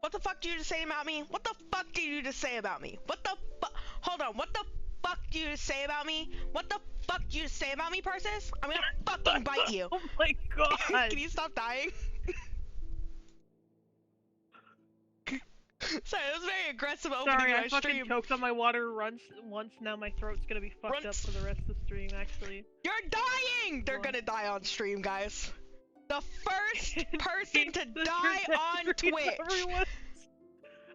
What the fuck did you just say about me? What the fuck did you just say about me? What the fuck? Hold on. What the fuck did you just say about me? What the fuck did you just say about me, Persis? I'm gonna fucking bite you. Oh my god. Can you stop dying? Sorry, that was very aggressive opening Sorry, my I fucking stream. choked on my water once, now my throat's gonna be fucked up for the rest of the stream, actually. You're dying! They're gonna die on stream, guys. The first person to die on Twitch! Everyone.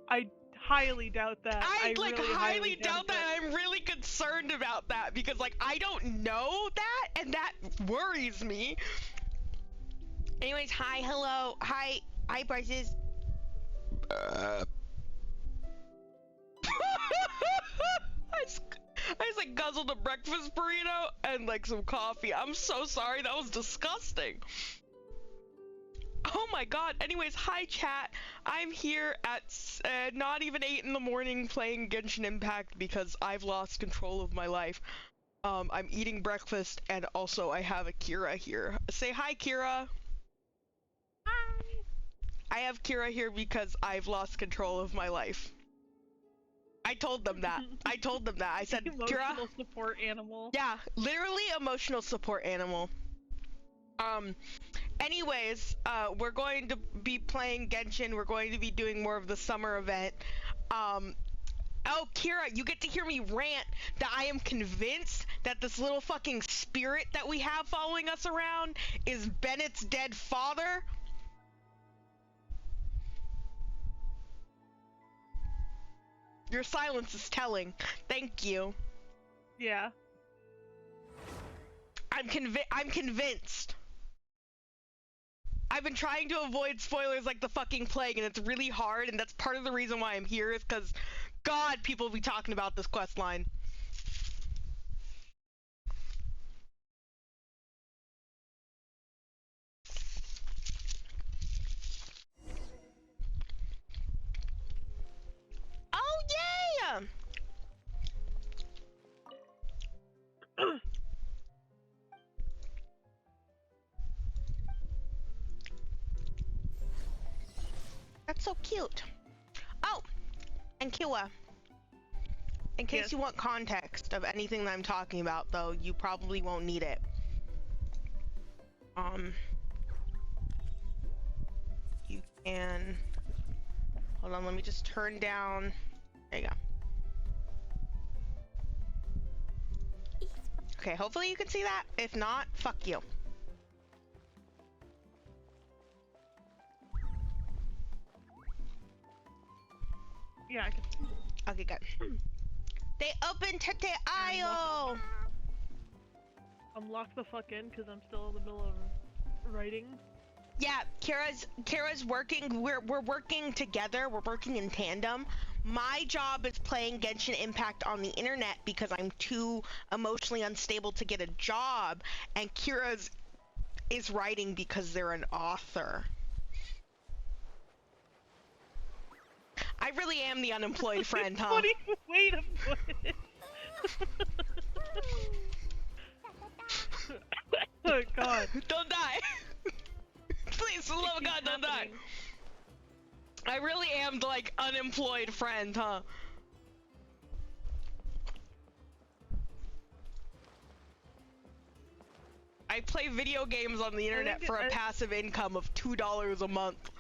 I highly doubt that. I like really highly doubt that. I'm really concerned about that because like I don't know that and that worries me. Anyways, hi, hello, hi, Bryces. I just like guzzled a breakfast burrito and like some coffee. I'm so sorry, that was disgusting. Oh my god. Anyways, hi chat. I'm here at not even 8 in the morning playing Genshin Impact because I've lost control of my life. I'm eating breakfast and also I have Akira here. Say hi, Kira. Hi. I have Kira here because I've lost control of my life. I told them that. I told them that. I said, Kira. Emotional support animal. Yeah, literally emotional support animal. Anyways, we're going to be playing Genshin. We're going to be doing more of the summer event. Oh, Kira, you get to hear me rant that I am convinced that this little fucking spirit that we have following us around is Bennett's dead father. Your silence is telling. Thank you. Yeah. I'm convinced. I've been trying to avoid spoilers like the fucking plague, and it's really hard, and that's part of the reason why I'm here, is because, God, people will be talking about this quest line. Oh, yeah! That's so cute. Oh, and Kiwa, in case you want context of anything that I'm talking about, though, you probably won't need it. You can... Hold on, let me just turn down... There you go. Okay, hopefully you can see that. If not, fuck you. Yeah, I can. Okay, good. They opened Tete Aisle! I'm locked the fuck in because I'm still in the middle of writing. Yeah, Kira's working. We're working together. We're working in tandem. My job is playing Genshin Impact on the internet because I'm too emotionally unstable to get a job, and Kira's is writing because they're an author. I really am the unemployed friend, huh? Funny way to put it. Oh god. Don't die. Please, for the love of God, don't die. I really am the, like, unemployed friend, huh? I play video games on the internet for a passive income of $2 a month.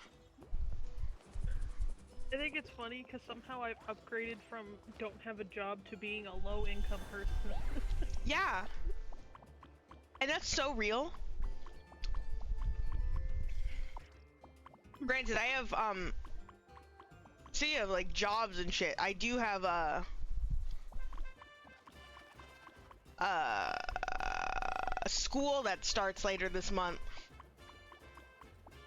I think it's funny because somehow I've upgraded from don't have a job to being a low-income person. Yeah. And that's so real. Granted, I have, see, of like jobs and shit. I do have a school that starts later this month.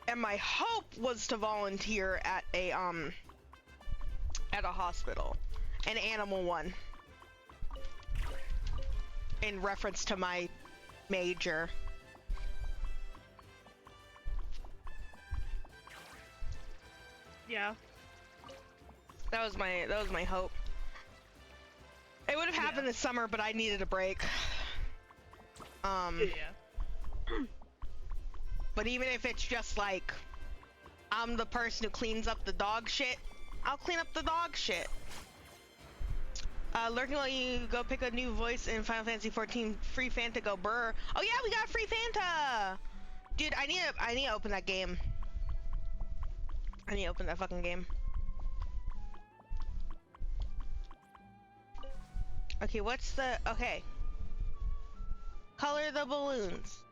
And my hope was to volunteer at a hospital, an animal one, in reference to my major. Yeah. That was my hope. It would have happened this summer, but I needed a break. Yeah. But even if it's just like I'm the person who cleans up the dog shit. I'll clean up the dog shit. Lurking while you go pick a new voice in Final Fantasy 14. Free Fanta go brr. Oh yeah, we got free Fanta! Dude, I need to open that game. I need to open that fucking game. Okay, what's the... Okay. Color the balloons.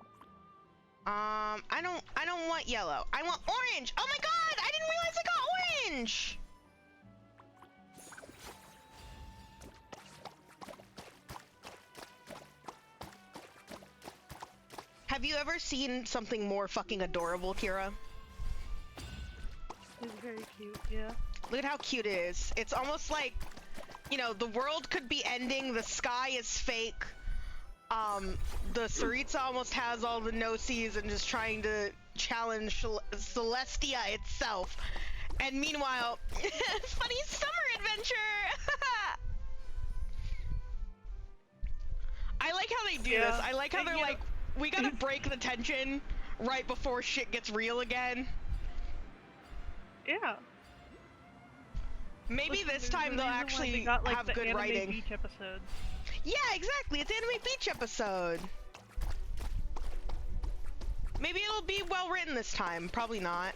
I don't want yellow. I want orange! Oh my god! I didn't realize I got orange! Have you ever seen something more fucking adorable, Kira? It's very cute, yeah. Look at how cute it is. It's almost like, you know, the world could be ending, the sky is fake. The Saritsa almost has all the no-sees and just trying to challenge Celestia itself. And meanwhile, funny summer adventure! I like how they do this. I like how they're like, we gotta break the tension right before shit gets real again. Yeah. Maybe this time they'll actually got, like, have good writing. Beach episodes. Yeah, exactly. It's Anime Beach episode. Maybe it'll be well written this time. Probably not.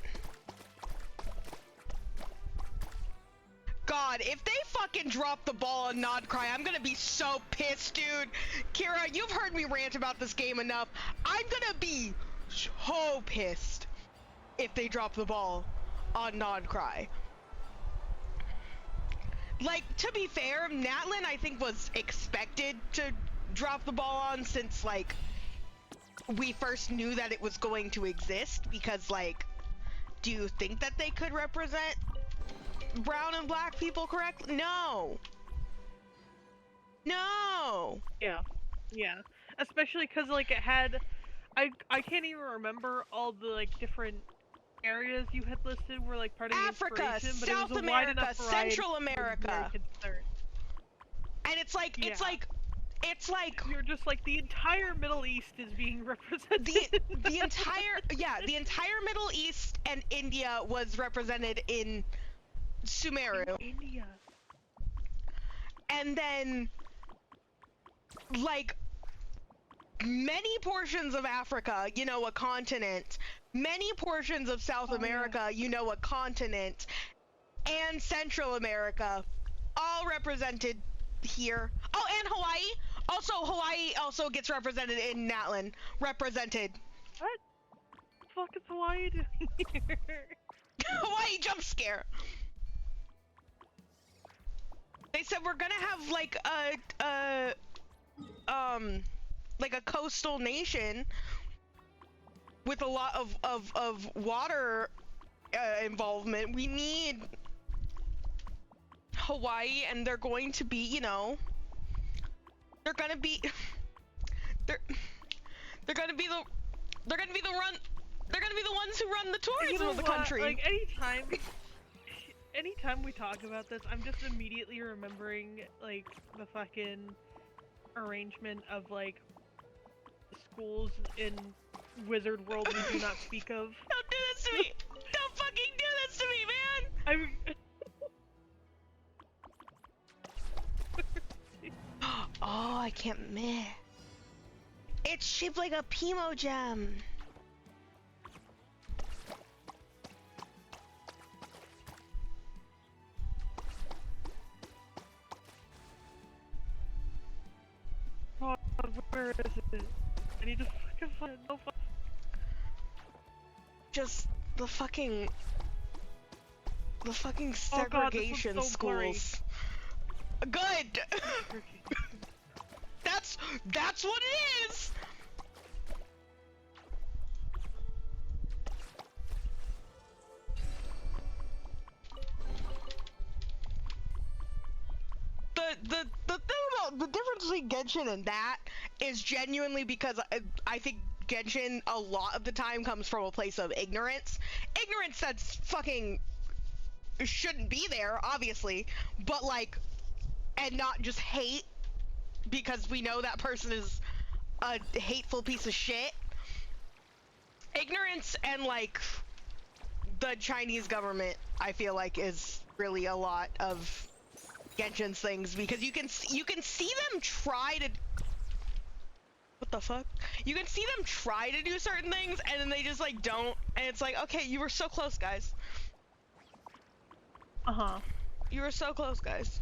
God, if they fucking drop the ball on Nod Cry, I'm gonna be so pissed, dude. Kira, you've heard me rant about this game enough. I'm gonna be so pissed if they drop the ball on Nod Cry. Like, to be fair, Natlin, I think, was expected to drop the ball on since, like, we first knew that it was going to exist, because, like, do you think that they could represent brown and black people correctly? No. No. Yeah. Yeah. Especially because, like, it had... I can't even remember all the, like, different areas you had listed were like part of the Africa, inspiration, but South it was a America, wide enough Central America, and it's like you're just like the entire Middle East is being represented. the entire Middle East and India was represented in Sumeru. India. And then, like, many portions of Africa, you know, a continent. Many portions of South America, you know, a continent. And Central America, all represented here. Oh, and Hawaii. Also, Hawaii also gets represented in Natlin. Represented. What the fuck is Hawaii doing here? Hawaii jump scare. They said we're gonna have like a coastal nation with a lot of water involvement. We need Hawaii, and they're going to be, you know, they're gonna be the ones who run the tourism of the country. Like anytime we talk about this, I'm just immediately remembering like the fucking arrangement of like schools in Wizard World we do not speak of. Don't do this to me! Don't fucking do this to me, man! Oh, I can't meh. It's shaped like a Pimo gem. God, where is it? I need to fucking find it. No fuck. Just the fucking segregation so schools. Good. That's what it is. The thing about the difference between Genshin and that is genuinely because I think Genshin a lot of the time comes from a place of ignorance. Ignorance that's fucking shouldn't be there, obviously, but like, and not just hate because we know that person is a hateful piece of shit. Ignorance and like the the Chinese government, I feel like, is really a lot of Genshin's things, because you can see them try to. What the fuck? You can see them try to do certain things, and then they just like don't, and it's like, okay, you were so close, guys. You were so close, guys.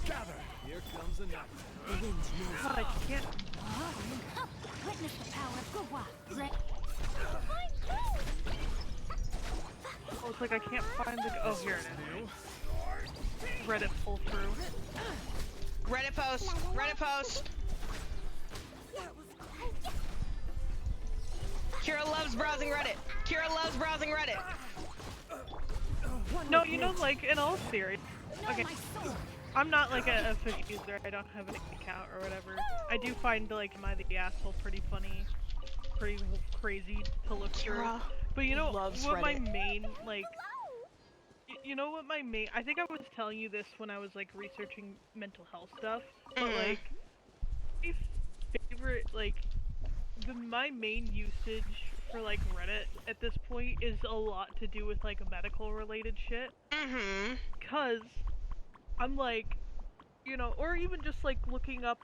Gather. Here comes another. God, I can't. Witness the power of Gua. Right. Oh, it's like I can't find the. Oh, here it is. Reddit pull through. Reddit post. Reddit post. Kira loves browsing Reddit. Kira loves browsing Reddit. No, you know, like, in all seriousness. Okay. I'm not like a fish user. I don't have an account or whatever. I do find like Am I the Asshole pretty funny, pretty crazy to look through. Kira But you know loves what my Reddit. main like. You know what my main. I think I was telling you this when I was like researching mental health stuff. But like, my favorite like, my main usage for like Reddit at this point is a lot to do with like medical related shit. Cause I'm like, you know, or even just like looking up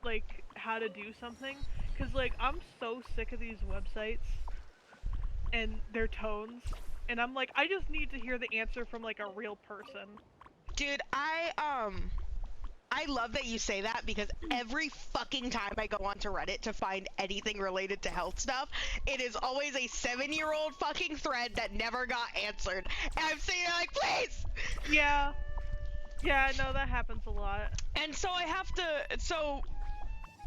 like how to do something. Cause like I'm so sick of these websites and their tones. And I'm like, I just need to hear the answer from like a real person. Dude, I love that you say that, because every fucking time I go onto Reddit to find anything related to health stuff, it is always a 7-year-old fucking thread that never got answered. And I'm sitting there like, please! Yeah. Yeah, no, that happens a lot. And so I have to, so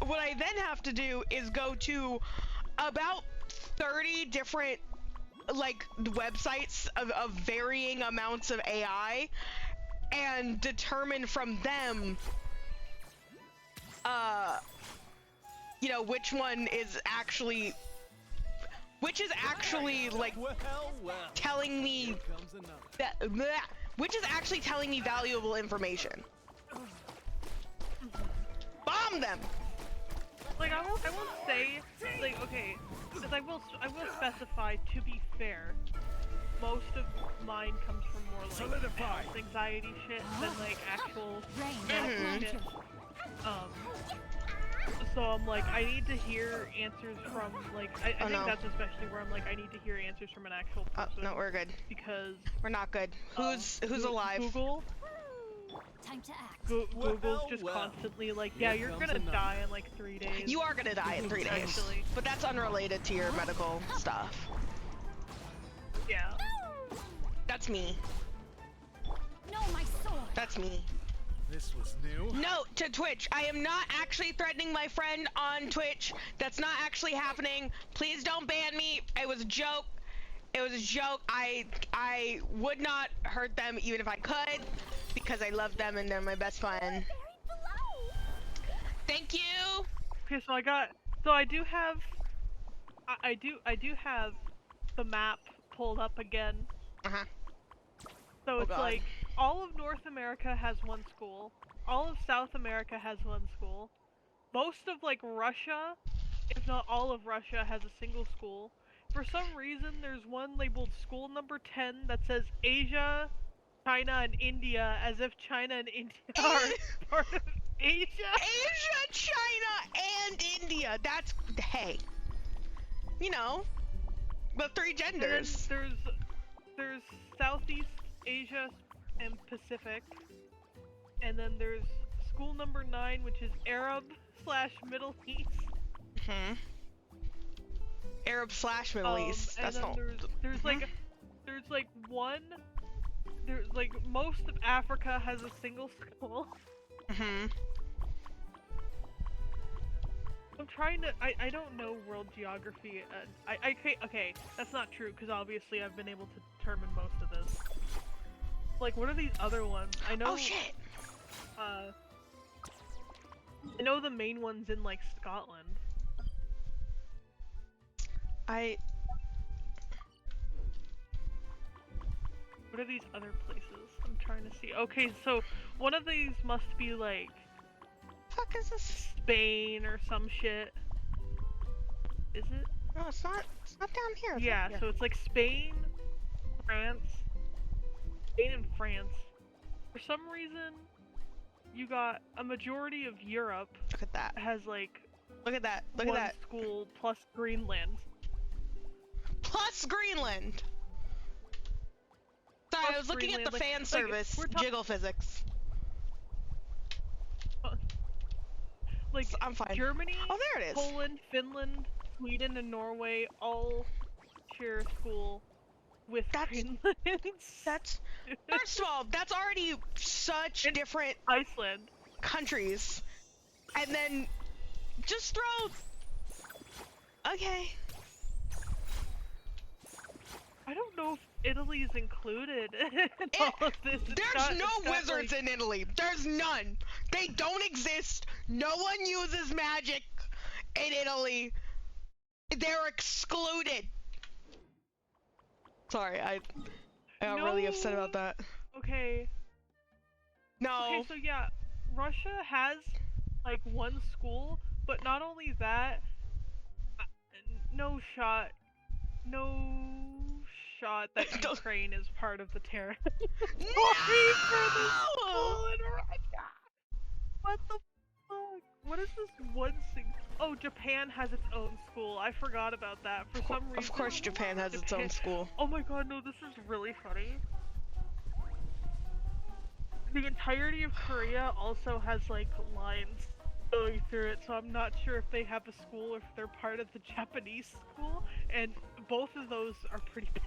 what I then have to do is go to about 30 different like websites of varying amounts of AI and determine from them you know, which is actually like telling me that which is actually telling me valuable information. Bomb them. Like I won't say like okay, because I will specify, to be fair, most of mine comes from more like Solidify. health anxiety shit than like actual Rain. shit. So I'm like, I need to hear answers from like I think no. that's especially where I'm like, I need to hear answers from an actual person. No, we're good. Because We're not good. Who's alive? Google. Time to act. Google's just well. constantly like, yeah, Here you're comes gonna another. die in like 3 days. You are gonna die in 3 days. Actually. But that's unrelated to your medical stuff. Yeah. That's me. No, my sword. That's me. This was new. Note to Twitch, I am not actually threatening my friend on Twitch. That's not actually happening. Please don't ban me. It was a joke. It was a joke. I would not hurt them even if I could, because I love them and they're my best friend. Buried below. Thank you. Okay, so I do have I do have the map pulled up again. Uh-huh. So Oh, it's God. like all of North America has one school. All of South America has one school. Most of like Russia, if not all of Russia, has a single school. For some reason, there's one labeled school number 10 that says Asia, China, and India, as if China and India are part of Asia. Asia, China, and India. That's, hey. You know, the 3 And then genders. there's Southeast Asia and Pacific, and then there's school number 9, which is Arab/Middle East. Arab/Middle East. And That's then not. there's like one. There's like most of Africa has a single school. I'm trying to. I don't know world geography. Okay, that's not true because obviously I've been able to determine most of this. Like, what are these other ones? I know. Oh shit. I know the main ones in like Scotland. What are these other places? I'm trying to see. Okay, so one of these must be like Fuck is this? Spain or some shit. Is it? No, it's not. It's not down here. is it? Yeah, so it's like Spain, France, Spain and France. For some reason, you got a majority of Europe Look at that. has like Look at that. Look at one that. school plus Greenland. Plus Greenland. Sorry, Plus I was looking at the Greenland, fan like, service. we're Jiggle physics. Like I'm fine. Germany, Oh, there it is. Poland, Finland, Sweden, and Norway all share a school with Greenland. That's first of all, that's already such different Iceland. countries, and then just throw. Okay. I don't know if Italy is included in all of this. There's no wizards in Italy. There's none. They don't exist. No one uses magic in Italy. They're excluded. Sorry, I got really upset about that. Okay. No. Okay, so yeah, Russia has like one school, but not only that, no shot that Ukraine is part of the terrorist. No! What the fuck? What is this one thing? Oh, Japan has its own school. I forgot about that. For some reason. Of course Japan has its own school. Oh my god, no, this is really funny. The entirety of Korea also has, like, lines going through it, so I'm not sure if they have a school or if they're part of the Japanese school, and both of those are pretty bad.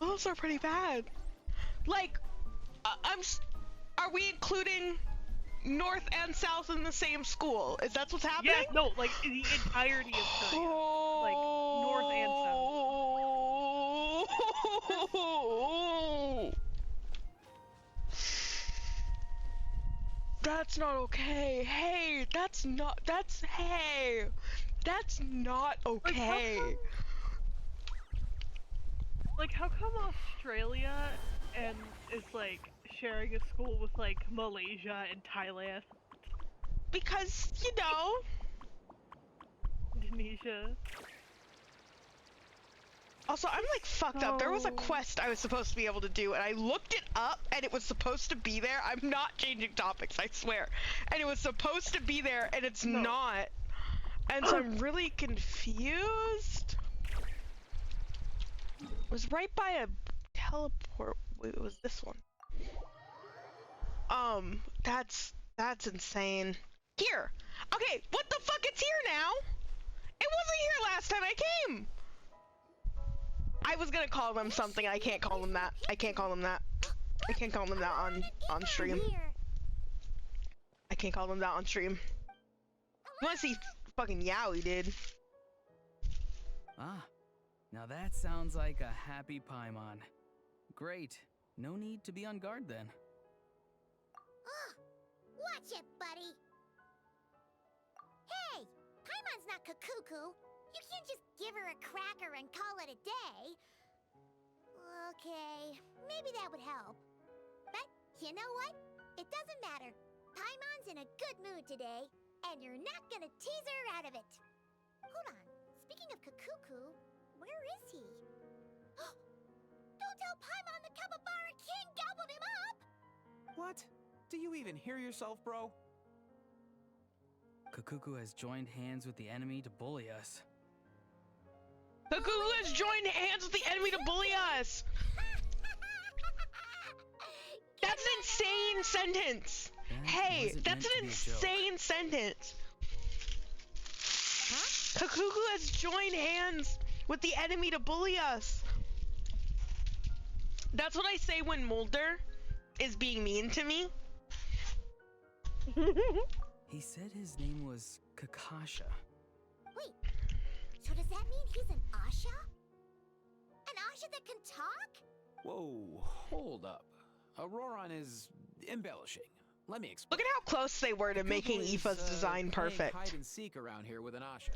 Those are pretty bad. Like, are we including North and South in the same school? Is that what's happening? Yeah, no, like, the entirety of Korea. Like, North and South. That's not okay. Hey, that's not okay. Like, how come Australia is, like, sharing a school with, like, Malaysia and Thailand? Because, you know. Indonesia. Also, I'm like fucked up. There was a quest I was supposed to be able to do, and I looked it up, and it was supposed to be there. I'm not changing topics, I swear. And it was supposed to be there, and it's not. And so I'm really confused. It was right by a teleport. Wait, it was this one. That's insane. Here. Okay, what the fuck? It's here now. It wasn't here last time I came. I was gonna call them something. I can't call them that. I can't call them that. I can't call them that on stream. I can't call them that on stream. Unless he fucking Yowie did. Ah, now that sounds like a happy Paimon. Great. No need to be on guard then. Watch it, buddy. Hey, Paimon's not Kakuku. You can't just give her a cracker and call it a day. Okay, maybe that would help. But you know what? It doesn't matter. Paimon's in a good mood today, and you're not gonna tease her out of it. Hold on. Speaking of Kakuku, where is he? Don't tell Paimon the Capybara King gobbled him up! What? Do you even hear yourself, bro? Kakuku has joined hands with the enemy to bully us. Kakuku has joined hands with the enemy to bully us! That's an insane sentence! Hey, that's an insane sentence! Kakuku has joined hands with the enemy to bully us! That's what I say when Mulder is being mean to me. He said his name was Kakasha. Wait, so does that mean he's an Asha? An Asha that can talk? Whoa, hold up. Auroron is embellishing. Let me explain. Look at how close they were to making Aoife's design perfect. Hide and seek around here with an Asha.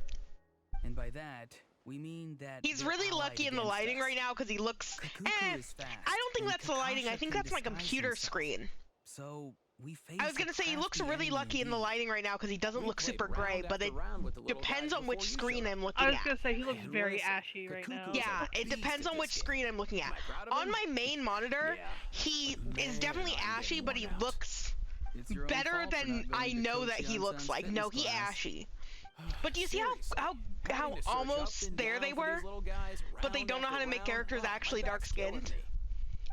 And by that, we mean that He's really lucky in the lighting right now because he looks. Kakuku is fast, I don't think and that's the lighting. I Kakasha think can that's my disguise computer himself. screen. So We face I was gonna a say he looks crafty really enemy lucky in the indeed. lighting right now because he doesn't We look played super gray, round but it after round with the little depends guys on which before you screen showed I'm up. looking I was at. gonna say he looks And very listen, ashy right now. Kakuku's Yeah, a it beast depends at on this which game. screen I'm looking Am at. I proud of On him? my main monitor, Yeah. he is Man, definitely I'm ashy, getting but he worn out. looks It's your own better fault for than not going I to know Coach that he looks Janson's like. No, fitness he class. ashy. But do you see Seriously, how having to search up almost and there down they for were? these little guys, But they round don't know how after to make round? characters Oh, my actually back's killing dark-skinned. me.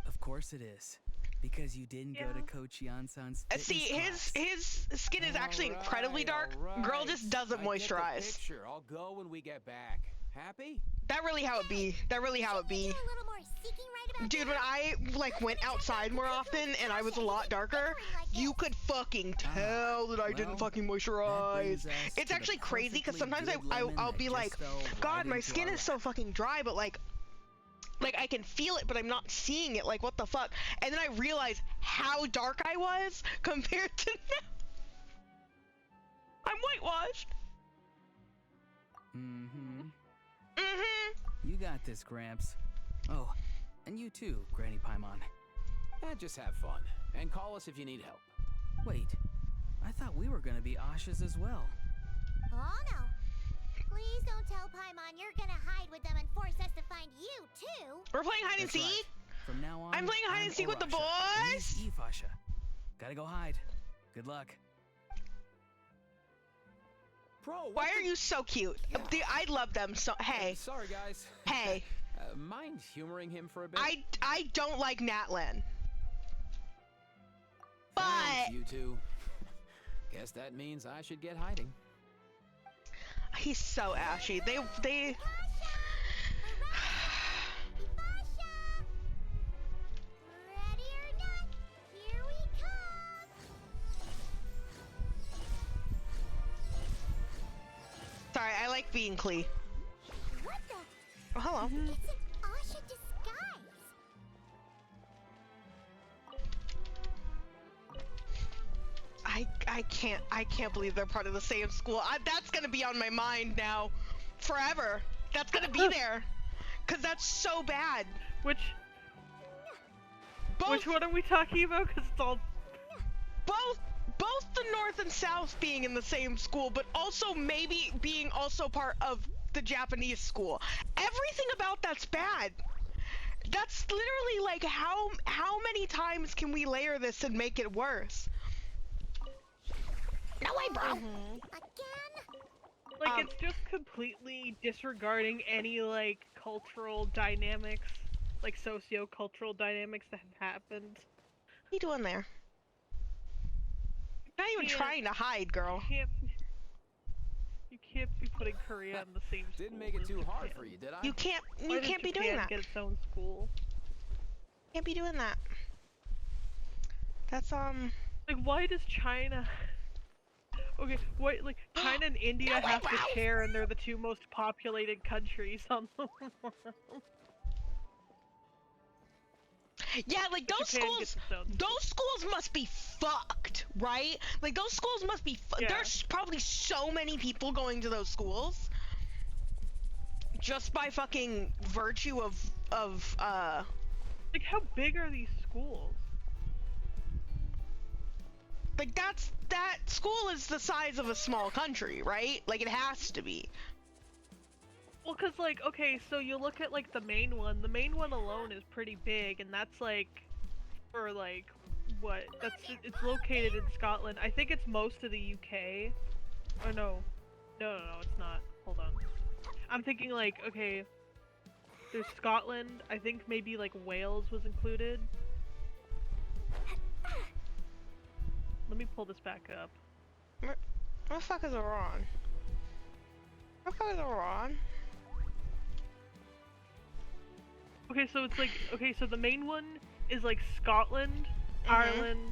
Of course it is. Because you didn't go to Coach Janson's fitness See, class. his skin is actually incredibly dark. Girl Alright. just doesn't I get the moisturize. picture. I'll go when we get back. Happy? That really how it be. That really how it be. Do a little more seeking right about Dude, now. when I like went outside more often and I was a lot darker, you could fucking tell that I didn't well, fucking That brings moisturize. us It's to the actually crazy because perfectly sometimes good lemon I'll that be just like, fell God, right my into skin our is so lap." fucking dry, but like I can feel it, but I'm not seeing it. Like, what the fuck? And then I realize how dark I was compared to now. I'm whitewashed. Mm-hmm. Mm-hmm. You got this, Gramps. Oh, and you too, Granny Paimon. Just have fun. And call us if you need help. Wait, I thought we were gonna be Asha's as well. Oh no. Please don't tell Paimon you're gonna hide with them and force us to find you too. We're playing hide and That's right. seek. From now on, I'm playing hide and seek with the Orasha, and he's boys. Eve Asha. Gotta go hide. Good luck. Bro, Why are you so cute? Yeah. Dude, I love them so. Hey, Sorry, guys. hey. Mind humoring him for a bit? I don't like Natlan. Thanks, But you two. Guess that means I should get hiding. he's so ashy. They Pasha! Ready or not, here we come! sorry, I like being Klee. What the? Oh, hello. It's an Asha disguise! I can't believe they're part of the same school. That's gonna be on my mind now, forever. That's gonna be there, cause that's so bad. Which Both one are we talking about? Because it's all both the North and South being in the same school, but also maybe being also part of the Japanese school. Everything about that's bad. That's literally like how many times can we layer this and make it worse? No way, bro. Again? like it's just completely disregarding any like cultural dynamics, like socio-cultural dynamics that have happened. What are you doing there? You're not even Can't- trying to hide, girl. You can't be putting Korea in the same school. Didn't make it as too hard Japan. for you, did I? You can't Why does be doing Japan that. get its own school? Can't be doing that. That's Like, why does China? Okay, why like China and India No way, have to wow. share, and they're the two most populated countries on the world. yeah, like those Japan schools. gets its own. Those schools must be fucked, right? Like those schools must be. Yeah. There's probably so many people going to those schools, just by fucking virtue of Like, how big are these schools? like that school is the size of a small country, right? Like it has to be. Well, cause like, okay, so you look at like the main one. The main one alone is pretty big, and that's like, for like, what? It's located in Scotland. I think it's most of the UK. Or no, it's not. Hold on. I'm thinking like, okay, there's Scotland. I think maybe like Wales was included. Let me pull this back up. What the fuck is wrong? What the fuck is wrong? Okay, so it's like, okay, so the main one is like Scotland, Mhm. Ireland,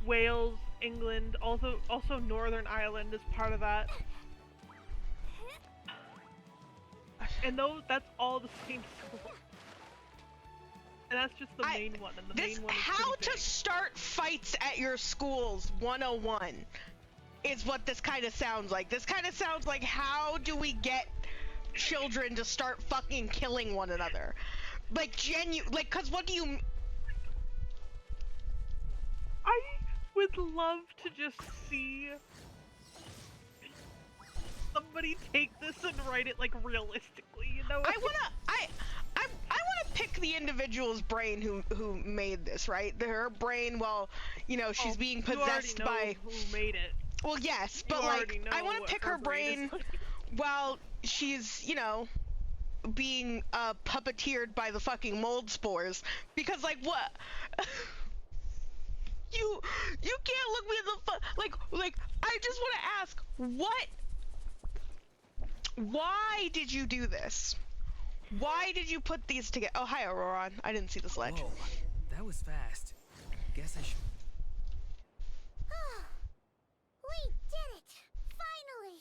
Wales, England, also Northern Ireland is part of that. And that's all the same school. And that's just the main one, and the This main one is how pretty to big. start fights at your schools 101 is what this kind of sounds like. This kind of sounds like how do we get children to start fucking killing one another? Like cuz what do you I would love to just see somebody take this and write it like realistically, you know? I wanna pick the individual's brain who made this, right? Her brain, well, you know, she's being possessed you already by. know who made it. Well, yes, You but like, already know I want to what pick her is brain like. while she's, you know, being puppeteered by the fucking mold spores. Because like, what? you can't look me in the like. I just want to ask, what? Why did you do this? Why did you put these together? Oh, hi, Auroron. I didn't see the sledge. Whoa, that was fast. Guess I should. We did it! Finally!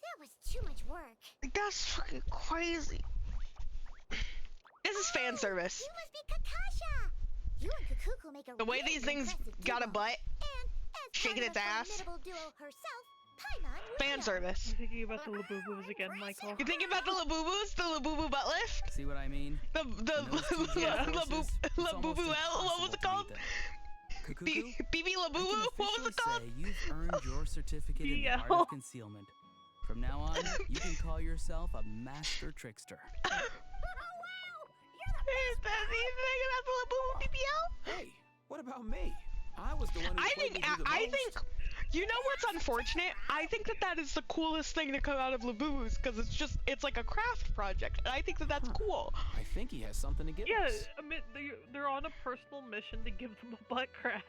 That was too much work. That's fucking crazy. This is fan service. You must be Kakasha! You and Kakuku make a The way really these things impressive got a duo. butt, And as shaking part of its the ass. formidable duo herself, Paimon will Fan know. service. I'm thinking about the Labubu's again, Michael. You thinking about the Labubu's? The Labubu butt lift? See what I mean? The And those two Yeah. giant forces, it's almost Labubu L? What was impossible it to called? beat them. Kukuku, BB I Labubu? can What was it officially called? say you've earned your certificate in the art BL. of concealment. From now on, you can call yourself a master trickster. Oh, wow! You're the Is that the thing about the Labubu BBL? Hey, what about me? I was the one who I played think, with you the I most. think, you know what's unfortunate? I think that is the coolest thing to come out of Labubu's, because it's like a craft project, and I think that that's cool. I think he has something to give Yeah, us. I mean, they're on a personal mission to give them a butt crack.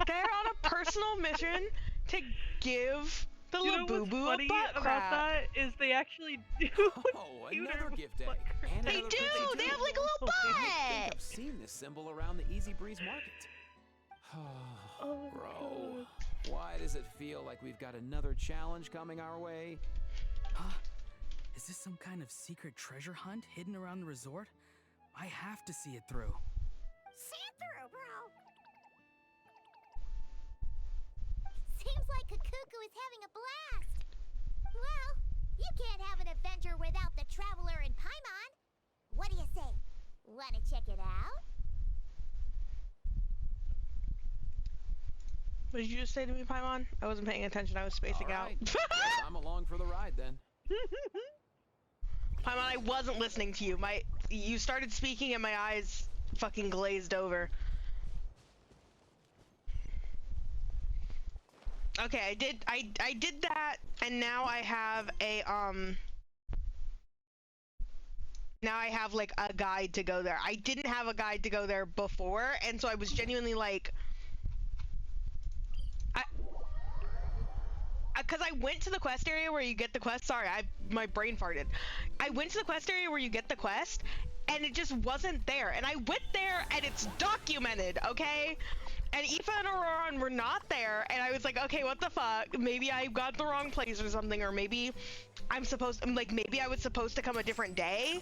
They're on a personal mission to give the You know what's Labubu funny a butt about crack. that is they actually do. Oh, cuter another gift egg. butt crack. And They another do! pizza They too. have like a little I I think butt! I've seen this symbol around the Easy Breeze Market. Oh, Bro, God. why does it feel like we've got another challenge coming our way? Huh? Is this some kind of secret treasure hunt hidden around the resort? I have to see it through. See it through, bro! Seems like Kakuku is having a blast! Well, you can't have an adventure without the Traveler and Paimon! What do you say? Wanna check it out? What did you just say to me, Paimon? I wasn't paying attention, I was spacing All out. right, guess I'm along for the ride then. Paimon, I wasn't listening to you. You started speaking and my eyes fucking glazed over. Okay, I did that, and now I have a now I have like a guide to go there. I didn't have a guide to go there before, and so I was genuinely like, because I went to the quest area where you get the quest. Sorry, my brain farted. I went to the quest area where you get the quest, and it just wasn't there. And I went there, and it's documented, okay? And Aoife and Auroran were not there, and I was like, okay, what the fuck? Maybe I got the wrong place or something, or maybe maybe I was supposed to come a different day?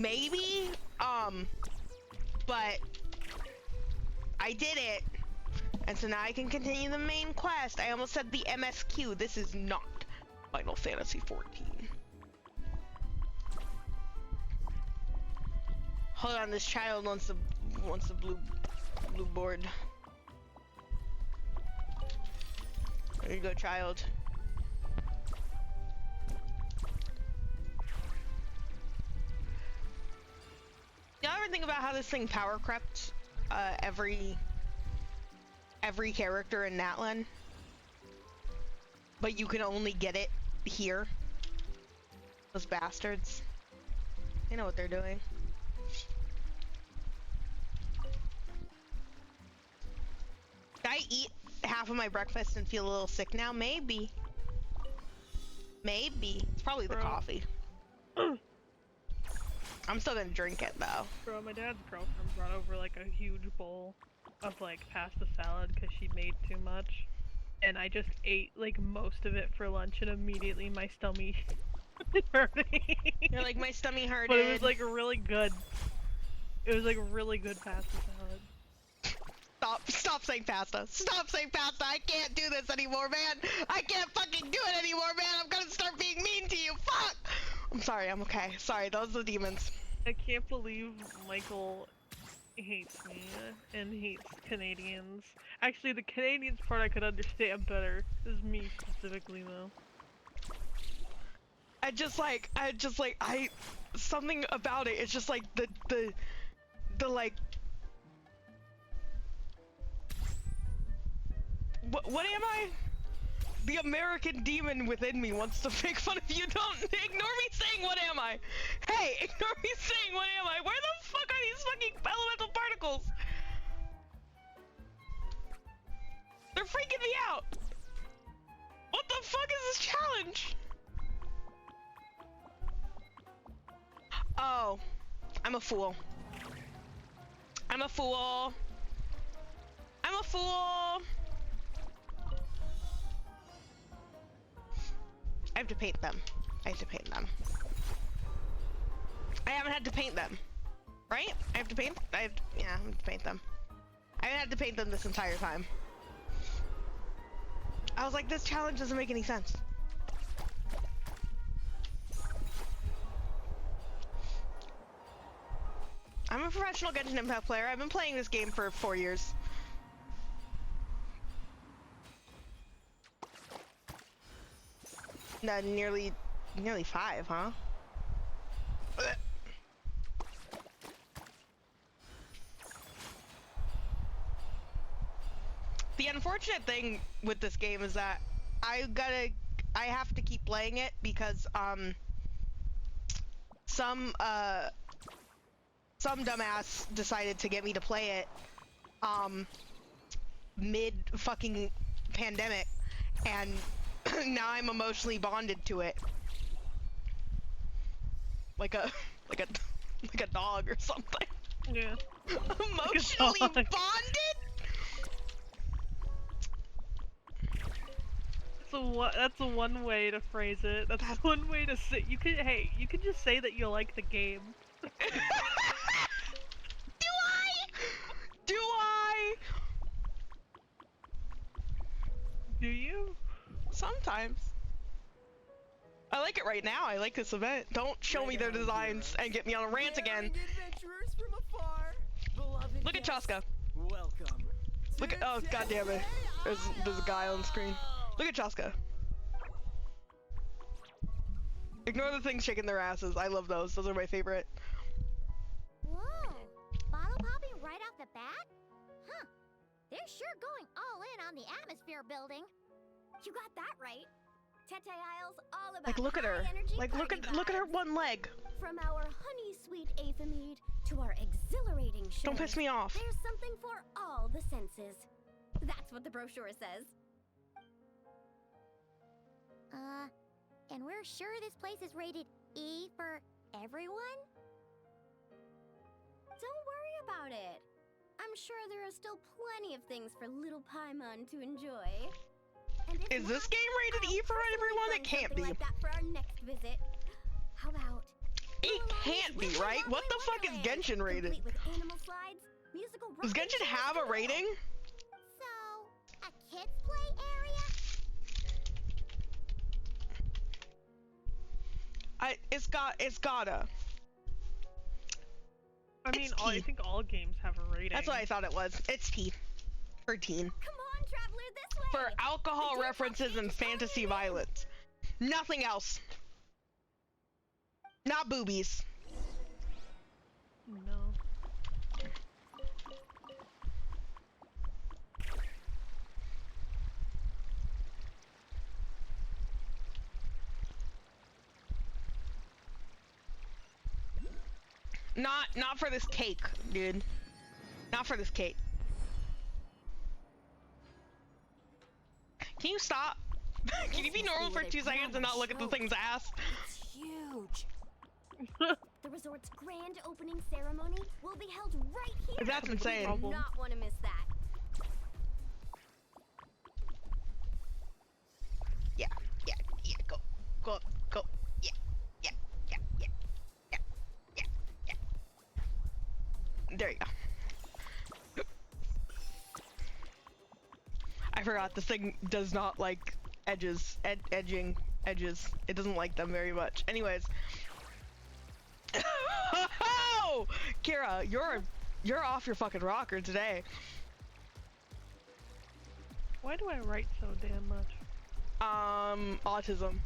Maybe? But I did it. And so now I can continue the main quest. I almost said the MSQ. This is not Final Fantasy 14. Hold on, this child wants the blue board. There you go, child. Y'all ever think about how this thing power crept every character in Natlan, but you can only get it here? Those bastards. They know what they're doing. Did I eat half of my breakfast and feel a little sick now? Maybe. Maybe. It's probably the Bro. coffee. I'm still gonna drink it though. Bro, my dad's girlfriend brought over like a huge bowl of like pasta salad because she made too much. And I just ate like most of it for lunch and immediately my stomach hurting. You're like, my stomach hurted. But it was like really good. It was like really good pasta salad. Stop saying pasta. Stop saying pasta. I can't do this anymore, man. I can't fucking do it anymore, man. I'm gonna start being mean to you. Fuck. I'm sorry. I'm okay. Sorry. Those are the demons. I can't believe Michael hates me and hates Canadians. Actually, the Canadians part I could understand better. This is me specifically, though. Something about it. It's just like the like. What am I? The American demon within me wants to make fun of you. Don't ignore me saying what am I? Hey, ignore me saying what am I? Where the fuck are these fucking elemental particles? They're freaking me out. What the fuck is this challenge? Oh, I'm a fool. I'm a fool. I'm a fool. I have to paint them. I have to paint them. I haven't had to paint them. Right? I have to paint? Yeah, I have to paint them. I haven't had to paint them this entire time. I was like, this challenge doesn't make any sense. I'm a professional Genshin Impact player. I've been playing this game for 4 years. No, nearly 5, huh? The unfortunate thing with this game is that I have to keep playing it because some dumbass decided to get me to play it mid fucking pandemic, and now I'm emotionally bonded to it. Like a dog or something. Yeah. Emotionally Like a dog. bonded? That's one way to phrase it. That's one way to say. You could just say that you like the game. Do I? Do you? Sometimes. I like it right now. I like this event. Don't show me their designs and get me on a rant again. Adventurers from afar, beloved Look at guests, Chaska. Welcome. Look at, oh god damn it. There's a guy on the screen. Look at Chaska. Ignore the things shaking their asses. I love those. Those are my favorite. Whoa! Bottle popping right off the bat? Huh. They're sure going all in on the atmosphere building. You got that right. Tete Isle's all about Like, look at her. high energy Like, look at her vibes. one leg. From our honey sweet Aethermead to our exhilarating show. Don't piss me off. There's something for all the senses. That's what the brochure says. And we're sure this place is rated E for everyone? Don't worry about it. I'm sure there are still plenty of things for little Paimon to enjoy. And if Is this not, game rated I'll E for personally everyone? It plan can't something be. like that for our next visit. How about It can't be, right? What the fuck is Genshin rated? complete with animal slides, musical Does rides, Genshin have a and more? rating? So, a kids play area? It's gotta. I mean, It's I T. think all games have a rating. That's what I thought it was. It's teen. For teen. Come on, traveler, this way! For alcohol The references and default stage is fantasy already in. violence. Nothing else. Not boobies. No. Not for this cake, dude. Not for this cake. Can you stop? Can you be normal for 2 seconds and not look at the thing's ass? It's huge. The resort's grand opening ceremony will be held right here. That's insane. You do not want to miss that. Yeah, go, yeah. There you go. I forgot this thing does not like edging edges. It doesn't like them very much. Anyways. Oh! Kira, You're off your fucking rocker today. Why do I write so damn much? Autism.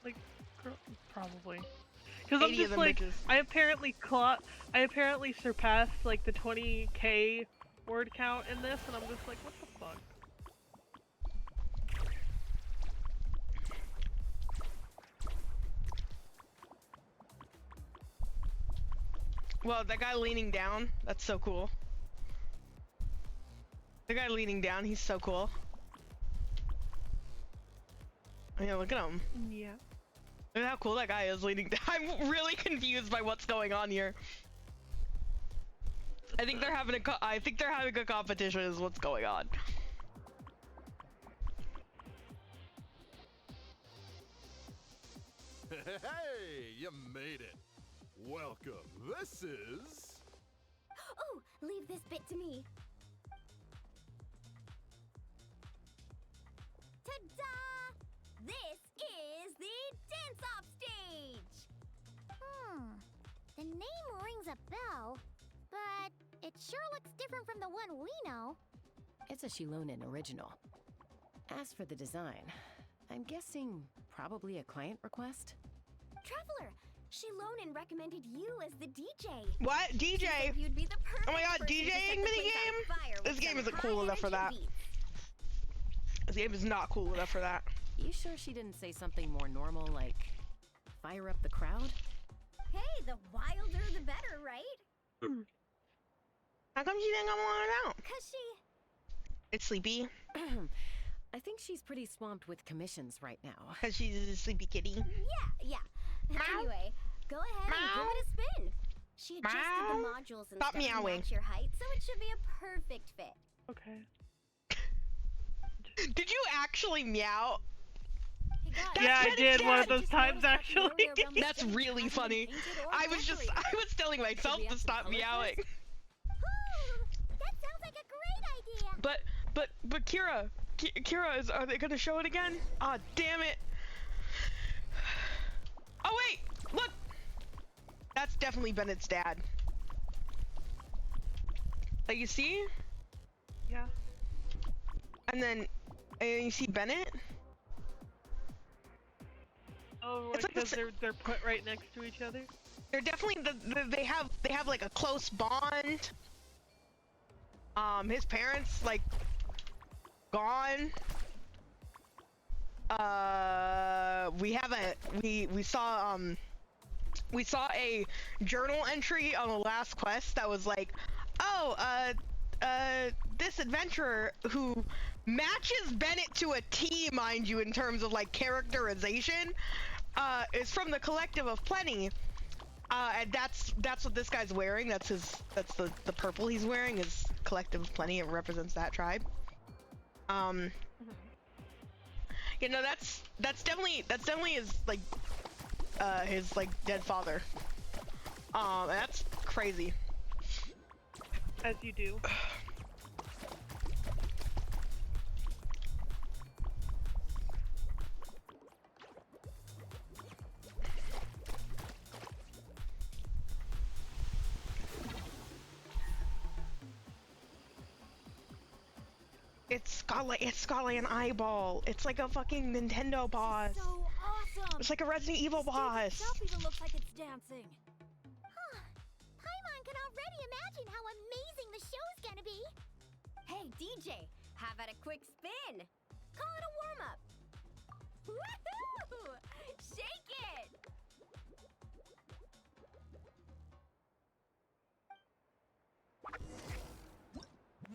Like, probably. Because I'm 80 of just them like, bitches. I apparently surpassed like the 20K word count in this, and I'm just like, what the fuck? Well, that guy leaning down, that's so cool. The guy leaning down, he's so cool. Yeah, look at him. Yeah. Look at how cool that guy is leaning down. I'm really confused by what's going on here. I think they're having a competition is what's going on. Hey, you made it. Welcome. This is... Oh, leave this bit to me. Ta-da! This is the dance-off stage! The name rings a bell, but it sure looks different from the one we know. It's a Shilonen original. As for the design, I'm guessing probably a client request? Traveler, Shilonen recommended you as the DJ. What? DJ? She said you'd be the perfect Oh my god, person to set DJing the place minigame? on fire with This game some isn't cool enough for that. high-energy beats. This game is not cool enough for that. You sure she didn't say something more normal like fire up the crowd? Hey, the wilder the better, right? How come she didn't come on it out? 'Cause she... It's sleepy. I think she's pretty swamped with commissions right now. Cause she's a sleepy kitty. Yeah. Anyway, go ahead and give it a spin. She adjusted the modules and Stop stuff to meowing. match your height, so it should be a perfect fit. Okay. Did you actually meow? Hey guys, Yeah, I Bennett did said. one of I those just times noticed that the actually. area around the That's stage really hasn't been funny. painted or I was telling myself we to have some stop color meowing. Ooh, that sounds like a great idea. But Kira, are they gonna show it again? Ah, damn it. Oh wait, look. That's definitely Bennett's dad. Like you see? Yeah. And then you see Bennett? Oh, It's like the because they're put right next to each other. They're definitely they have like a close bond. His parents like gone. We saw a journal entry on the last quest that was like, oh, this adventurer who matches Bennett to a T, mind you, in terms of like characterization, is from the Collective of Plenty. And that's what this guy's wearing. That's the purple he's wearing is Collective of Plenty. It represents that tribe. You know, that's definitely his like dead father. And that's crazy. As you do. It's got like an eyeball. It's like a fucking Nintendo boss. So awesome. It's like a Resident Evil boss. Itself even looks like it's dancing. Huh. Paimon can already imagine how amazing the show's gonna be. Hey, DJ, how about a quick spin? Call it a warm-up. Woohoo! Shake it!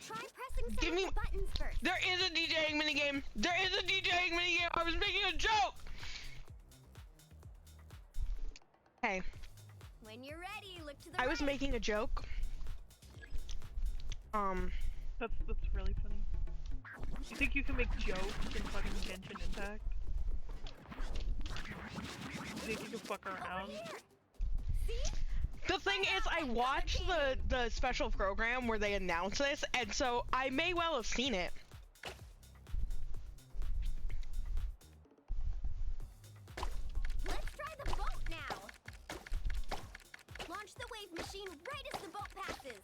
Try pressing some Give of me- the buttons first. There is a DJing minigame. There is a DJing minigame. I was making a joke. Hey, When you're ready, look to the I was right. making a joke. That's really funny. You think you can make jokes in fucking Genshin Impact? You think you can fuck around? The thing is, I watched the special program where they announced this, and so I may well have seen it. Let's try the boat now. Launch the wave machine right as the boat passes.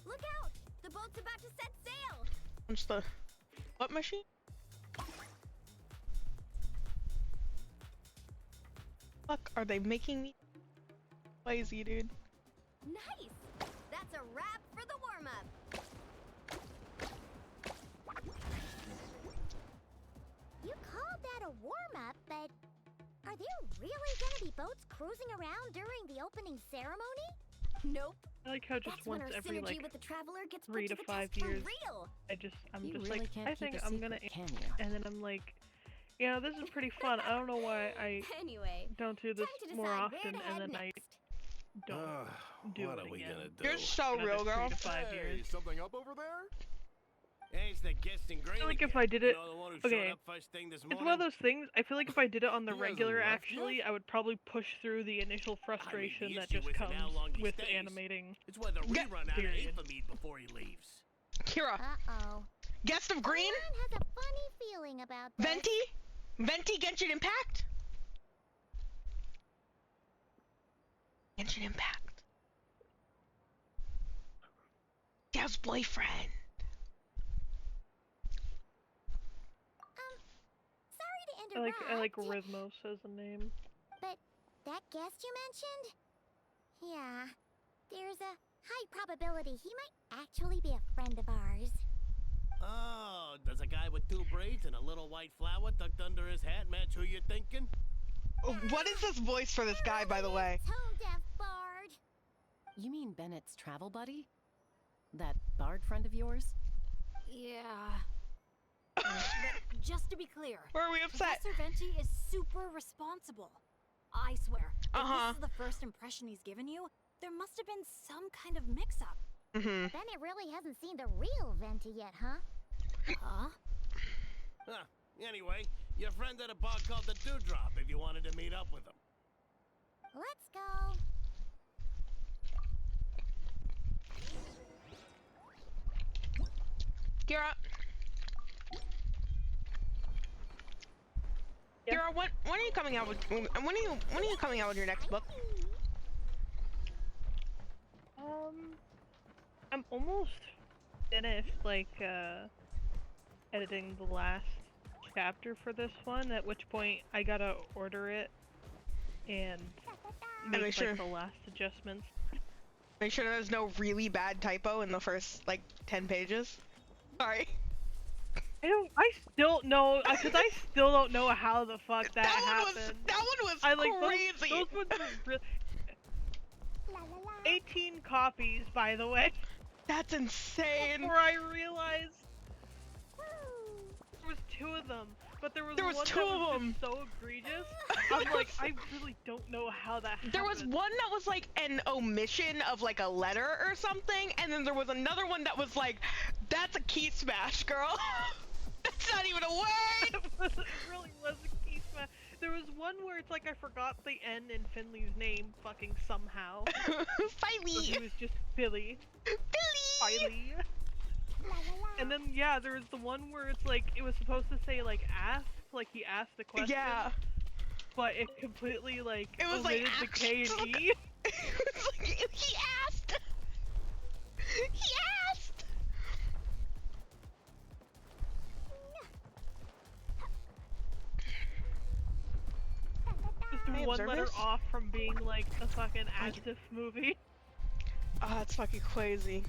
Look out! The boat's about to set sail. What's the what machine? Fuck, are they making me lazy, dude? Nice! That's a wrap for the warm-up. You called that a warm-up, but are there really gonna be boats cruising around during the opening ceremony? Nope. I like how just That's when once our every synergy like with the traveler gets 3 put to the 5 test years, for real. I'm You just really like, can't I keep think a I'm secret, gonna, can you? and then I'm like, yeah, this is pretty fun. I don't know why I Anyway, don't do this time to more decide where often, to head and then next. I don't do what it are we again. gonna do? You're so Another real, girl. 3 to 5 Hey, years. something up over there? Hey, it's the guest in green I feel like if again. I did You it, know, the one who okay, showed up first thing this it's morning? one of those things. I feel like if I did it on the He hasn't regular, left actually, yet? I would probably push through the initial frustration that issue just isn't comes how long he with stays. animating. It's whether we Yeah, run out of period. infamy before he leaves. Kira, Uh-oh. guest of green? Someone has a funny feeling about this. Venti Genshin Impact? Genshin Impact. Dad's boyfriend. Sorry to I interrupt. like Rhythmos as a name. But that guest you mentioned? Yeah. There's a high probability he might actually be a friend of ours. Oh, does a guy with 2 braids and a little white flower tucked under his hat match who you're thinking? What is this voice for this guy, by the way? Tone deaf bard. You mean Bennett's travel buddy? That bard friend of yours? Yeah. But just to be clear, Where are we upset? Professor Venti is super responsible. I swear, if Uh-huh. this is the first impression he's given you, there must have been some kind of mix-up. Mm-hmm. Bennett really hasn't seen the real Venti yet, huh? Huh? Huh. Anyway, your friend at a bar called the Dewdrop if you wanted to meet up with him. Let's go. Kira. Yeah. Kira, when are you coming out with when are you coming out with your next book? I'm almost finished, like, editing the last chapter for this one, at which point I gotta order it and make, make sure- like, the last adjustments. Make sure there's no really bad typo in the first like 10 pages. Sorry. I still know, because I still don't know how the fuck that one happened. was I like crazy. Those ones were really... La la la. 18 copies, by the way, That's insane. before I realized Woo. there was 2 of them. But there was There was one 2 that of was them. just so egregious. I'm like, I really don't know how that happened. There was one that was like an omission of like a letter or something, and then there was another one that was like, that's a key smash, girl. That's not even a word. It really was a key smash. There was one where it's like I forgot the N in Finley's name fucking somehow. So he Finally. was just Billy. Billy. Biley. La la la. And then yeah, there was the one where it's like it was supposed to say like ask, like he asked the question. Yeah. But it completely like It was like omitted the K and E. It was like, he asked. He asked. Just May I one observe letter this? off from being like a fucking active movie. Oh, that's fucking crazy.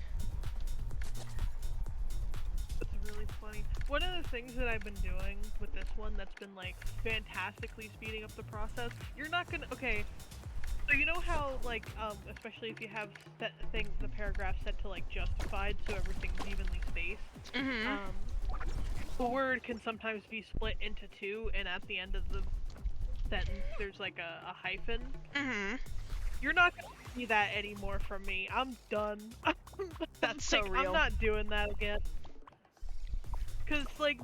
It's really funny. One of the things that I've been doing with this one that's been like fantastically speeding up the process, you're not gonna, okay, so you know how like, especially if you have the paragraph set to like justified so everything's evenly spaced, Mm-hmm. the word can sometimes be split into 2 and at the end of the sentence there's like a hyphen. Mm-hmm. You're not gonna see that anymore from me. I'm done. That's so Like, real. I'm not doing that again. Cause like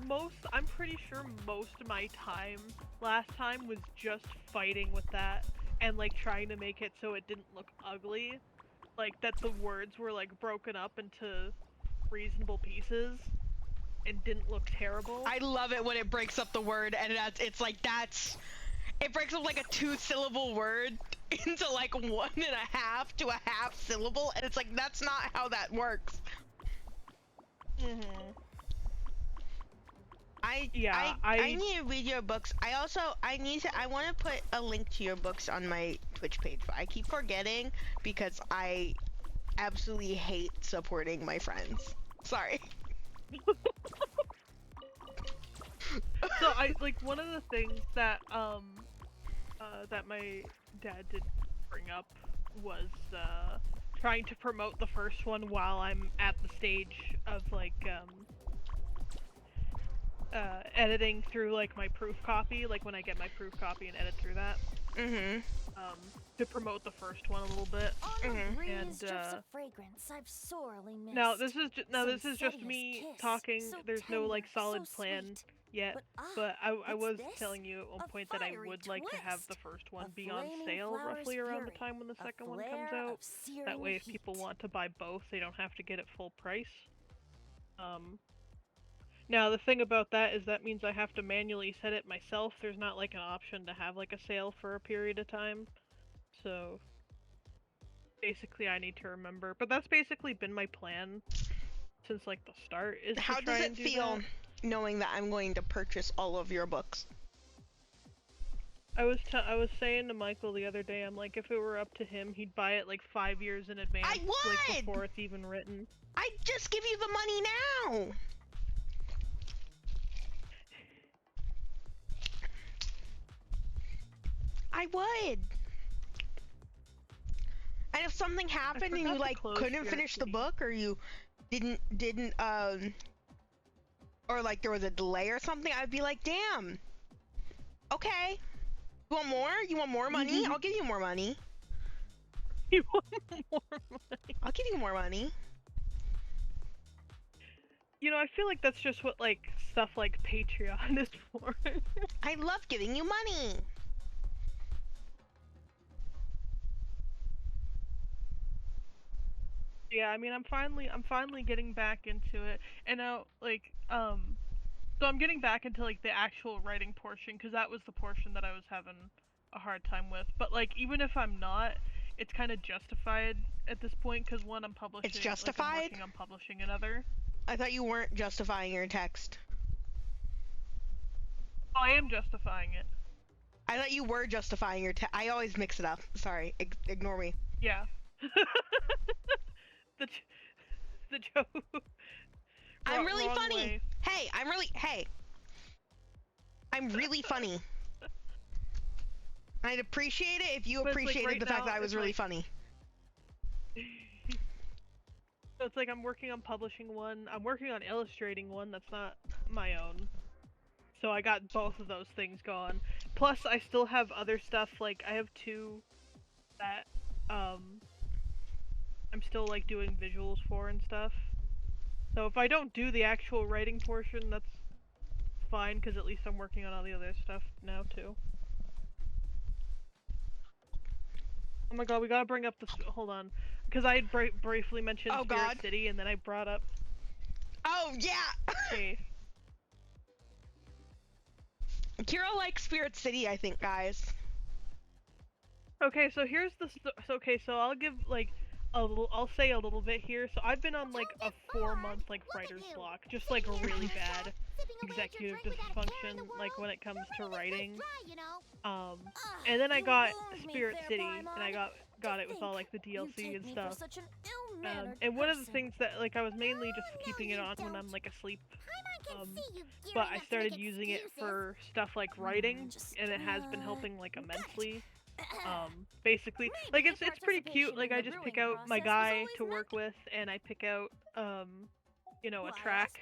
I'm pretty sure most of my time last time was just fighting with that and like trying to make it so it didn't look ugly. Like that the words were like broken up into reasonable pieces and didn't look terrible. I love it when it breaks up the word and it's like It breaks up like a 2-syllable word into like 1.5 to a half syllable, and it's like that's not how that works. I need to read your books. I want to put a link to your books on my Twitch page, but I keep forgetting because I absolutely hate supporting my friends. Sorry. So one of the things that that my dad did bring up was trying to promote the first one while I'm at the stage of editing through like my proof copy, like when I get my proof copy and edit through that. To promote the first one a little bit. And of fragrance I've sorely missed. Now this is just me talking. There's no like solid plan yet, but I was telling you at one point that I would like to have the first one be on sale roughly around the time when the second one comes out. That way if people want to buy both, they don't have to get it full price. Now the thing about that is that means I have to manually set it myself. There's not like an option to have like a sale for a period of time. So basically I need to remember, but that's basically been my plan since like the start, is to How try does and it do feel that. knowing that I'm going to purchase all of your books? I was saying to Michael the other day, I'm like, if it were up to him, he'd buy it like 5 years in advance, I would! like before it's even written. I'd just give you the money now! I would! And if something happened and you like couldn't finish the book, or you didn't or like there was a delay or something, I'd be like, damn. Okay. You want more? You want more money? I'll give you more money. You want more money? I'll give you more money. You know, I feel like that's just what like stuff like Patreon is for. I love giving you money. Yeah, I mean, I'm finally getting back into it, and now so I'm getting back into like the actual writing portion, because that was the portion that I was having a hard time with. But like, even if I'm not, it's kind of justified at this point, because one, I'm publishing. It's justified? Like, I'm working on publishing another. I thought you weren't justifying your text. Oh, I am justifying it. I thought you were justifying your text. I always mix it up. Sorry, ignore me. Yeah. the joke. I'm really funny. Way. Hey, I'm really funny. I'd appreciate it if you appreciated the fact that I was really funny. So it's like I'm working on publishing one. I'm working on illustrating one that's not my own. So I got both of those things going. Plus, I still have other stuff. Like I have 2 that I'm still like doing visuals for and stuff. So if I don't do the actual writing portion, that's fine, because at least I'm working on all the other stuff now too. Oh my god, we gotta bring up the hold on, because I had briefly mentioned Spirit City, and then I brought up. Oh yeah. Okay. Kira likes Spirit City, I think, guys. Okay, so here's the so I'll give like I'll say a little bit here. So I've been on like a 4-month like writer's block, just like a really bad executive dysfunction, like when it comes to writing. And then I got Spirit City, and I got it with all like the DLC and stuff. And one of the things that like I was mainly just keeping it on when I'm like asleep. But I started using it for stuff like writing, and it has been helping like immensely. Basically, like it's pretty cute. Like I just pick out my guy to work with, and I pick out you know, a track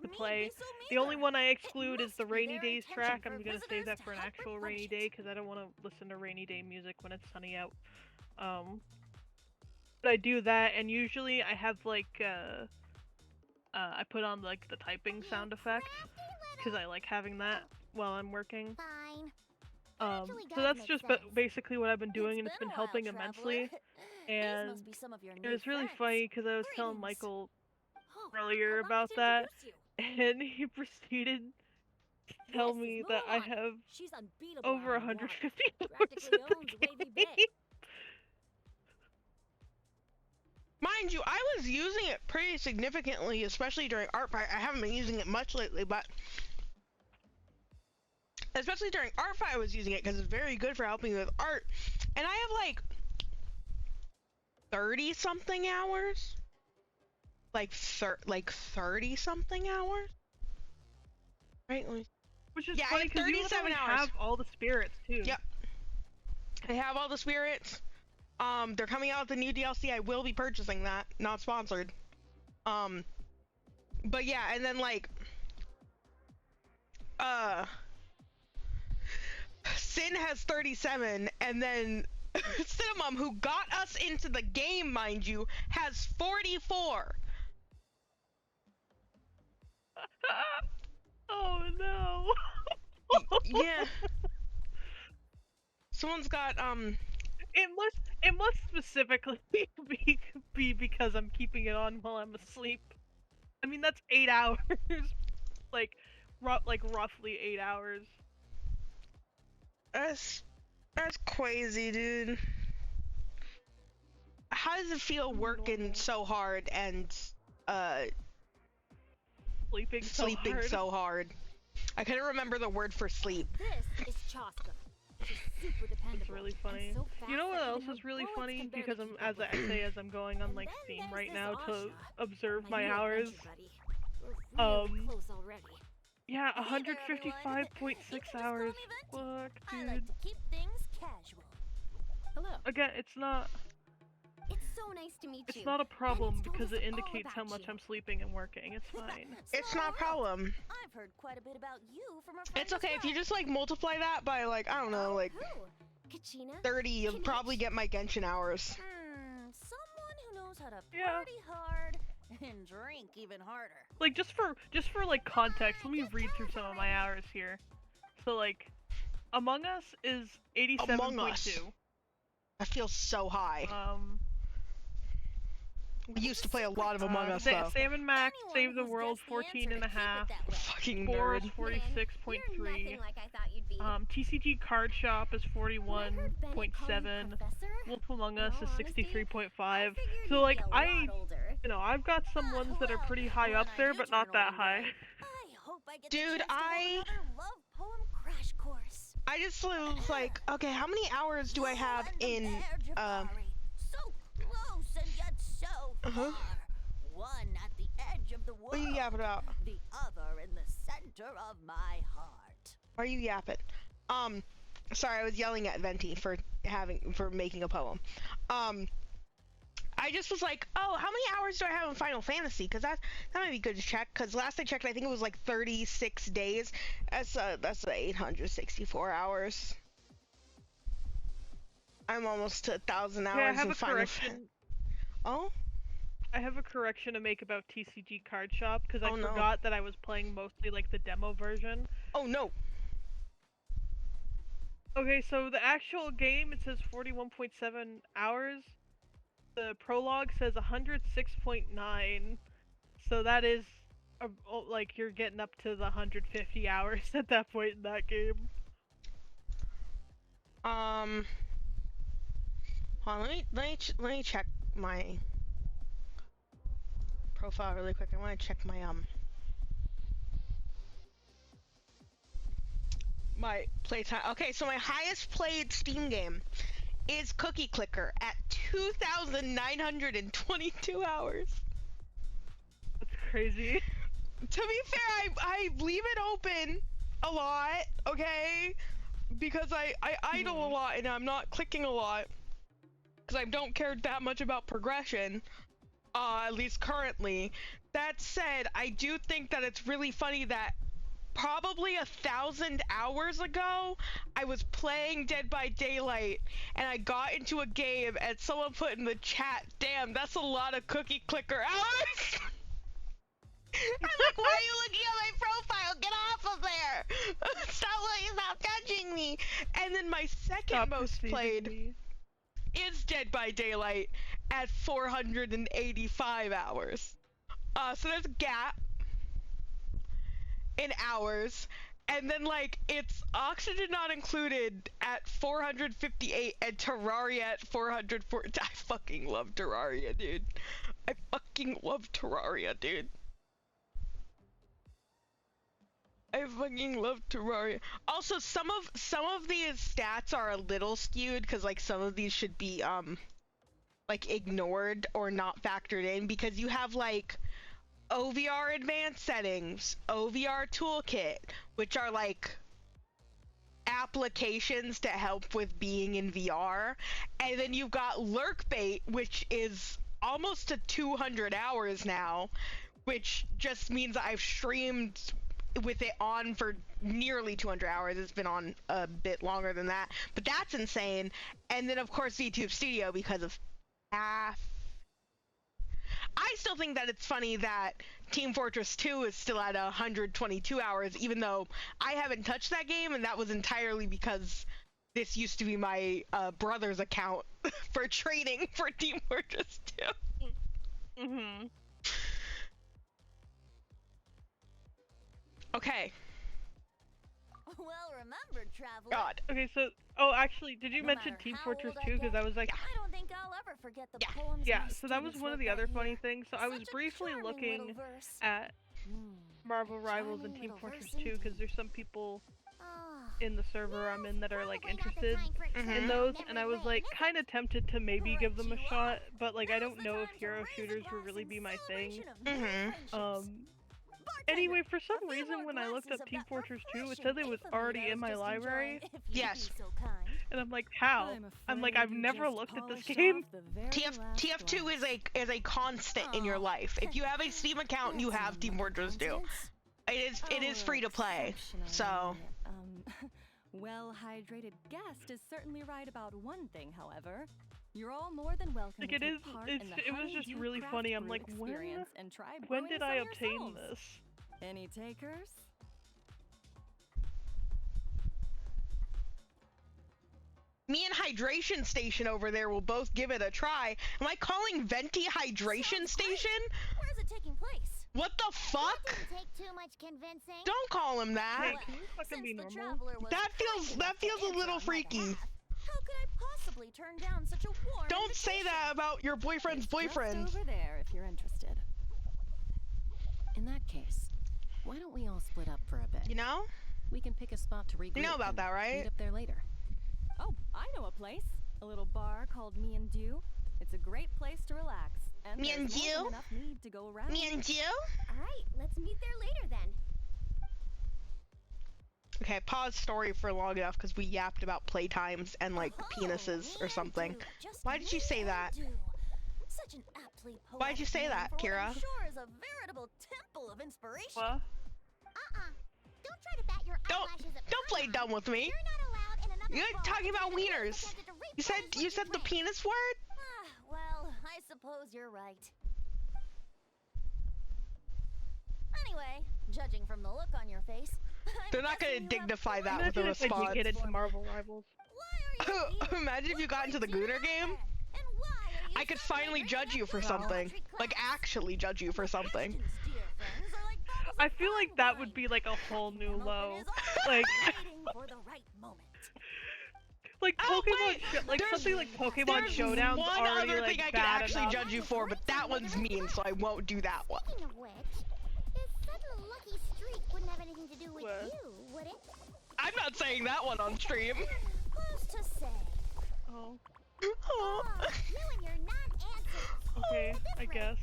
to play. The only one I exclude is the rainy days track. I'm gonna save that for an actual rainy day, because I don't want to listen to rainy day music when it's sunny out. But I do that, and usually I have like I put on like the typing sound effect, because I like having that while I'm working. So that's just basically what I've been doing, and it's been helping immensely. And it was really funny, because I was telling Michael earlier about that, and he proceeded tell This is me that I Mulan. have She's unbeatable over out on the water. 150 hours Practically in the owns Wavy game. Bay. Mind you, I was using it pretty significantly, especially during art fight. I haven't been using it much lately, but especially during art fight, I was using it because it's very good for helping with art. And I have like 30 something hours, like 30 something hours, right? Which is Yeah, I funny have because you 37 literally hours. have all the spirits too. Yep. I have all the spirits. They're coming out with the new DLC. I will be purchasing that. Not sponsored. But yeah, and then like, Sin has 37, and then Cinnamon, who got us into the game, mind you, has 44. Oh no. Yeah. Someone's got, It must specifically be because I'm keeping it on while I'm asleep. I mean, that's 8 hours. like roughly 8 hours. that's crazy, dude. How does it feel working so hard and, Sleeping so hard? I couldn't remember the word for sleep. This is Chaska. She's super dependable. It's really funny. and so fast You know what that else even her is really bullets funny? can barely Because I'm keep as up I with say her. as I'm going on And like then Steam there's right this now to Asha, observe my my new hours. adventure buddy. We're really close already. Yeah, Hey there, everyone. 155.6 You can just call hours. me Venti. Fuck, I dude. like to keep things casual. Hello. Again, it's not It's so nice to meet you. it's not a problem Bennett's told because us it all indicates how about much you. I'm sleeping and working. It's fine. It's not a problem. I've heard quite a bit about you from our friends It's okay as if you well. just like multiply that by like, I don't know, Oh, like who? Kachina? 30, you'll Kinich? probably get my Genshin hours. Someone who knows how to Yeah. party hard and drink even harder. Like just for like context, let me read through some of my hours here. So like Among Us is 87.2. Among Us. That feels so high. We used to play a lot of Among Us though. Sam and Max Anyone Save the who's World guessed the answer 14 and a to keep it half. that way. Fucking Boros nerd. 46.3. You're nothing like I thought you'd be. TCG Card Shop is When I heard Bennett call you 41.7. Professor, Wolf Among in Us all is honesty, 63.5. I figured So you'd like be a I lot older. you know, I've got some ones that are Well, pretty high when up I there do but turn not that old high. one day, I hope I get the Dude, chance to hold another love poem crash course. I just was like, okay, how many hours do I have in, So close and yet so far. One at the edge of the world. what are you yapping about? The other in the center of my heart. Why are you yapping? Sorry, I was yelling at Venti for making a poem. I just was like, oh, how many hours do I have in Final Fantasy? Because that might be good to check. Because last I checked, I think it was like 36 days. That's 864 hours. I'm almost to 1,000 hours Yeah, I have in a Final correction. Fantasy. Oh? I have a correction to make about TCG Card Shop because I Oh, no. forgot that I was playing mostly like the demo version. Oh no. Okay, so the actual game, it says 41.7 hours. The prologue says 106.9. So that is, like, you're getting up to the 150 hours at that point in that game. Hold on, let me check my profile really quick. I want to check my playtime. Okay, so my highest played Steam game is Cookie Clicker at 2,922 hours. That's crazy. To be fair, I leave it open a lot, okay? Because I idle a lot and I'm not clicking a lot. Because I don't care that much about progression. At least currently. That said, I do think that it's really funny that probably 1,000 hours ago, I was playing Dead by Daylight, and I got into a game, and someone put in the chat, damn, that's a lot of Cookie Clicker hours! I'm like, why are you looking at my profile? Get off of there! Stop touching me! And then my second Stop most perceiving played me. is Dead by Daylight at 485 hours. So there's a gap in hours, And then like it's oxygen not included at 458 and Terraria at 404. I fucking love Terraria, dude. I fucking love Terraria, dude. I fucking love Terraria. Also, some of these stats are a little skewed because like some of these should be like ignored or not factored in because you have like OVR advanced settings, OVR toolkit, which are like applications to help with being in VR, and then you've got lurkbait, which is almost to 200 hours now, which just means I've streamed with it on for nearly 200 hours. It's been on a bit longer than that, but that's insane. And then of course YouTube Studio because of half. I still think that it's funny that Team Fortress 2 is still at 122 hours, even though I haven't touched that game, and that was entirely because this used to be my brother's account for training for Team Fortress 2. Mm-hmm. Okay. Well remembered, traveler. God. Okay, so actually, did you No mention matter Team how Fortress old I 2? Because I get, was like, I don't think I'll ever forget the Yeah. poems yeah. my So that was students one of wrote the other that funny year. things. So I was Such a briefly charming looking little verse. at Marvel Rivals and charming Team little Fortress verse 2 because indeed. there's some people Ah, in the server I'm in that are like Probably not the interested time for in training those, on and I memory was lane, like is it? kind of tempted to maybe give them a Right you shot, are. but like I Now's don't the know if time to hero raise a shooters would glass really in be my thing. celebration of new friendships. Anyway, for a some few reason more when I looked glasses up of Team that Fortress 2, it refreshing said it was infamy already I in was my just library, enjoying, if you'd Yes. be so kind. and I'm like, how? I'm like, I've never looked at this game. TF2 is a constant in your Oh, life. If you have a Steam account, you have Team Fortress 2. It is free to play. So well-hydrated guest is certainly right about one thing, however. You're all more than welcome Like to it take is, part in the it was just Honeydew really Craft funny. I'm Brew like, experience and try when brewing did some I obtain yourselves. this? Any takers? me and Hydration Station over there will both give it a try. Am I calling Venti Hydration Sounds great. Station? Where is it taking place? What the fuck? Didn't take too much convincing. Don't call him that. Hey, Well, can you fucking since be the normal? traveler was That feels kind enough to a answer little on my freaky. behalf, how could I possibly turn down such a warm Don't say invitation? that about your boyfriend's It's boyfriend. just over there if you're interested. In that case, why don't we all split up for a bit? You know? We can pick a spot to regroup. You know about and that, right? Meet up there later. Oh, I know a place. A little bar called Me and Dew. It's a great place to relax. And Me and there's more Dew? than enough mead to go around. Me and you? Alright, let's meet there later then. Okay, pause story for long enough because we yapped about playtimes and like Oh, penises or me something. and Dew, just Why did you me say and that? Dew. Such an aptly Why'd you poetic say name that, for what Kira? I'm sure is a veritable temple of inspiration. What? Don't try to bat your Don't eyelashes at don't play Paimon. dumb with me. You're not allowed in another You're bar talking about until the players wieners. attempted to You said reprise what the win. penis word? Well, I suppose you're right. Anyway, judging from the look on your face, They're not gonna dignify that with a Imagine if I response. did get into Marvel Rivals. Why are you here? Imagine if you got into the What brings you Gooner to game. Red? And why are you I could suddenly finally bringing judge up you for your something. elementary Like class? actually judge you for something. Questions, dear friends, are like bottles I of feel like fine that wine. would be like a whole new Cracking them low. open is always Like waiting for the right moment. like Oh, Pokemon, wait, like there's- something like Pokemon There's Showdown's one already other like thing I could bad actually enough. judge you for, but that one's mean, so I won't do that one. Speaking of which, this sudden lucky streak wouldn't have anything to do with What? you, would it? I'm not saying that one on stream. Who's to say? Oh, Oh, you and your non-answers. okay, I Different. guess.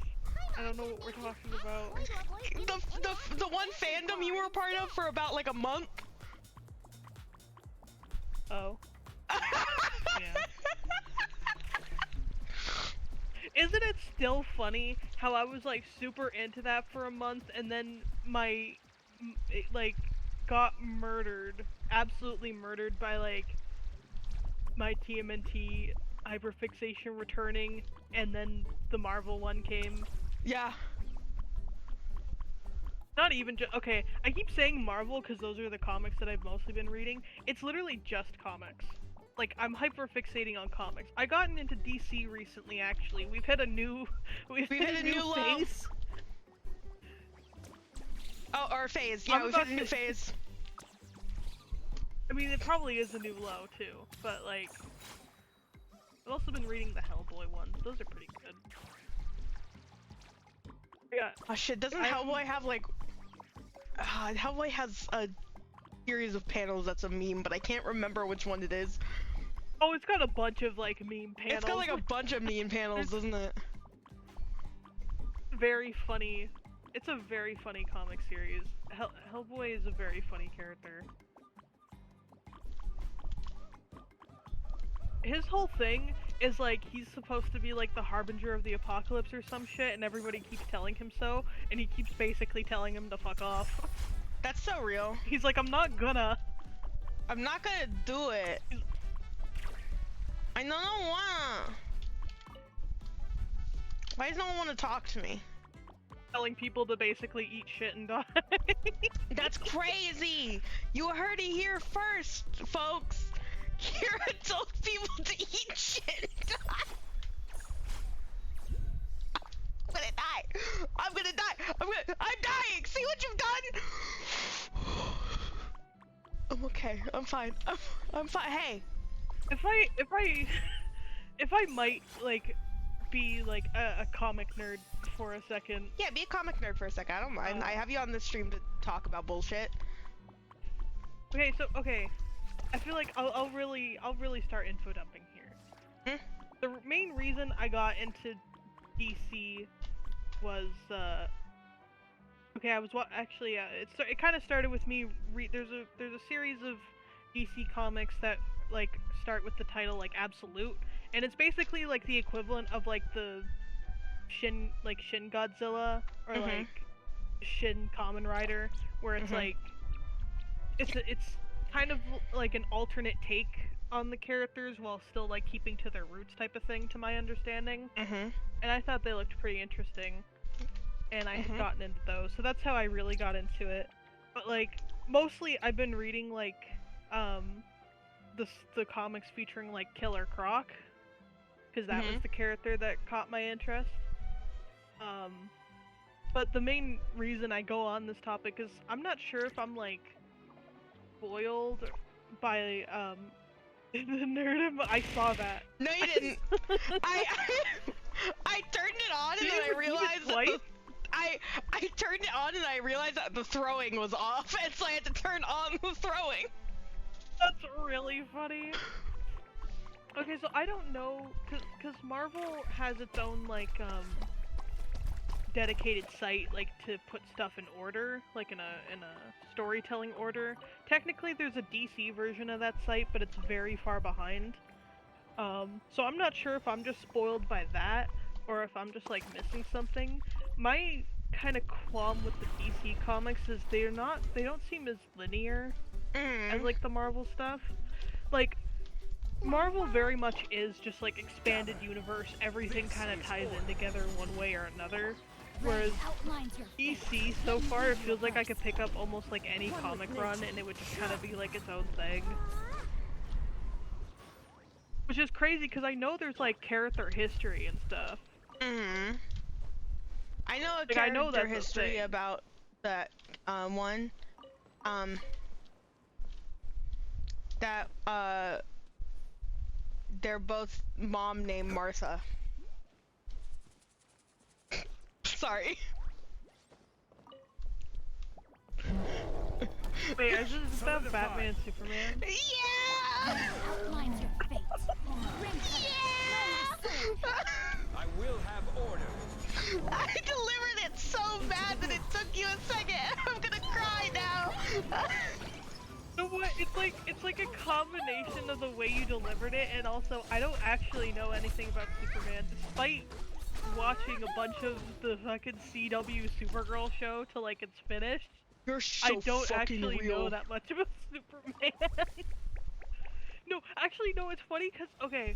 I Paimon don't know could've what we're made you talking about. going to avoid getting The one fandom you were a part of for about like a month. Oh. Yeah. Isn't it still funny how I was like super into that for a month and then it, like got murdered, absolutely murdered by like my TMNT hyperfixation returning, and then the Marvel one came. Yeah. Not even just okay. I keep saying Marvel because those are the comics that I've mostly been reading. It's literally just comics. Like I'm hyperfixating on comics. I gotten into DC recently. Actually, we've hit a new hit a new low. phase. Oh, or phase. Yeah, I'm we've about hit a new to- phase. I mean, it probably is a new low too, but like, I've also been reading the Hellboy ones. Those are pretty good. Yeah. Oh shit, doesn't Hellboy have like... Hellboy has a series of panels that's a meme, but I can't remember which one it is. Oh, it's got a bunch of like meme panels. It's got like a bunch of meme panels, doesn't it? Very funny. It's a very funny comic series. Hellboy is a very funny character. His whole thing is like he's supposed to be like the harbinger of the apocalypse or some shit, and everybody keeps telling him so, and he keeps basically telling him to fuck off. That's so real. He's like, I'm not gonna do it. I don't wanna. Why does no one want to talk to me? Telling people to basically eat shit and die. That's crazy! You heard it here first, folks! Kira told people to eat shit and die! I'm gonna die! I'm gonna die! I'm dying! See what you've done? I'm okay. I'm fine. I'm fine. Hey! If I might, like, be, like, a comic nerd for a second. Yeah, be a comic nerd for a second. I don't mind. I have you on this stream to talk about bullshit. Okay, so, I feel like I'll really start info dumping here. The main reason I got into DC was, okay, I was actually, it kind of started with me, there's a series of DC comics that, like, start with the title, like, Absolute, and it's basically, like, the equivalent of, like, the Shin Godzilla, or, like, Shin Kamen Rider, where it's, like, it's kind of, like, an alternate take on the characters while still, like, keeping to their roots type of thing, to my understanding. And I thought they looked pretty interesting, and I had gotten into those, so that's how I really got into it. But, like, mostly I've been reading, like, the comics featuring, like, Killer Croc, because that was the character that caught my interest. But the main reason I go on this topic is I'm not sure if I'm, like, spoiled by, the nerd, I saw that. No, you didn't. I turned it on and then I realized that I turned it on and I realized that the throwing was off, and so I had to turn on the throwing. That's really funny. Okay, so I don't know, cause Marvel has its own, like, dedicated site, like, to put stuff in order, like in a storytelling order. Technically there's a DC version of that site, but it's very far behind. So I'm not sure if I'm just spoiled by that, or if I'm just, like, missing something. My kind of qualm with the DC comics is they don't seem as linear as, like, the Marvel stuff. Like, Marvel very much is just, like, expanded universe, everything kind of ties in together one way or another. Whereas DC, so far, it feels like I could pick up almost, like, any comic run and it would just kind of be, like, its own thing. Which is crazy, because I know there's, like, character history and stuff. I know a Like, character history about that, one. That, they're both mom named Martha. Sorry. Wait, is that Batman Superman? Yeah! Outlines your fate. Yeah! I will have order. I delivered it so bad that it took you a second. I'm gonna cry now. You know what? It's like a combination of the way you delivered it, and also I don't actually know anything about Superman, despite watching a bunch of the fucking CW Supergirl show till, like, it's finished. You're so I don't actually real. know that much about Superman. No, actually, no, it's funny because, okay,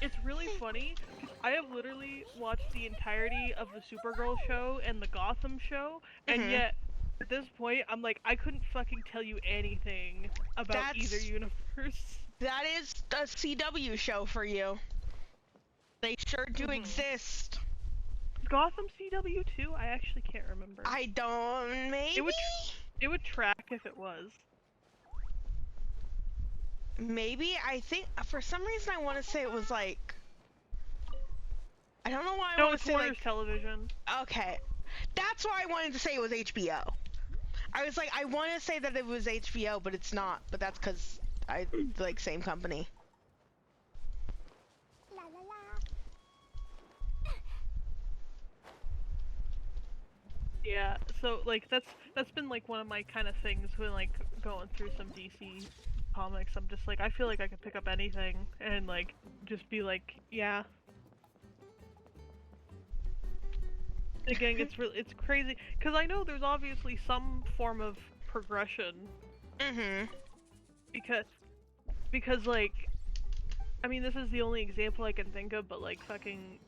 it's really funny because I have literally watched the entirety of the Supergirl show and the Gotham show, and yet, at this point, I'm like, I couldn't fucking tell you anything about either universe. That is a CW show for you. They sure do exist. Gotham CW too? I actually can't remember. I don't, maybe? It would track if it was. Maybe, I think, for some reason I want to say it was like... I don't know why I No, want it's to say Warner's like... Television. Okay. That's why I wanted to say it was HBO. I was like, I want to say that it was HBO, but it's not. But that's because I, like, same company. La la la. Yeah, so like that's been like one of my kind of things when like going through some DC comics. I'm just like, I feel like I could pick up anything and like just be like, yeah. Again, it's crazy because I know there's obviously some form of progression. Mm-hmm. Because like, I mean, this is the only example I can think of, but like fucking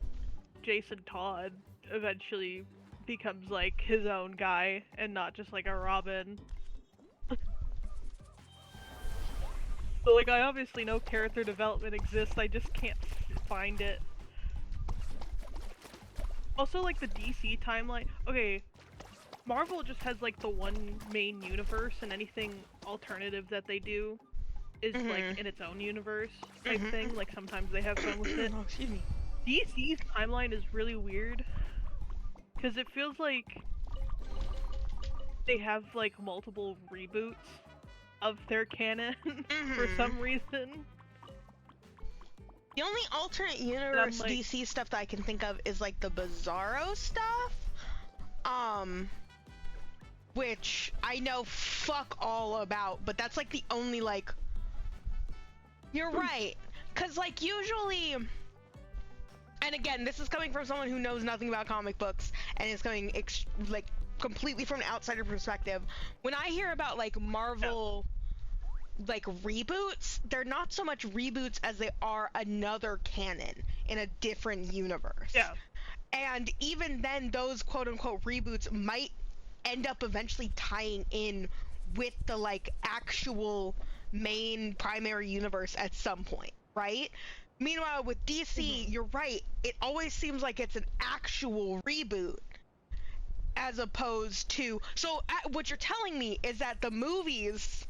Jason Todd eventually becomes like his own guy and not just like a Robin. So like, I obviously know character development exists, I just can't find it. Also, like the DC timeline, okay, Marvel just has like the one main universe, and anything alternative that they do is like in its own universe type thing. Like sometimes they have fun with it. Oh, excuse me. DC's timeline is really weird because it feels like they have like multiple reboots of their canon for some reason. The only alternate universe like, DC stuff that I can think of is like the Bizarro stuff. Which I know fuck all about, but that's like the only like... You're right. Cause like usually... And again, this is coming from someone who knows nothing about comic books and is coming like completely from an outsider perspective. When I hear about like Marvel like reboots, they're not so much reboots as they are another canon in a different universe. Yeah. And even then, those quote unquote reboots might end up eventually tying in with the like actual main primary universe at some point, right? Meanwhile, with DC, you're right, it always seems like it's an actual reboot as opposed to... So what you're telling me is that the movies,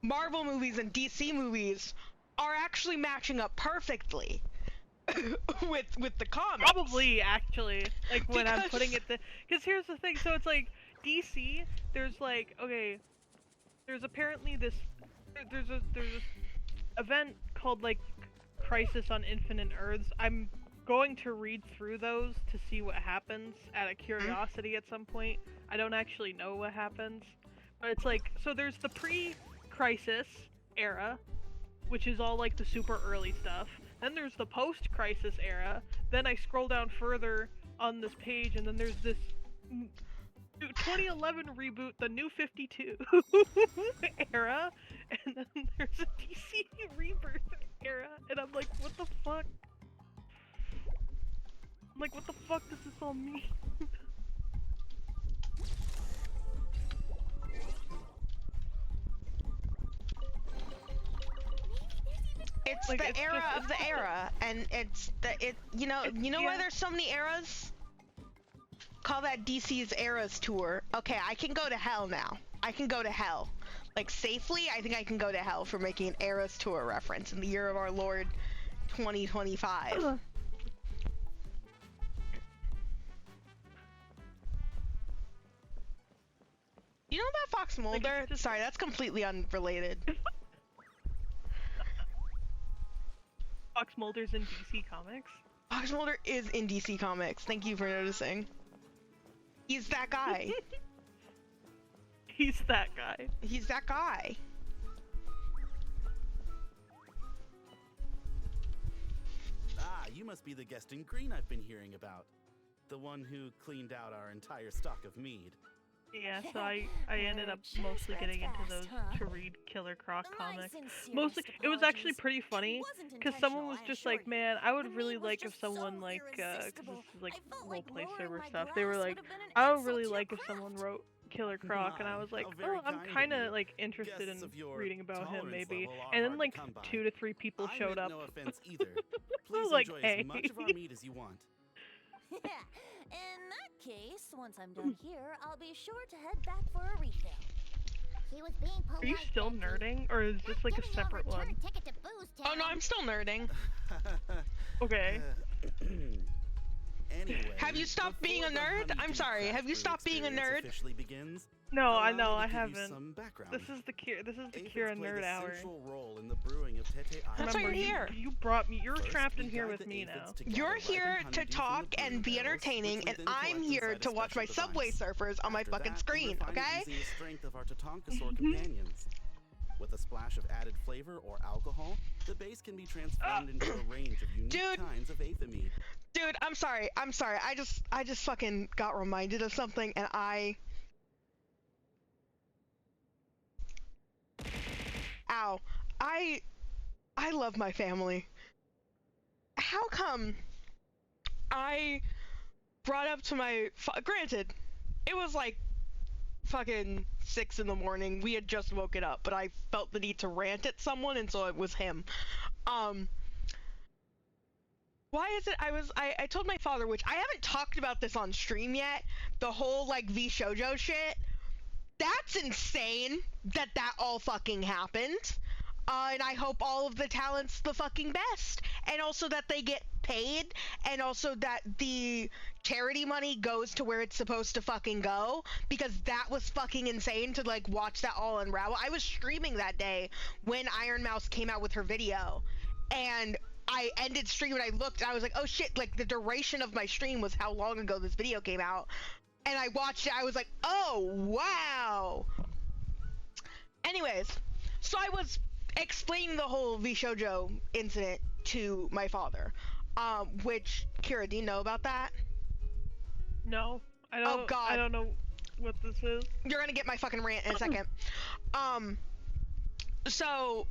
Marvel movies and DC movies, are actually matching up perfectly with the comics. Probably, actually. Like, when I'm putting it... Because here's the thing, so it's like, DC, there's like, okay, there's apparently this... There's a event called, like, Crisis on Infinite Earths. I'm going to read through those to see what happens out of curiosity at some point. I don't actually know what happens. But it's like, so there's the pre-Crisis era, which is all like the super early stuff. Then there's the post-Crisis era. Then I scroll down further on this page, and then there's this 2011 reboot, the New 52 era, and then there's a DC Rebirth era, and I'm like, what the fuck? I'm like, what the fuck does this all mean? It's like, the it's era just, of the era, and it's the you know why there's so many eras? Call that DC's Eras tour. Okay, I can go to hell now. I can go to hell. Like, safely, I think I can go to hell for making an Eras tour reference in the year of our Lord 2025. You know about Fox Mulder? Like, Sorry, that's completely unrelated. Fox Mulder's in DC Comics? Fox Mulder is in DC Comics. Thank you for noticing. He's that guy. He's that guy. He's that guy. Ah, you must be the guest in green I've been hearing about. The one who cleaned out our entire stock of mead. Yeah, so I ended up mostly getting into those to read Killer Croc comics. Mostly, it was actually pretty funny, because someone was just like, man, I would really like if someone like, because this is like roleplay server stuff, they were like, I would really like if someone wrote Killer Croc, and I was like, oh, I'm kind of like interested in reading about him maybe, and then like 2 to 3 people showed up. No offense either. Please like, enjoy hey. as much of our mead as you want. In that case, once I'm done here, I'll be sure to head back for a refill. He was being polite. Are you still nerding, or is this like a separate one? Ticket to Booze Oh no, I'm still nerding. Okay. Anyway, Have you stopped being a nerd? I'm sorry. Have you stopped being a nerd? Officially begins, No, I know, allow me I to give you haven't. some background. This is the Aphids Kira played nerd a hour. central role in the brewing of Tete That's why you're Remember, here. You brought me. You're First, trapped in we here guide with the me aphids now. to gather You're ripe here honeydew to from the talk brewing and be barrels, entertaining, which and we then I'm collect here inside to a watch my special Subway device. Surfers on my After fucking that, screen, we refine it okay? using the strength of our Tatankasaur companions. With a splash of added flavor or alcohol, the base can be transformed into a range of unique Dude. kinds of Aethamid. Dude, I'm sorry. I just fucking got reminded of something, and Ow. I love my family. How come I brought up to my granted, it was like fucking 6 in the morning. We had just woken up, but I felt the need to rant at someone, and so it was him. Why is it I told my father, which I haven't talked about this on stream yet, the whole like V Shoujo shit. That's insane that all fucking happened. And I hope all of the talent's the fucking best. And also that they get paid, and also that the charity money goes to where it's supposed to fucking go, because that was fucking insane to like watch that all unravel. I was streaming that day when Iron Mouse came out with her video, and I ended stream and I looked and I was like, oh shit, like the duration of my stream was how long ago this video came out. And I watched it, I was like, oh wow. Anyways, so I was explaining the whole V Shoujo incident to my father. Which, Kira, do you know about that? No, I don't. Oh god. I don't know what this is. You're gonna get my fucking rant in a second. So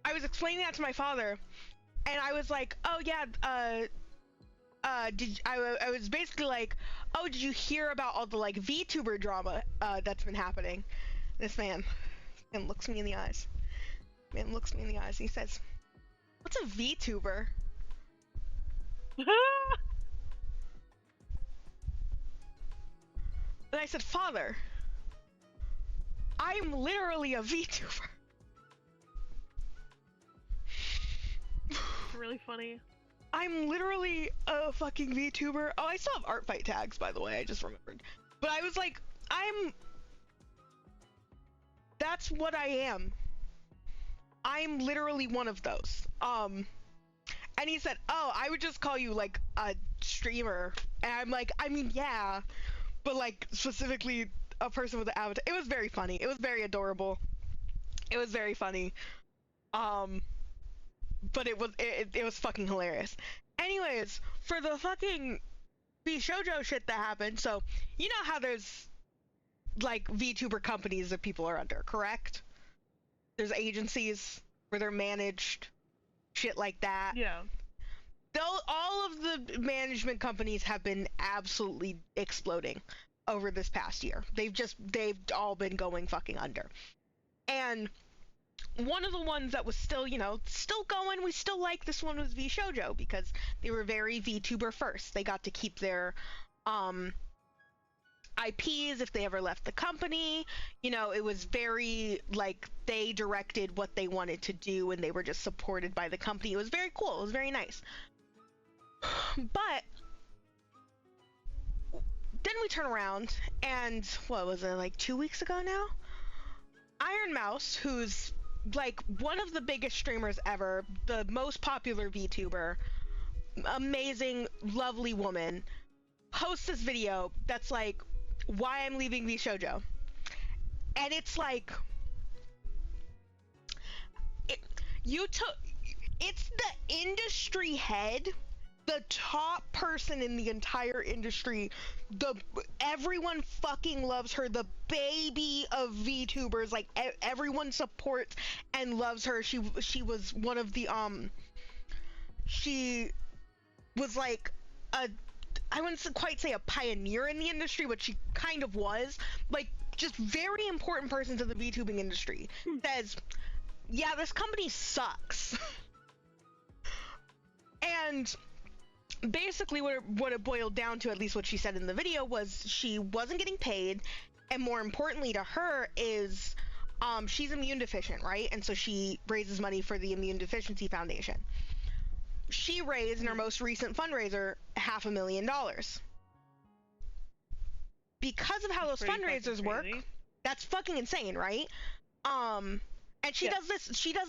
I was explaining that to my father, and I was like, oh yeah, I was basically like, oh, did you hear about all the like VTuber drama that's been happening? This man looks me in the eyes. Man looks me in the eyes and he says, what's a VTuber? And I said, father, I'm literally a VTuber. It's really funny. I'm literally a fucking VTuber. Oh, I still have art fight tags, by the way, I just remembered. But I was like, that's what I am. I'm literally one of those. And he said, oh, I would just call you like a streamer. And I'm like, I mean, yeah, but like specifically a person with an avatar. It was very funny. It was very adorable. It was very funny. But it was fucking hilarious. Anyways, for the fucking V Shoujo shit that happened, so you know how there's like VTuber companies that people are under, correct? There's agencies where they're managed, shit like that. Yeah. All of the management companies have been absolutely exploding over this past year. They've all been going fucking under. And one of the ones that was still, still going, we still like this one, was V Shoujo, because they were very VTuber first. They got to keep their IPs if they ever left the company. It was very like they directed what they wanted to do and they were just supported by the company. It was very cool. It was very nice. But then we turn around and what was it, like 2 weeks ago now? Iron Mouse, who's like one of the biggest streamers ever, the most popular VTuber, amazing, lovely woman, posts this video that's like, why I'm leaving V Shoujo. And it's like, it's the industry head, the top person in the entire industry, everyone fucking loves her, the baby of VTubers, like everyone supports and loves her. She was one of the she was like I wouldn't quite say a pioneer in the industry, but she kind of was, like, just very important person to the VTubing industry. Says, yeah, this company sucks. And basically what it boiled down to, at least what she said in the video, was she wasn't getting paid, and more importantly to her is She's immune deficient, right? And so she raises money for the Immune Deficiency Foundation. She raised in her most recent fundraiser $500,000. Because of how those fundraisers work, that's fucking insane, right? And she does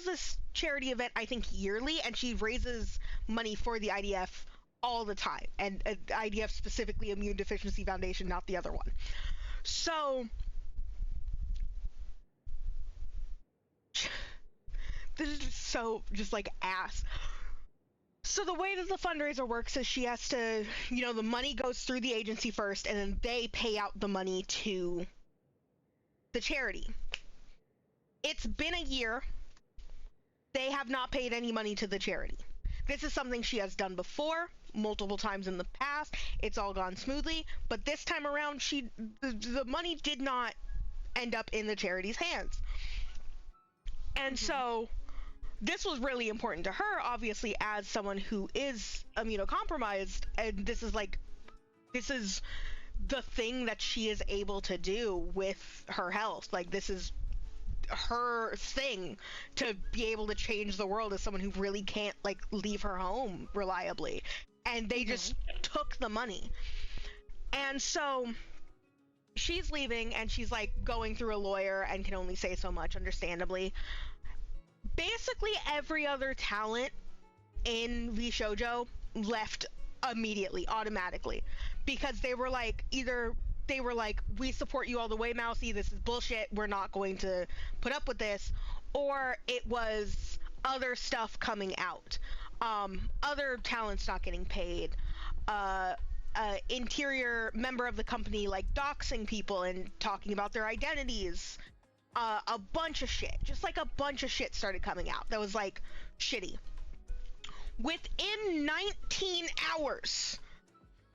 this charity event, I think, yearly, and she raises money for the IDF all the time, and IDF specifically Immune Deficiency Foundation, not the other one. So this is just so like ass. So the way that the fundraiser works is she has to, the money goes through the agency first, and then they pay out the money to the charity. It's been a year. They have not paid any money to the charity. This is something she has done before, multiple times in the past. It's all gone smoothly, but this time around, the money did not end up in the charity's hands. And so this was really important to her, obviously, as someone who is immunocompromised, and this is the thing that she is able to do with her health. Like, this is her thing, to be able to change the world as someone who really can't leave her home reliably. And they just took the money. And so she's leaving, and she's going through a lawyer and can only say so much, understandably. Basically every other talent in VShojo left immediately, automatically, because they were we support you all the way, Mousy, this is bullshit, we're not going to put up with this, or it was other stuff coming out, other talents not getting paid, interior member of the company doxing people and talking about their identities, a bunch of shit, just a bunch of shit started coming out that was shitty. Within 19 hours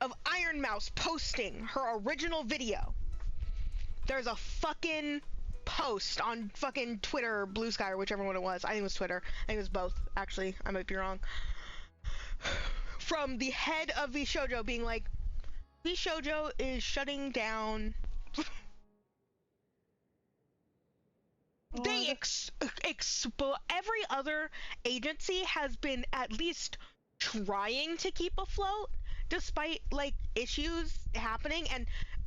of Iron Mouse posting her original video, there's a fucking post on fucking Twitter, Blue Sky, or whichever one it was. I think it was Twitter. I think it was both, actually. I might be wrong. From the head of VShojo being like, VShojo is shutting down. They every other agency has been at least trying to keep afloat despite issues happening, and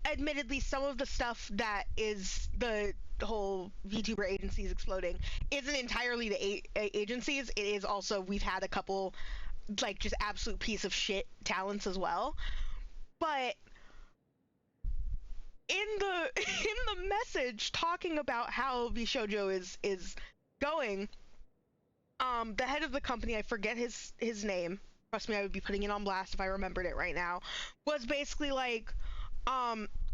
admittedly some of the stuff that is the whole VTuber agencies exploding isn't entirely the agencies. It is also, we've had a couple just absolute piece of shit talents as well. But in the message talking about how VShojo is going, the head of the company, I forget his name, trust me, I would be putting it on blast if I remembered it right now, was basically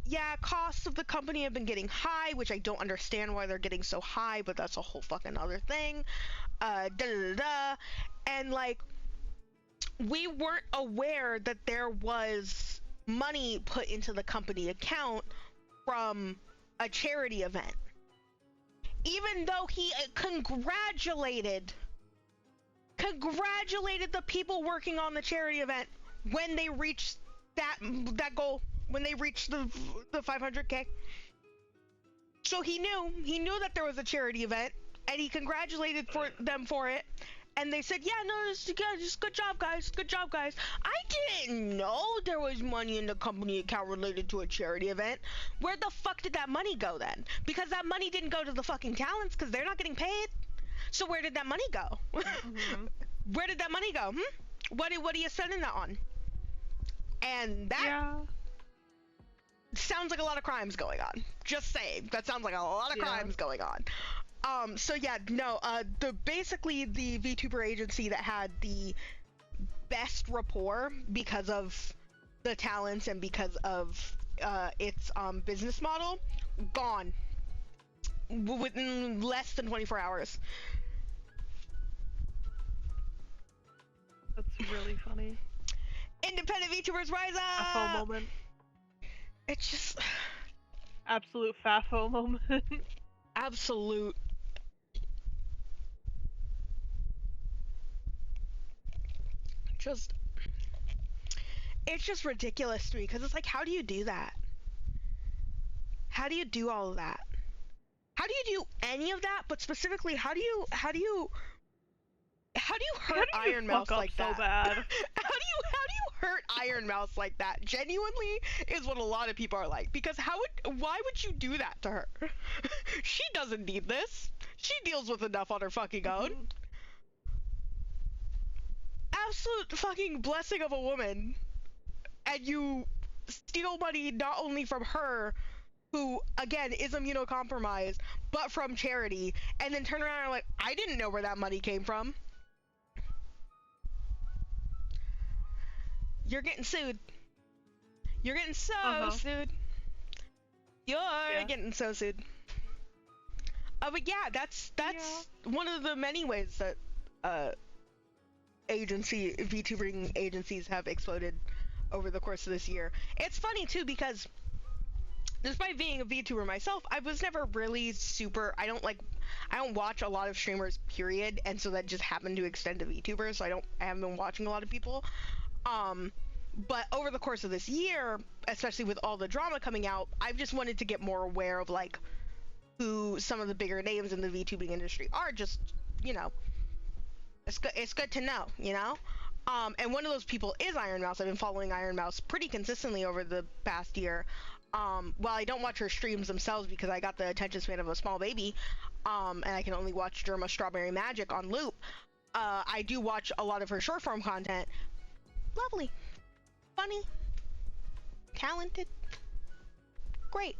yeah, costs of the company have been getting high, which I don't understand why they're getting so high, but that's a whole fucking other thing, and we weren't aware that there was money put into the company account from a charity event, even though he congratulated the people working on the charity event when they reached that goal, when they reached the 500k. So he knew that there was a charity event, and he congratulated them for it. And they said, yeah, no, just good job, guys. Good job, guys. I didn't know there was money in the company account related to a charity event. Where the fuck did that money go then? Because that money didn't go to the fucking talents, because they're not getting paid. So where did that money go? Where did that money go? What are you spending that on? And that sounds like a lot of crimes going on. Just saying. That sounds like a lot of crimes going on. So yeah, no, basically the VTuber agency that had the best rapport because of the talents and because of its business model, gone within less than 24 hours. That's really funny. Independent VTubers, rise up! FAFO moment. It's just absolute FAFO moment. Absolute. It's just ridiculous to me, because it's how do you do that? How do you do all of that? How do you do any of that? But specifically, how do you hurt Iron Mouse like so that? bad? How do you hurt Iron Mouse like that? Genuinely is what a lot of people are like. Because why would you do that to her? She doesn't need this. She deals with enough on her fucking own. Absolute fucking blessing of a woman. And you steal money not only from her, who, again, is immunocompromised, but from charity, and then turn around and are like, I didn't know where that money came from. You're getting sued. You're getting so sued. You're getting so sued. But yeah, that's one of the many ways that VTubing agencies have exploded over the course of this year. It's funny too because despite being a VTuber myself, I was never really super. I don't watch a lot of streamers, period, and so that just happened to extend to VTubers. So I haven't been watching a lot of people. But over the course of this year, especially with all the drama coming out, I've just wanted to get more aware of like who some of the bigger names in the VTubing industry are. Just, you know, it's good to know, you know. And one of those people is Iron Mouse. I've been following Iron Mouse pretty consistently over the past year. While I don't watch her streams themselves because I got the attention span of a small baby, and I can only watch Derma Strawberry Magic on loop, I do watch a lot of her short form content. Lovely. Funny. Talented. Great.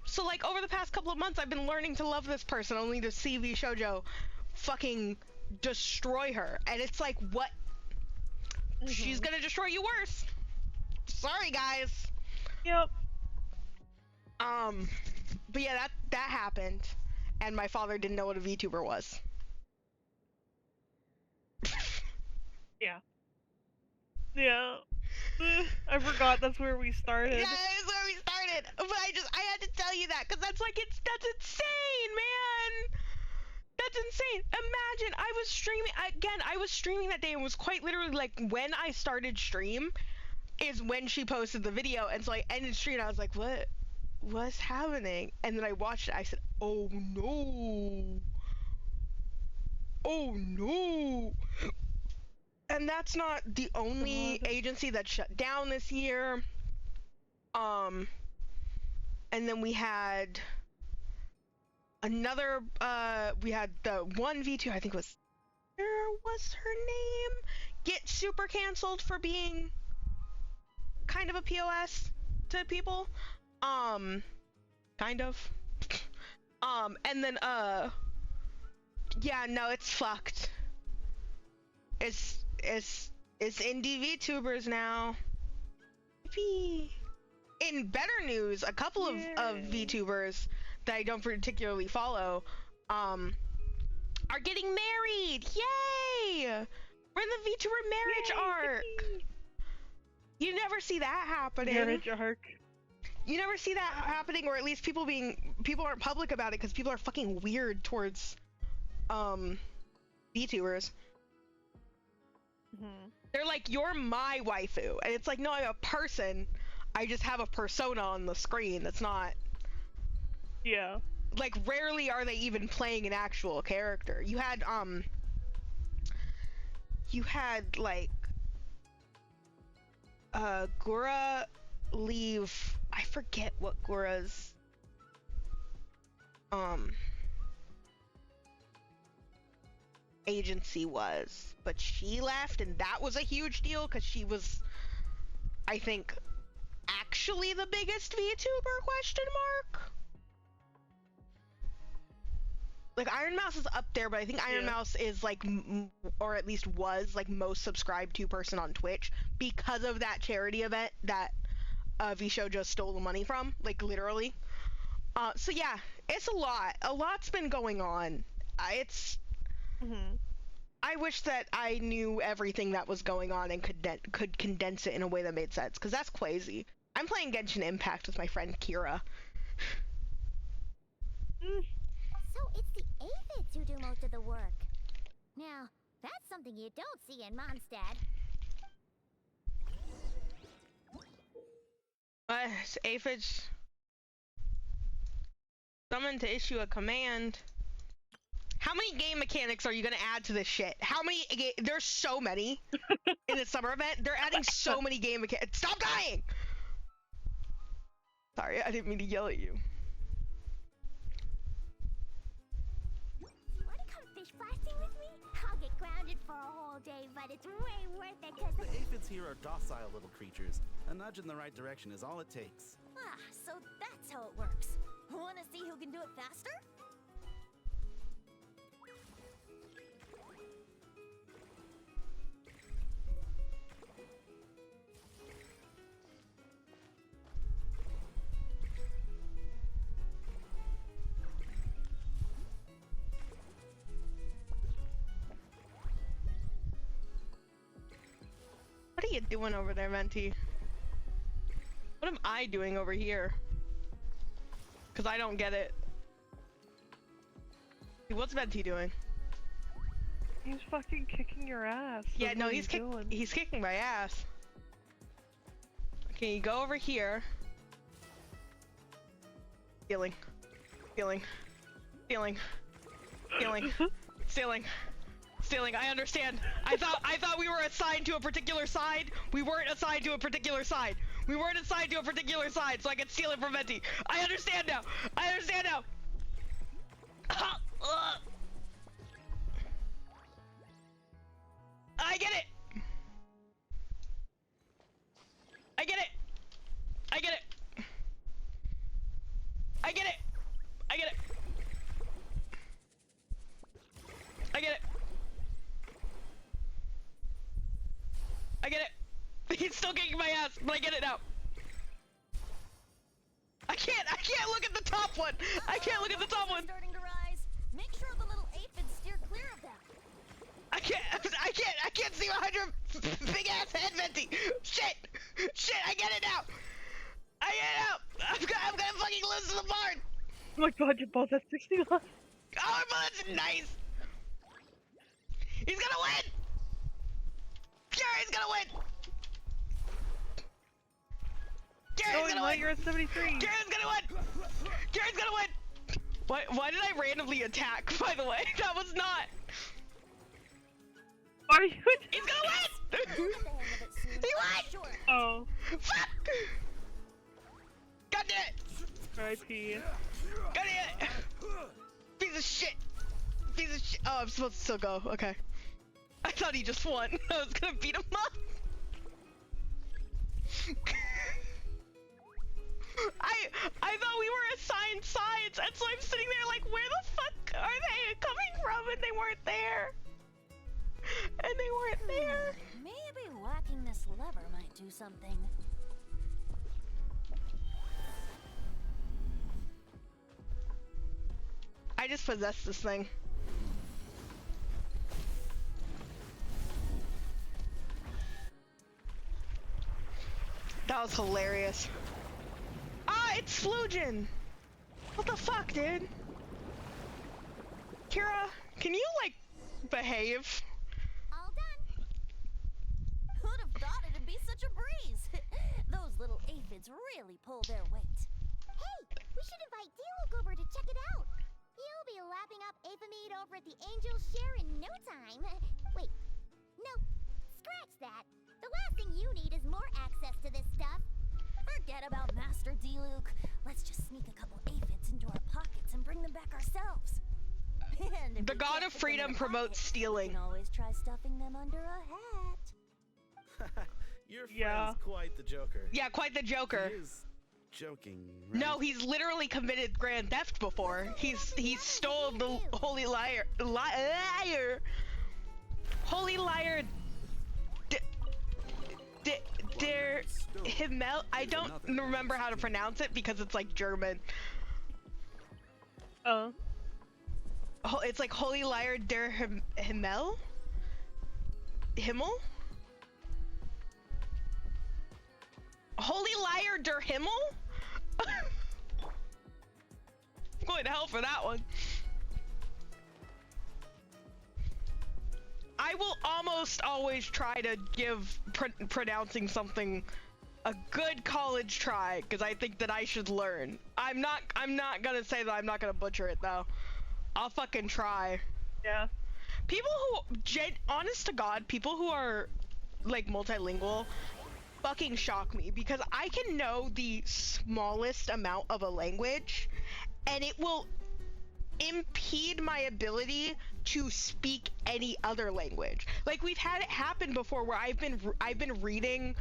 So, like, over the past couple of months, I've been learning to love this person only to see V Shoujo fucking destroy her. And it's like, what? She's gonna destroy you worse. Sorry, guys. Yep. But yeah, that happened. And my father didn't know what a VTuber was. Yeah. Yeah. I forgot that's where we started. Yeah, that's where we started. But I had to tell you that because that's insane, man. That's insane. Imagine I was streaming that day and was quite literally like when I started stream is when she posted the video, and so I ended stream and I was like, what's happening? And then I watched it. I said, oh no. Oh no. And that's not the only agency that shut down this year. And then we had another, we had the one V2, I think was her name, get super canceled for being kind of a POS to people. Kind of. And then, yeah, no, it's fucked. It's indie VTubers now. Yippee. In better news, a couple of VTubers that I don't particularly follow, are getting married. Yay! We're in the VTuber marriage arc. You never see that happening. Marriage arc. You never see that happening, or at least people aren't public about it because people are fucking weird towards VTubers. They're like, you're my waifu, and it's like, no, I'm a person. I just have a persona on the screen that's not. Yeah. Like, rarely are they even playing an actual character. You had like Gura leave. I forget what Gura's agency was, but she left, and that was a huge deal because she was, I think, actually the biggest VTuber question mark. Like, Iron Mouse is up there, but I think Iron Mouse is like, or at least was like most subscribed to person on Twitch because of that charity event that VShow just stole the money from, like literally. So yeah, it's a lot. A lot's been going on. I wish that I knew everything that was going on and could condense it in a way that made sense, because that's crazy. I'm playing Genshin Impact with my friend Kira. So it's the aphids who do most of the work. Now, that's something you don't see in Mondstadt. Aphids Summon to issue a command. How many game mechanics are you gonna add to this shit? How many? There's so many in the summer event. They're adding so many game mechanics. Stop dying! Sorry, I didn't mean to yell at you. Wanna come fish blasting with me? I'll get grounded for a whole day, but it's way worth it because The aphids here are docile little creatures. A nudge in the right direction is all it takes. Ah, so that's how it works. Wanna see who can do it faster? What are you doing over there, Venti? What am I doing over here? Because I don't get it. What's Venti doing? He's fucking kicking your ass. Yeah, That's no, what he's doing. he's kicking my ass. Okay, you go over here. Stealing. Stealing. Stealing. Stealing. Stealing. Stealing. I understand. I thought we were assigned to a particular side. We weren't assigned to a particular side. We weren't assigned to a particular side, so I could steal it from Venti. I understand now. I understand now. I get it. I get it. I get it. I get it. I get it. I get it. I get it. He's still kicking my ass, but I get it now. I can't look at the top one. I can't look at the top one. Starting to rise. Make sure the little aphids steer clear of them. I can't see behind your big ass head, Venti. Shit, I get it now. I get it now. I'm gonna fucking lose to the barn. Oh my god, you're both at 69. Oh, that's nice. He's gonna win. Gary's gonna win. Gary's gonna win. You're at 73. Gary's gonna win. Gary's gonna win. Why did I randomly attack? By the way, that was not. Are you? He's gonna win. He won. Oh. Fuck. God damn it. R.I.P. God damn it. Piece of shit. Piece of shit. Oh, I'm supposed to still go. Okay. I thought he just won. I was gonna beat him up. I thought we were assigned sides, and so I'm sitting there like, where the fuck are they coming from? And they weren't there. And they weren't there. Maybe whacking this lever might do something. I just possessed this thing. That was hilarious. Ah, it's Flugin! What the fuck, dude? Kira, can you, like, behave? all done. Who'd have thought it'd be such a breeze? Those little aphids really pull their weight. Hey, we should invite Diluc over to check it out. He'll be lapping up aphid over at the Angel's Share in no time. Wait, no, scratch that. The last thing you need is more access to this stuff. Forget about Master Diluc. Let's just sneak a couple aphids into our pockets and bring them back ourselves. And if The we God can't of fit them in Freedom a promotes pocket, stealing. We can always try stuffing them under a hat. Your friend's Yeah. quite the joker. Yeah, quite the Joker. He is joking, right? No, he's literally committed grand theft before. He stole the holy liar. Holy liar. Der Himmel. I don't remember how to pronounce it because it's like German. Oh. It's like Holy Liar der Himmel? Himmel? Holy Liar der Himmel? I'm going to hell for that one. I will almost always try to give pronouncing something a good college try, because I think that I should learn. I'm not gonna say that I'm not gonna butcher it though. I'll fucking try. Yeah. People who, honest to God, people who are like multilingual fucking shock me, because I can know the smallest amount of a language and it will impede my ability to speak any other language. Like, we've had it happen before where I've been reading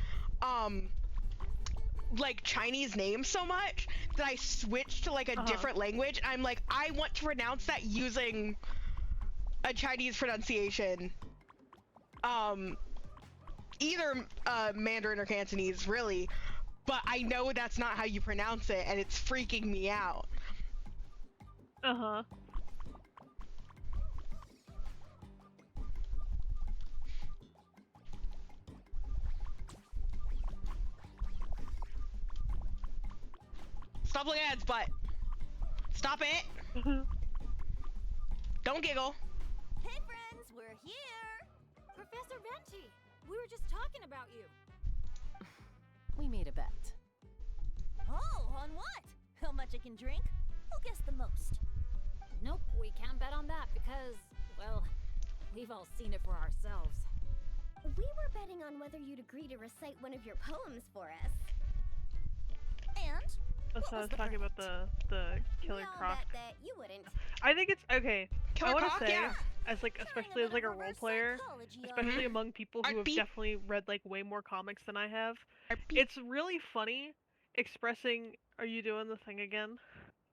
like Chinese names so much that I switched to like a different language. I'm like, I want to pronounce that using a Chinese pronunciation. Either Mandarin or Cantonese, really, but I know that's not how you pronounce it, and it's freaking me out. Stop looking at its butt. Stop it. Don't giggle. Hey friends, we're here! Professor Venti, we were just talking about you. We made a bet. Oh, on what? How much I can drink? Who gets the most? Nope, we can't bet on that because, well, we've all seen it for ourselves. We were betting on whether you'd agree to recite one of your poems for us. And? So I was talking about the Killer Croc. Bet that you wouldn't. I think it's okay. Killer I want Croc, to say, yeah. as like, especially as like a role player, especially among people who have definitely read like way more comics than I have, it's really funny expressing. Are you doing the thing again?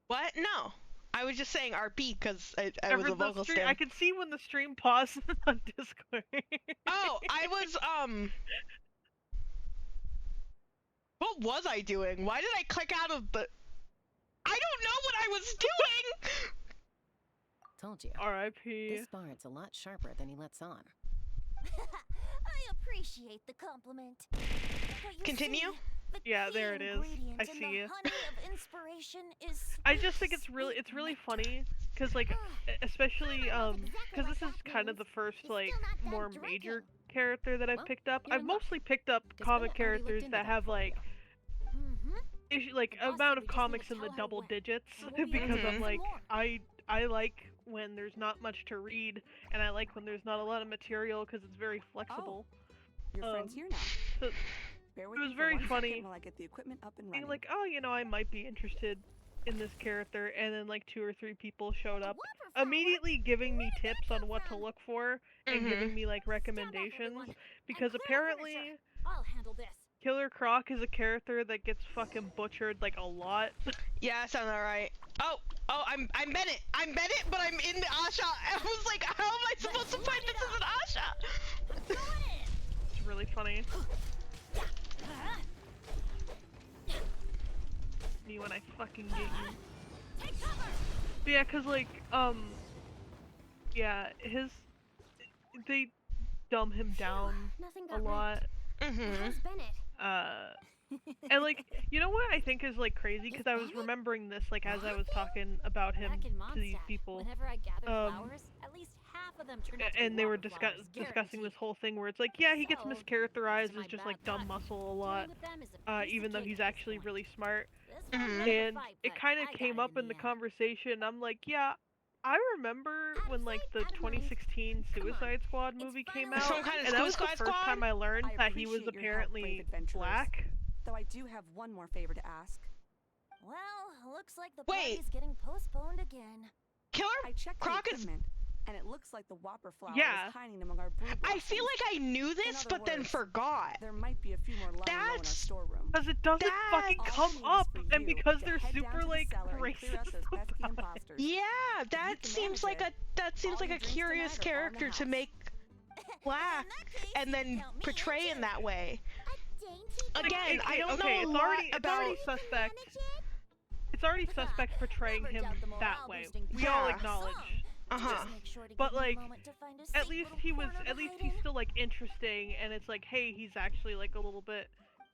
What? No. I was just saying RP because I was a vocal stem. I could see when the stream paused on Discord. Oh, I was what was I doing? Why did I click out of the? I don't know what I was doing. Told you. R.I.P. This bard's a lot sharper than he lets on. I appreciate the compliment. But you Continue? see, the Yeah, key there it is. ingredient I in see the you. honey of inspiration is I just think it's really funny because like especially because this is kind of the first like more major character that I've picked up. I've mostly picked up comic characters that have like like amount of comics in the double digits because I'm like I like when there's not much to read and I like when there's not a lot of material because it's very flexible. Your friend's here now. So, Bear with it was me for very 1 funny. second while I get the equipment up and Being running. like, oh, you know, I might be interested in this character, and then like 2 or 3 people showed up, immediately giving me tips on what to look for and giving me like recommendations, because apparently I'll handle this. Killer Croc is a character that gets fucking butchered like a lot. Yeah, sounds alright. Oh, I'm Bennett. I'm Bennett, but I'm in the Asha. I was like, how am I supposed to find this as an Asha? It's really funny. Me when I fucking get you. But yeah, cause like, yeah, they dumb him down a lot. How's Bennett? And like, you know what I think is like crazy? Because I was remembering this like as I was talking about him to these people. Whenever I gather flowers, at least half of them turn out to And be they were water flowers, discussing this whole thing where it's like, yeah, he gets mischaracterized as just like dumb muscle a lot, even though he's actually really smart. And it kind of came up in the conversation. I'm like, yeah, I remember when like the 2016 Suicide Squad movie came out, and that was the first time I learned that he was apparently black. Though I do have one more favor to ask. Well, looks like the party's getting postponed again. Killer Croc is... and it looks like the Whopper flower is hiding among our brew I feel like I knew this, but then forgot. There might be a few more lying low in our storeroom. Because it doesn't fucking come up, and because they're super like racist. Yeah, that seems like a curious character to make black and then portray in that way. Again, I don't know a lot about. It's already suspect portraying him that way. We all acknowledge. But like, at least he's still like interesting, and it's like, hey, he's actually like a little bit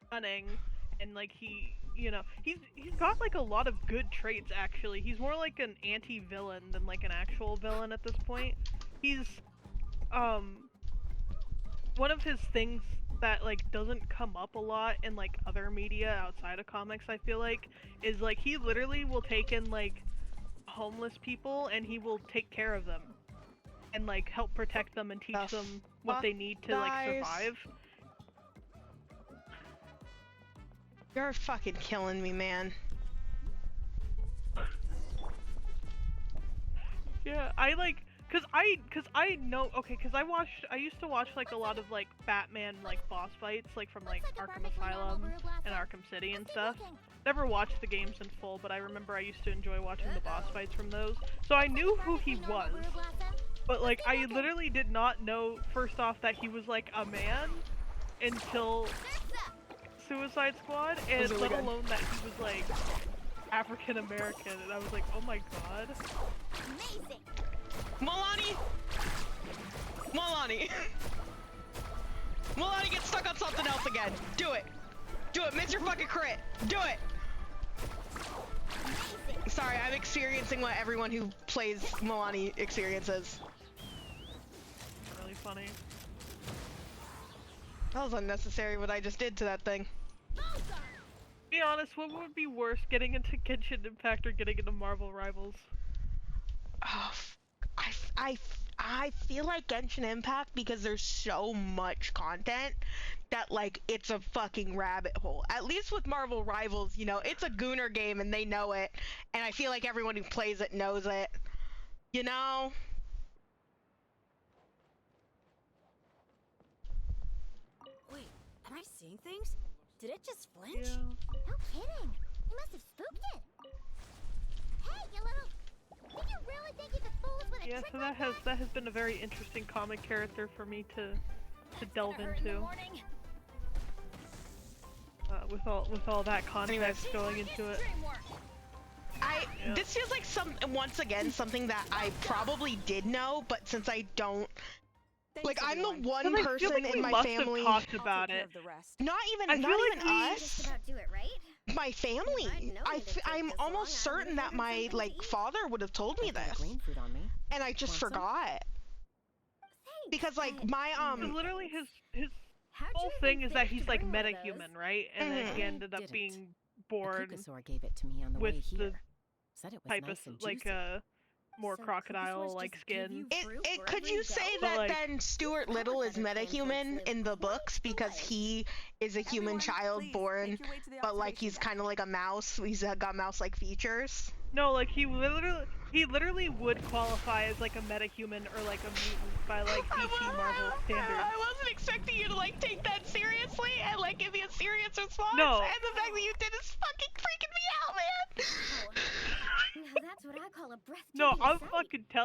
cunning, and like he's got like a lot of good traits actually. He's more like an anti-villain than like an actual villain at this point. He's one of his things that like doesn't come up a lot in like other media outside of comics, I feel like, is like he literally will take in like homeless people and he will take care of them and like help protect them and teach them what they need to like survive. You're fucking killing me, man. Yeah, I like, cause I know, okay, cause I used to watch like a lot of like Batman like boss fights like from like Arkham Asylum and Arkham City and stuff. Never watched the games in full, but I remember I used to enjoy watching the boss fights from those. So I knew who he was, but like I literally did not know first off that he was like a man until Suicide Squad, and really let good. alone that he was like African American, and I was like, oh my god. Amazing. Milani! Milani! Milani gets stuck on something else again. Do it. Do it. Miss your fucking crit. Do it. Sorry, I'm experiencing what everyone who plays Milani experiences. Really funny. That was unnecessary what I just did to that thing. Be honest, what would be worse, getting into Genshin Impact or getting into Marvel Rivals? Oh, I feel like Genshin Impact, because there's so much content that like it's a fucking rabbit hole. At least with Marvel Rivals, you know, it's a gooner game and they know it, and I feel like everyone who plays it knows it. You know? Wait, am I seeing things? Did it just flinch? Yeah. No kidding. You must have spooked it. Hey, you little... Did you really think you could fool us with a Yeah, trick so like that has been a very interesting comic character for me to delve into. With all that context going into it. This feels like once again something that I probably did know, but since I don't, like, I'm the one person in my family. Talked about it. Not even us. Just about do it, right? My family. I'm almost certain that my like father would have told me this, and I just forgot. Because like my literally his whole thing is that he's like metahuman, right? And then he ended up being born gave it to me on the way with the here. Said it was type nice of and like juicy. more crocodile like skin. Could you say that like, then Stuart Little is metahuman in the books because he is a human child born, but like he's kind of like a mouse. He's got mouse-like features. No, like he literally would qualify as like a metahuman or like a mutant by like DC Marvel standards. I wasn't expecting you to like take that seriously and like give me a serious response. No. And the fact that you did is fucking freaking me out, man. Now that's what I call a breathtaking No, sight.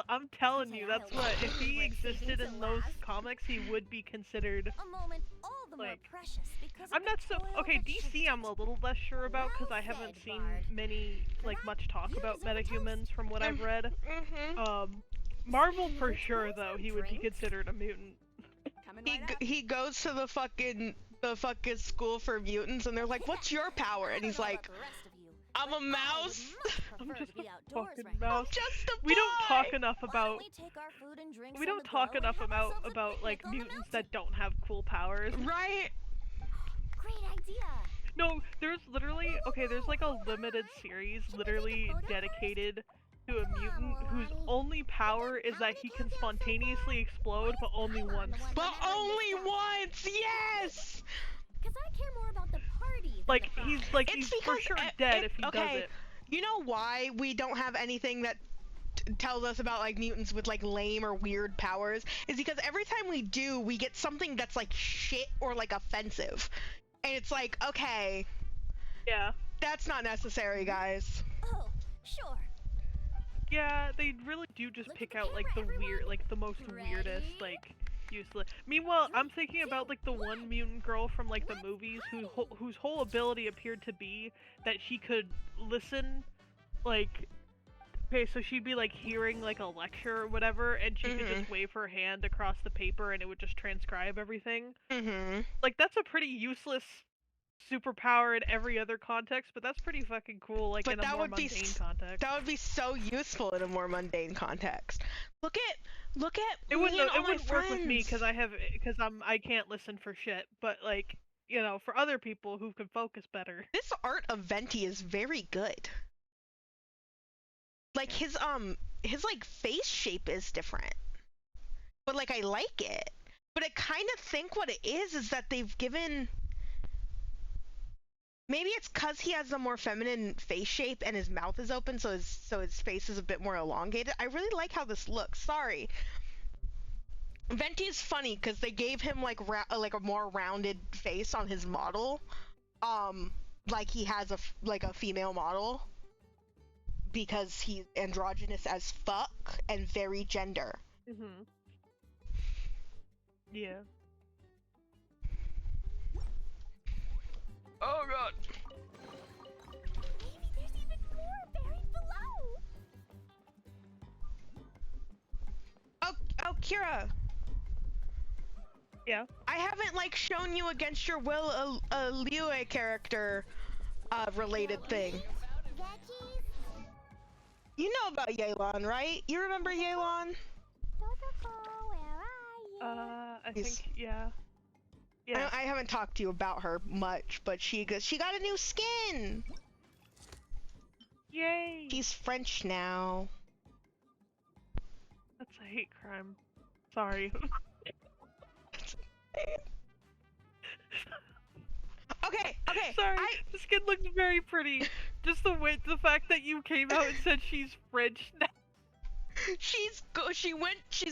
I'm telling you, that's what, if he existed in those comics, he would be considered, A moment all the more like, precious because I'm not so, okay, DC I'm a little less sure about, because I haven't seen much talk about metahumans from what I've read. Marvel for sure, though, he would be considered a mutant. He goes to the fucking school for mutants, and they're like, "What's your power?" And he's like, "I'm a mouse." I'm just a fucking mouse. Just a boy. We don't talk enough about about like mutants that don't have cool powers. Right? Great idea. No, there's literally there's like a limited series literally dedicated to a mutant whose only power is that he can spontaneously explode, but only once. But only once, yes! Because I care more about the party. Like he's for sure dead if he does it. You know why we don't have anything that tells us about like mutants with like lame or weird powers? Is because every time we do, we get something that's like shit or like offensive. And it's like, okay. Yeah. That's not necessary, guys. Oh, sure. Yeah, they really do just pick out like the most weirdest, like useless. Meanwhile, I'm thinking about like the one mutant girl from like the movies whose whole ability appeared to be that she could listen, like, okay, so she'd be like hearing like a lecture or whatever, and she could just wave her hand across the paper and it would just transcribe everything. Like that's a pretty useless superpower in every other context, but that's pretty fucking cool, like, But in a that more would be mundane context. that would be so useful in a more mundane context. Look at It me wouldn't and all my work with me friends. because I can't listen for shit, but like, you know, for other people who can focus better. This art of Venti is very good. Like his like face shape is different. But like I like it. But I kind of think what it is that they've given, maybe it's cuz he has a more feminine face shape and his mouth is open, so his face is a bit more elongated. I really like how this looks. Sorry. Venti's funny because they gave him like a more rounded face on his model, like he has a female model, because he's androgynous as fuck and very gender. Mhm. Yeah. Oh god. Maybe there's even more buried below. Oh, Kira. Yeah. I haven't like shown you against your will a Liyue character related thing. Veggies? You know about Yelan, right? You remember Yelan? Totoko, where are you? I think, yeah. Yeah. I haven't talked to you about her much, but she got a new skin. Yay! She's French now. That's a hate crime. Sorry. Okay. Sorry, the skin looks very pretty. Just the fact that you came out and said she's French now. She's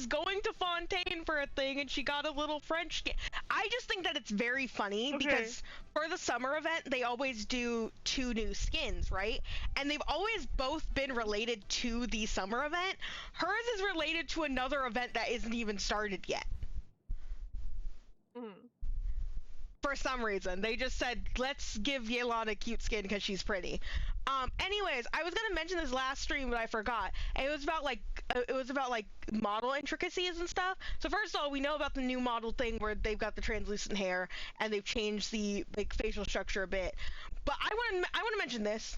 going to Fontaine for a thing, and she got a little French skin. I just think that it's very funny because for the summer event they always do 2 new skins, right? And they've always both been related to the summer event. Hers is related to another event that isn't even started yet. For some reason, they just said, let's give Yelan a cute skin because she's pretty. Anyways, I was gonna mention this last stream, but I forgot. And it was about like model intricacies and stuff. So first of all, we know about the new model thing where they've got the translucent hair and they've changed the like facial structure a bit. But I want to mention this.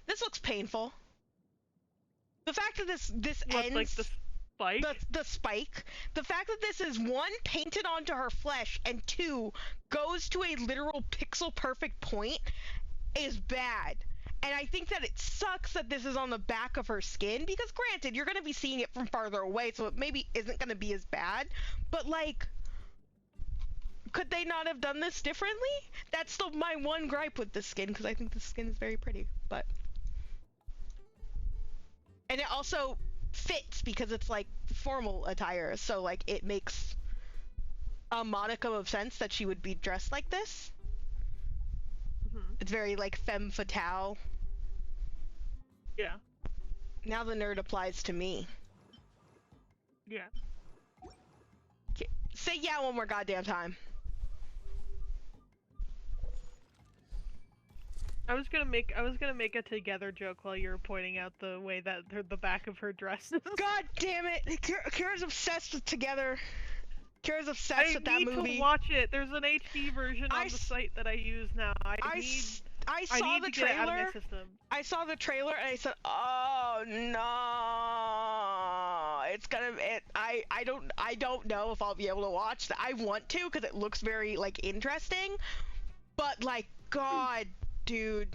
This looks painful. The fact that this ends like the spike? The spike. The fact that this is 1, painted onto her flesh, and 2, goes to a literal pixel perfect point is bad. And I think that it sucks that this is on the back of her skin, because granted, you're going to be seeing it from farther away, so it maybe isn't going to be as bad. But like, could they not have done this differently? That's my one gripe with this skin, because I think this skin is very pretty. But and it also fits because it's like formal attire, so like it makes a modicum of sense that she would be dressed like this. It's very like femme fatale. Yeah. Now the nerd applies to me. Yeah. Say yeah one more goddamn time. I was gonna make a together joke while you were pointing out the way that the back of her dress is. God damn it! Kira's obsessed with Together. Kira's obsessed with that movie. I need to watch it. There's an HD version on the site that I use now. I saw the trailer. Get it out of my system. I saw the trailer and I said, "Oh no, it's gonna." I don't know if I'll be able to watch that. I want to because it looks very like interesting, but like, God, dude.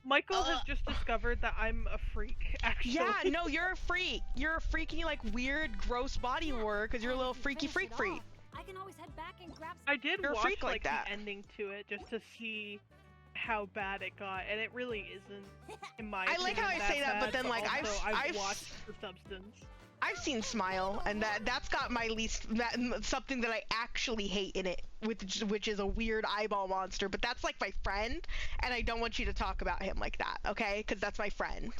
Michael has just discovered that I'm a freak, actually. Yeah, no, you're a freak. You're a freaky, like, weird, gross body horror, because you're a little freaky freak. I can always head back and grab some. I did You're a watch, freak like like, that. the ending to it, just to see how bad it got, and it really isn't, in my I like how I say that, but then, like, I've watched The Substance. I've seen Smile, and that's got my something that I actually hate in it, which is a weird eyeball monster, but that's like my friend, and I don't want you to talk about him like that, okay? Because that's my friend.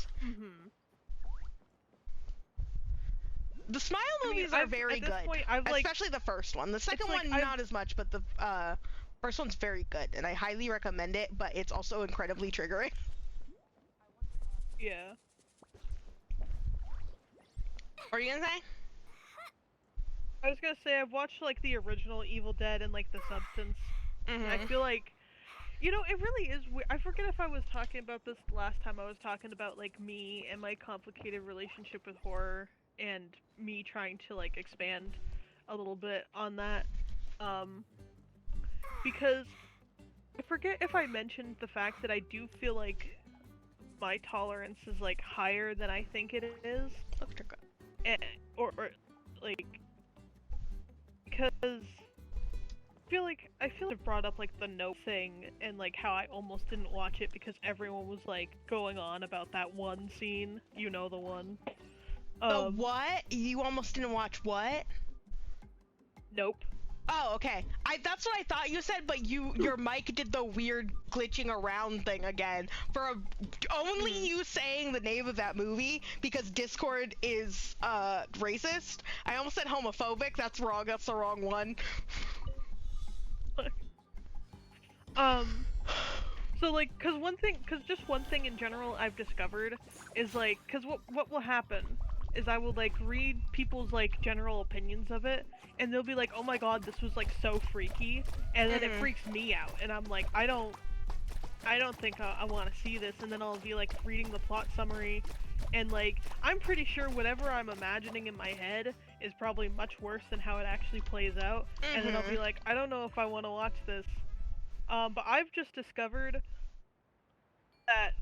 The Smile movies are very good, especially the first one. The second one, not as much, but the first one's very good, and I highly recommend it, but it's also incredibly triggering. Yeah. What are you gonna say? I was gonna say I've watched like the original Evil Dead and like the Substance. And I feel like, you know, it really is weird. I forget if I was talking about this last time. I was talking about like me and my complicated relationship with horror and me trying to like expand a little bit on that. Because I forget if I mentioned the fact that I do feel like my tolerance is like higher than I think it is. Or like, because I feel like I brought up like the Nope thing and like how I almost didn't watch it because everyone was like going on about that one scene. You know, the one. The what? You almost didn't watch what? Nope. Oh, okay. That's what I thought you said, but your mic did the weird glitching around thing again. Only you saying the name of that movie, because Discord is racist. I almost said homophobic. That's wrong. That's the wrong one. So like, cause just one thing in general I've discovered is like, cause what will happen is I will like read people's like general opinions of it, and they'll be like, oh my god, this was like so freaky, and then it freaks me out, and I'm like, I don't think I want to see this, and then I'll be like reading the plot summary, and like, I'm pretty sure whatever I'm imagining in my head is probably much worse than how it actually plays out, and then I'll be like, I don't know if I want to watch this. But I've just discovered that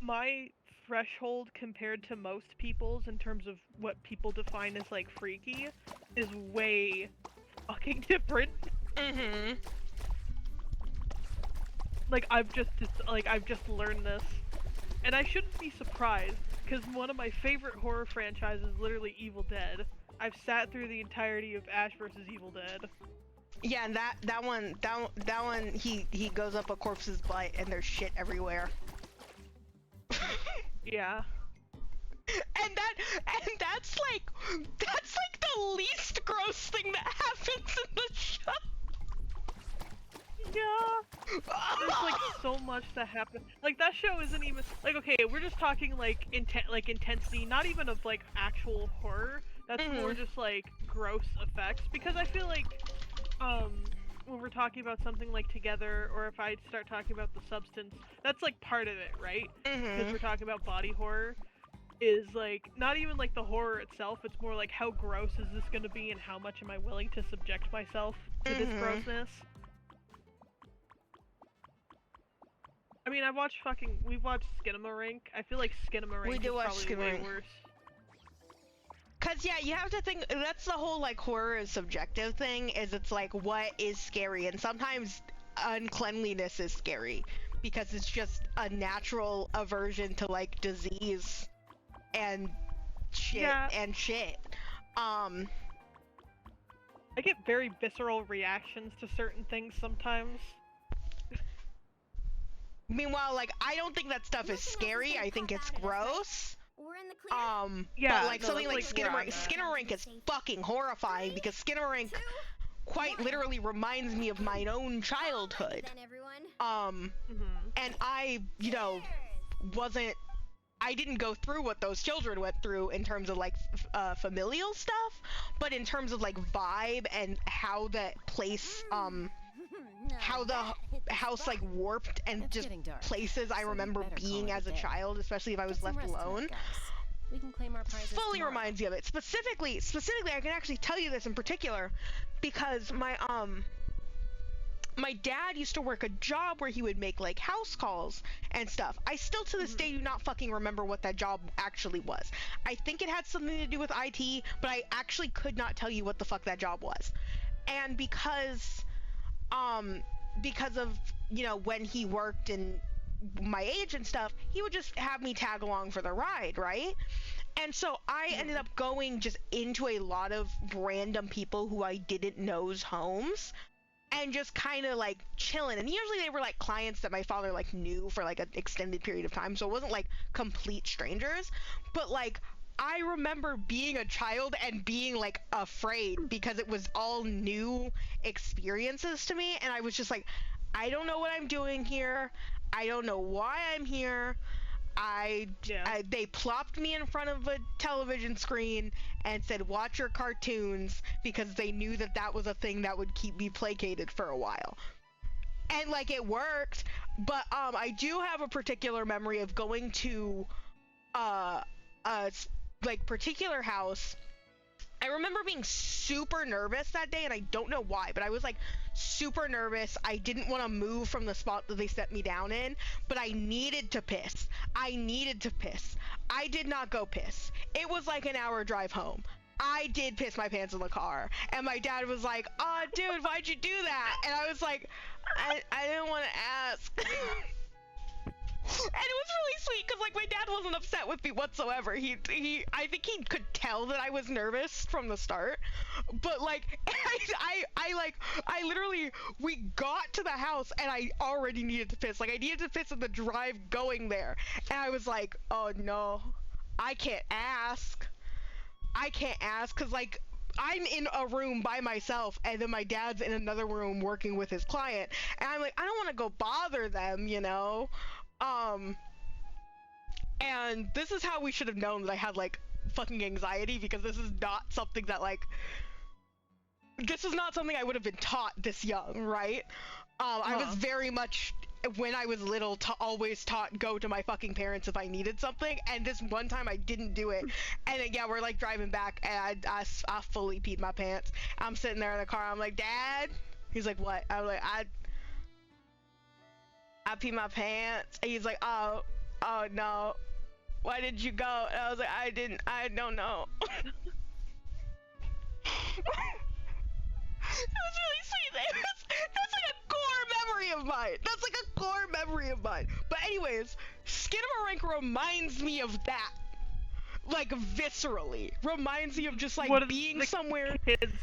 my threshold compared to most people's in terms of what people define as like freaky is way fucking different. Like I've just learned this, and I shouldn't be surprised because one of my favorite horror franchises is literally Evil Dead. I've sat through the entirety of Ash vs. Evil Dead. Yeah, and that one he goes up a corpse's butt and there's shit everywhere. Yeah. And that's like the least gross thing that happens in the show. Yeah. There's like so much that happens. Like that show isn't even like, okay, we're just talking like intensity, not even of like actual horror. That's more just like gross effects, because I feel like when we're talking about something like Together, or if I start talking about The Substance, that's like part of it, right? Because we're talking about body horror, is like not even like the horror itself, it's more like how gross is this going to be and how much am I willing to subject myself to this grossness. I mean, we've watched Skinamarink. I feel like Skinamarink is probably way worse. Cause yeah, you have to think, that's the whole like horror is subjective thing, is it's like what is scary, and sometimes uncleanliness is scary because it's just a natural aversion to like disease and shit and shit. I get very visceral reactions to certain things sometimes. Meanwhile, like, I don't think that stuff is scary, I think it's gross. We're in the clear. Yeah, but like something like Skinamarink is fucking horrifying, because Skinamarink quite literally reminds me of my own childhood. And I, you know, I didn't go through what those children went through in terms of like familial stuff, but in terms of like vibe and how that place, how the house like warped and just places I remember being as a child, especially if I was left alone. We can claim our prizes Fully reminds me of it. Specifically, I can actually tell you this in particular because my dad used to work a job where he would make like house calls and stuff. I still to this day do not fucking remember what that job actually was. I think it had something to do with IT, but I actually could not tell you what the fuck that job was. And because of, you know, when he worked in my age and stuff, he would just have me tag along for the ride, right? And so I ended up going just into a lot of random people who I didn't know's homes and just kind of like chilling. And usually they were like clients that my father like knew for like an extended period of time, so it wasn't like complete strangers, but like I remember being a child and being like afraid because it was all new experiences to me, and I was just like, I don't know what I'm doing here. I don't know why I'm here. they plopped me in front of a television screen and said, watch your cartoons, because they knew that that was a thing that would keep me placated for a while. And like it worked, but I do have a particular memory of going to a like particular house. I remember being super nervous that day, and I don't know why, but I was like super nervous. I didn't want to move from the spot that they set me down in, but I needed to piss. I did not go piss. It was like an hour drive home. I did piss my pants in the car, and my dad was like, "Oh, dude, why'd you do that?" And I was like, I didn't want to ask. And it was really sweet, because like my dad wasn't upset with me whatsoever. I think he could tell that I was nervous from the start. But like I literally, we got to the house and I already needed to piss. Like I needed to piss in the drive going there. And I was like, oh no, I can't ask, because like I'm in a room by myself, and then my dad's in another room working with his client, and I'm like, I don't want to go bother them, you know. And this is how we should have known that I had like fucking anxiety, because this is not something that like, this is not something I would have been taught this young, right? I was very much, when I was little, always taught, go to my fucking parents if I needed something, and this one time I didn't do it, and then, yeah, we're like driving back, and I fully peed my pants. I'm sitting there in the car, I'm like, Dad? He's like, what? I'm like, I peed my pants. And he's like, oh no, why did you go? And I was like, I don't know. It was really sweet. That's like a core memory of mine. But anyways, Skinamarink reminds me of that. Like, viscerally. Reminds me of just like being somewhere. Kids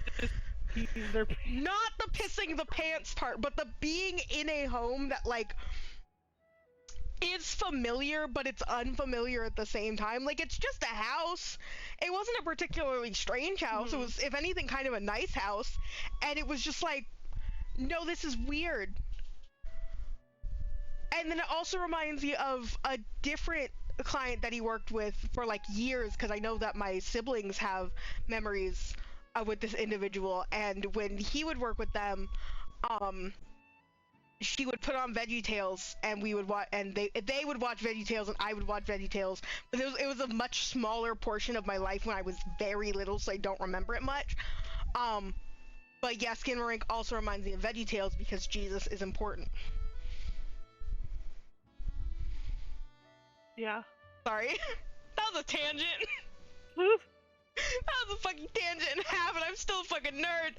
not the pissing the pants part, but the being in a home that like is familiar, but it's unfamiliar at the same time. Like, it's just a house. It wasn't a particularly strange house. It was, if anything, kind of a nice house. And it was just like, no, this is weird. And then it also reminds me of a different client that he worked with for like years, because I know that my siblings have memories with this individual, and when he would work with them, she would put on VeggieTales, and we would watch, and they would watch VeggieTales, and I would watch VeggieTales. But it was a much smaller portion of my life when I was very little, so I don't remember it much. But yeah, Skinamarink also reminds me of VeggieTales, because Jesus is important. Yeah. Sorry. That was a tangent. That was a fucking tangent and a half, and I'm still a fucking nerd.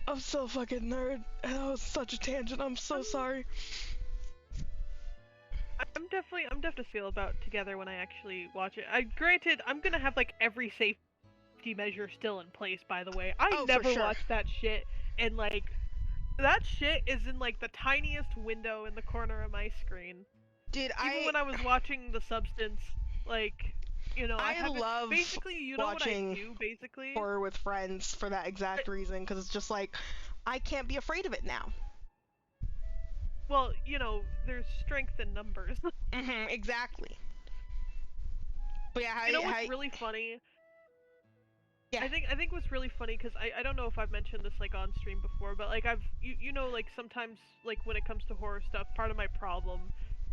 I'm still a fucking nerd. That was such a tangent. I'm so sorry. I'm definitely feel about Together when I actually watch it. Granted, I'm gonna have like every safety measure still in place, by the way. I never watched that shit, and like, that shit is in like the tiniest window in the corner of my screen. Dude, even when I was watching The Substance, like, you know, I love basically, you know watching what I do, basically? horror with friends for that exact reason, because it's just like, I can't be afraid of it now. Well, you know, there's strength in numbers. Exactly. But yeah, you know what's really funny? Yeah. I think what's really funny, because I don't know if I've mentioned this like on stream before, but like you know, like sometimes like when it comes to horror stuff, part of my problem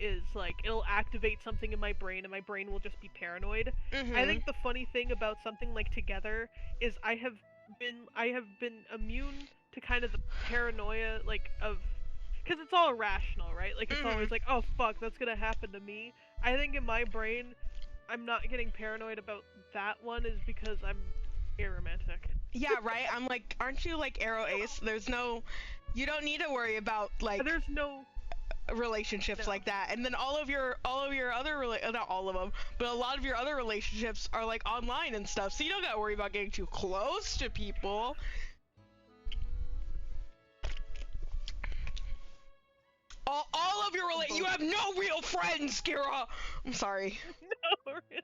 is like it'll activate something in my brain, and my brain will just be paranoid. I think the funny thing about something like Together is I have been immune to kind of the paranoia, like, of, because it's all irrational, right? Like, it's always like, oh fuck, that's gonna happen to me. I think in my brain, I'm not getting paranoid about that one, is because I'm aromantic. Yeah, right? I'm like, aren't you like Arrow Ace? There's no, you don't need to worry about like, there's no relationships like that. And then all of your other not all of them, but a lot of your other relationships are like online and stuff, so you don't gotta worry about getting too close to people. All of your you have no real friends, Kira! I'm sorry. No real friends.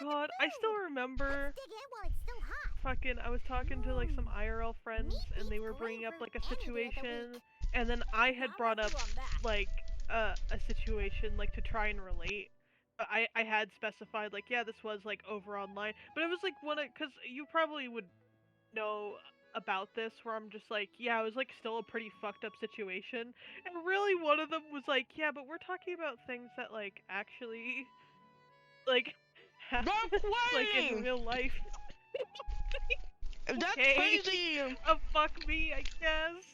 God, I still remember fucking, I was talking to like some IRL friends, and they were bringing up like a situation and then I had brought up like a situation like to try and relate. I had specified like, yeah, this was like over online, but it was like because you probably would know about this, where I'm just like, yeah, it was like still a pretty fucked up situation, and really one of them was like, yeah, but we're talking about things that like actually like happen like in real life. That's okay. crazy. Fuck me, I guess.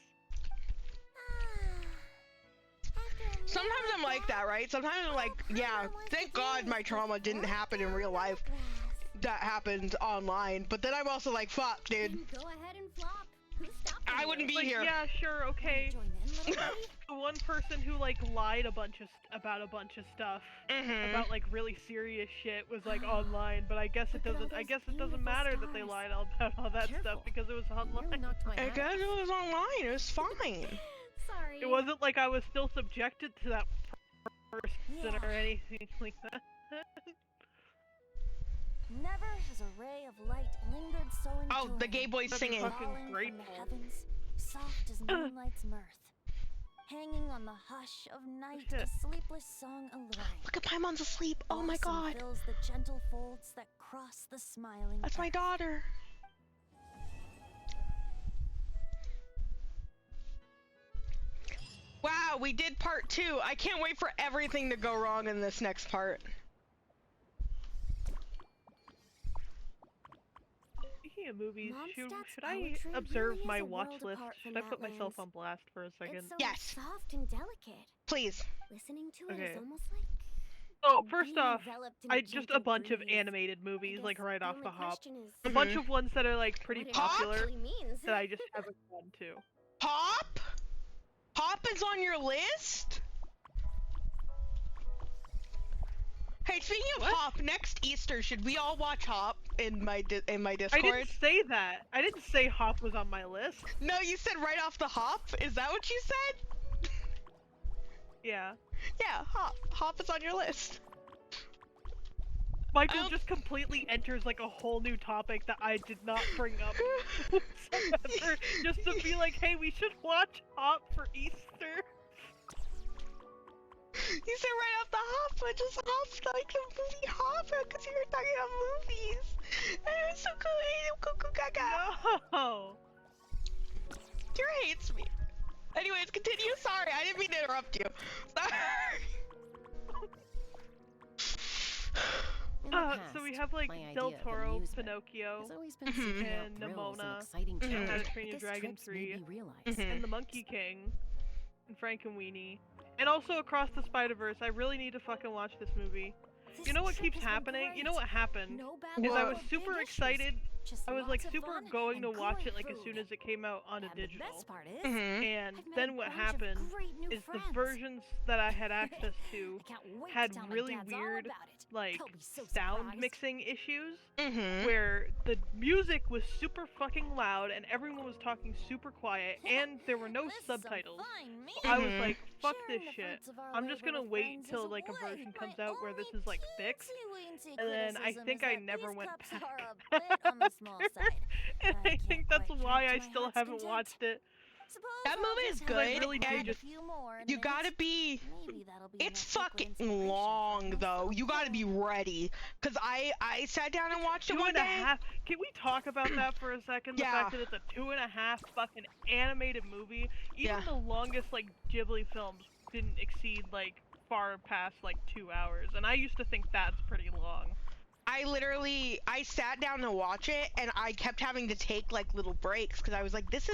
Sometimes I'm like that, right? Sometimes I'm like, yeah, thank God my trauma didn't happen in real life. That happened online. But then I'm also like, fuck, dude. Go ahead and flop. I wouldn't be like, here. Yeah, sure, okay. The one person who like lied about a bunch of stuff about like really serious shit was like online, but I guess it doesn't matter that they lied about all that stuff because it was online. I guess it was online. It was fine. Sorry. It wasn't like I was still subjected to that person or anything like that. Never has a ray of light lingered so enduring. Oh, the gay boy's singing. Fucking great. From the heavens, soft as moonlight's mirth. Hanging on the hush of night, a sleepless song alluring. Look at Paimon's asleep. Oh my God. Fills the gentle folds that cross the smiling. That's my daughter. Wow, we did part 2. I can't wait for everything to go wrong in this next part. Speaking of movies, should I observe my watch list? Should I put myself on blast for a second? It's so yes. soft and delicate. Please. Listening to it Okay. is almost like Oh, first being off, enveloped in a just a gentle bunch of breeze. animated movies, like right off the hop. Is A bunch of ones that are like pretty what it popular actually means. that I just haven't gone to. Hop? Hop is on your list? Hey, speaking of Hop, next Easter, should we all watch Hop in my Discord? I didn't say that. I didn't say Hop was on my list. No, you said right off the hop? Is that what you said? Yeah. Yeah, Hop. Hop is on your list. Michael just completely enters like a whole new topic that I did not bring up whatsoever, just to be like, hey, we should watch Hop for Easter. You said right off the hop, but just hopped like the movie Hopper, because you were talking about movies. And it was so cool, gaga. No! Kira hates me. Anyways, continue. Sorry, I didn't mean to interrupt you. Sorry. So we have like Del Toro, Pinocchio, and Nimona, and How to Train Your Dragon 3, and The Monkey King, and Frankenweenie. And also Across the Spider-Verse. I really need to fucking watch this movie. You know what keeps happening? You know what happened? Is I was super excited. I was like super going to watch it like as soon as it came out on a digital. And then what happened is the versions that I had access to had really weird like sound mixing issues where the music was super fucking loud and everyone was talking super quiet and there were no subtitles. I was like, fuck this shit. I'm just gonna wait till like a version comes out where this is like fixed, and then I think I never went back. And I think that's why I still haven't watched it. That movie is good, really and you gotta be... It's fucking long, though. You gotta be ready. Because I sat down and watched it one day. Can we talk about that for a second? The fact that it's a 2.5 fucking animated movie. Even the longest, like, Ghibli films didn't exceed, like, far past, like, 2 hours. And I used to think that's pretty long. I sat down to watch it, and I kept having to take, like, little breaks. Because I was like, this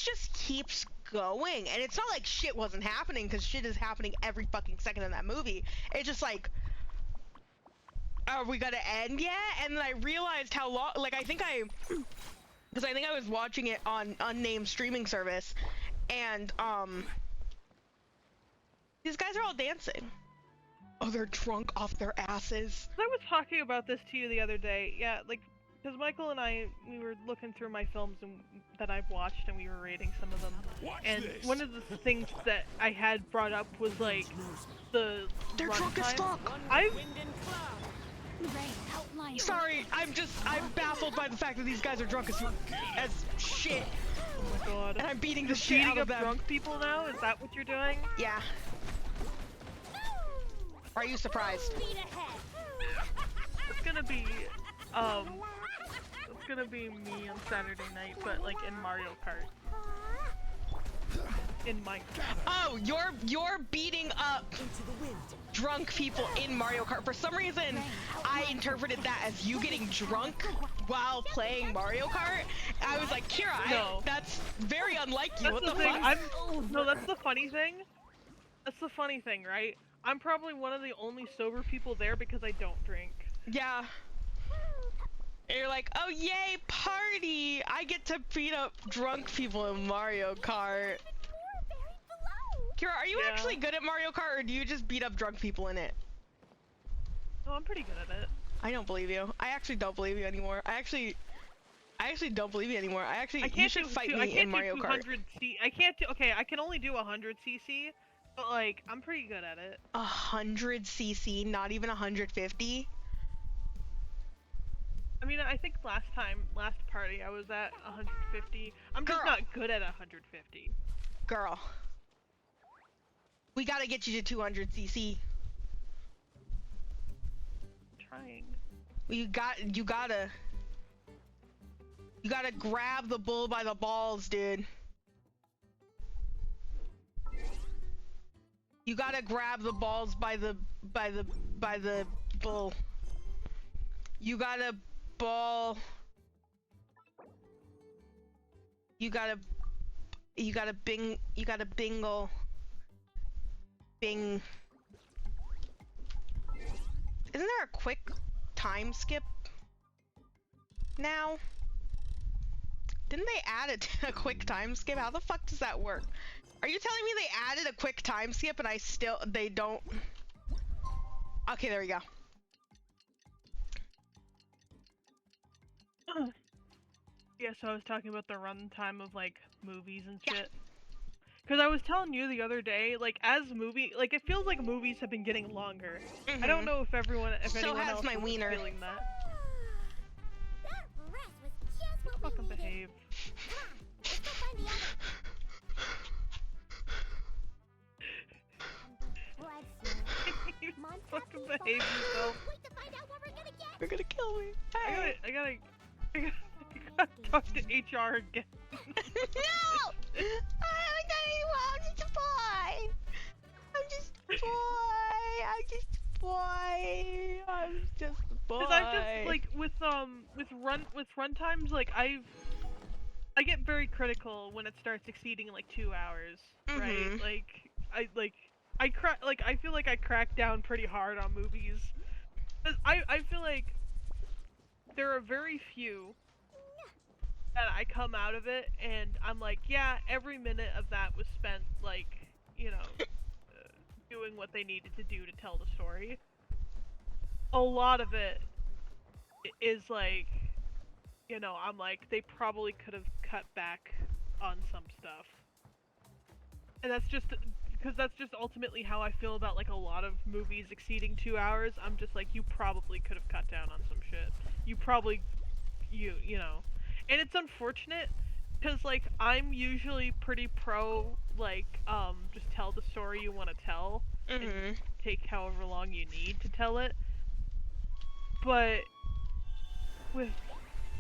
just keeps going, and it's not like shit wasn't happening, because shit is happening every fucking second in that movie. It's just like, are we gonna end yet? And then I realized how long, like, because I think I was watching it on unnamed streaming service, and these guys are all dancing. Oh, they're drunk off their asses. I was talking about this to you the other day, yeah, like, because Michael and I, we were looking through my films that I've watched, and we were rating some of them. And one of the things that I had brought up was like the they're drunk as fuck. I'm sorry. I'm baffled by the fact that these guys are drunk as shit. Oh my god. And I'm beating the You're shit out of them. drunk people now? Is that what you're doing? Yeah. Are you surprised? It's gonna be, it's gonna be me on Saturday night, but like in Mario Kart. In Minecraft. Oh, you're beating up drunk people in Mario Kart. For some reason, I interpreted that as you getting drunk while playing Mario Kart. I was like, Kira, No. that's very unlike you. That's What the thing. fuck? No, that's the funny thing. That's the funny thing, right? I'm probably one of the only sober people there because I don't drink. Yeah. And you're like, oh yay, party! I get to beat up drunk people in Mario Kart. Kira, are you actually good at Mario Kart, or do you just beat up drunk people in it? No, I'm pretty good at it. I don't believe you. I actually don't believe you anymore. I actually don't believe you anymore. You should fight me in Mario Kart. I can't do. Okay, I can only do 100 cc, but like I'm pretty good at it. 100 cc, not even 150. I mean, I think last party I was at 150. I'm just not good at 150. Girl. We gotta get you to 200 cc. Trying. You gotta grab the bull by the balls, dude. You gotta grab the balls by the bull. You gotta ball. You gotta bingle. Bing. Isn't there a quick time skip now? Didn't they add a quick time skip? How the fuck does that work? Are you telling me they added a quick time skip and they don't? Okay, there we go. Yeah, so I was talking about the runtime of like movies and shit. Because I was telling you the other day, like it feels like movies have been getting longer. I don't know if anyone else is feeling that. Just fucking behave. Fucking behave yourself. You're gonna kill me. I gotta talk to HR again. No! I'm just a boy. I'm just a boy. Cause I'm just like with run times, like I get very critical when it starts exceeding like 2 hours, right? I feel like I crack down pretty hard on movies. 'Cause I feel like there are very few that I come out of it and I'm like, yeah, every minute of that was spent like, you know, doing what they needed to do to tell the story. A lot of it is like, you know, I'm like, they probably could have cut back on some stuff. And that's just because that's just ultimately how I feel about like a lot of movies exceeding 2 hours. I'm just like, you probably could have cut down on some shit. You probably, you know. And it's unfortunate, because, like, I'm usually pretty pro, like, just tell the story you want to tell, and take however long you need to tell it. But with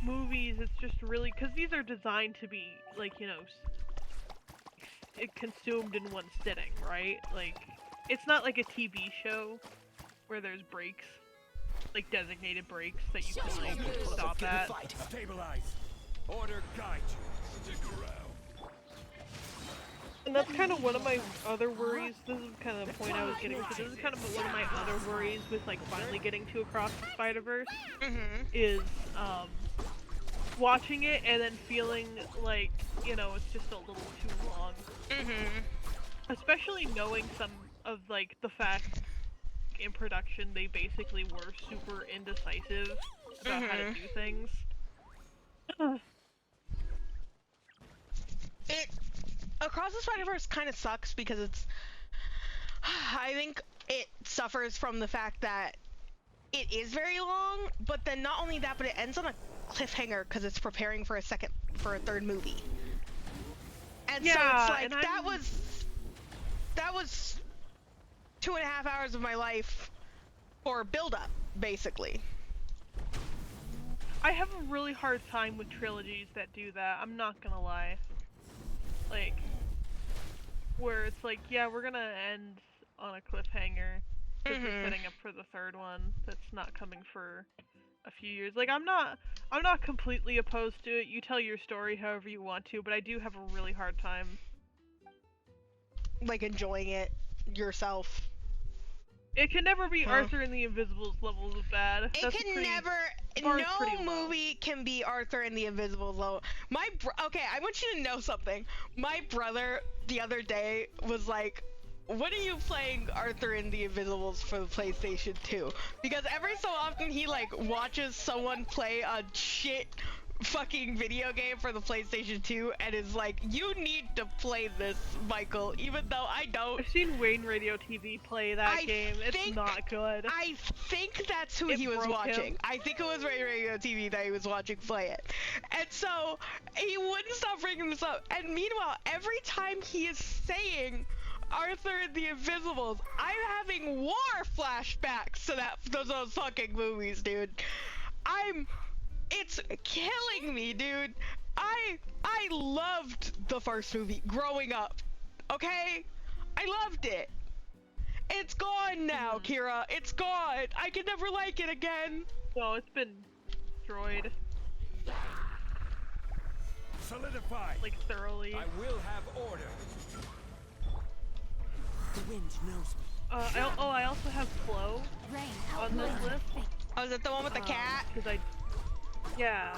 movies, it's just really, because these are designed to be, like, you know, consumed in one sitting, right? Like, it's not like a TV show where there's breaks, like, designated breaks that you can, like, stop at. Stabilize. Order guide you. Stick around. And that's kind of one of my other worries. This is kind of the point I was getting to. This is kind of one of my other worries with like finally getting to Across the Spider-Verse. Is watching it and then feeling like, you know, it's just a little too long. Especially knowing some of like the fact in production they basically were super indecisive about how to do things. Across the Spider-Verse kind of sucks because it's... I think it suffers from the fact that it is very long, but then not only that, but it ends on a cliffhanger because it's preparing for a third movie. And Yeah, so it's like, and that was 2.5 hours of my life for build-up, basically. I have a really hard time with trilogies that do that, I'm not gonna lie. Like, where it's like, yeah, we're gonna end on a cliffhanger, because we're setting up for the third one that's not coming for a few years. Like, I'm not completely opposed to it. You tell your story however you want to, but I do have a really hard time, like, enjoying it yourself. It can never be Arthur and the Invisibles levels of bad. It can never. No movie can be Arthur and the Invisibles level. Okay, I want you to know something. My brother the other day was like, "When are you playing Arthur and the Invisibles for the PlayStation 2?" Because every so often he like watches someone play a shit fucking video game for the PlayStation 2 and is like, "You need to play this, Michael," even though I don't. I've seen Wayne Radio TV play that game. It's not good. I think that's who he was watching. I think it was Wayne Radio TV that he was watching play it. And so he wouldn't stop bringing this up. And meanwhile, every time he is saying Arthur and the Invisibles, I'm having war flashbacks to those fucking movies, dude. It's killing me, dude. I loved the first movie growing up. Okay? I loved it. It's gone now, Kira. It's gone. I can never like it again. No, it's been destroyed. Solidify. Like, thoroughly. I will have order. The wind knows me. I also have Flow on this list. Oh, is it the one with the cat? Yeah,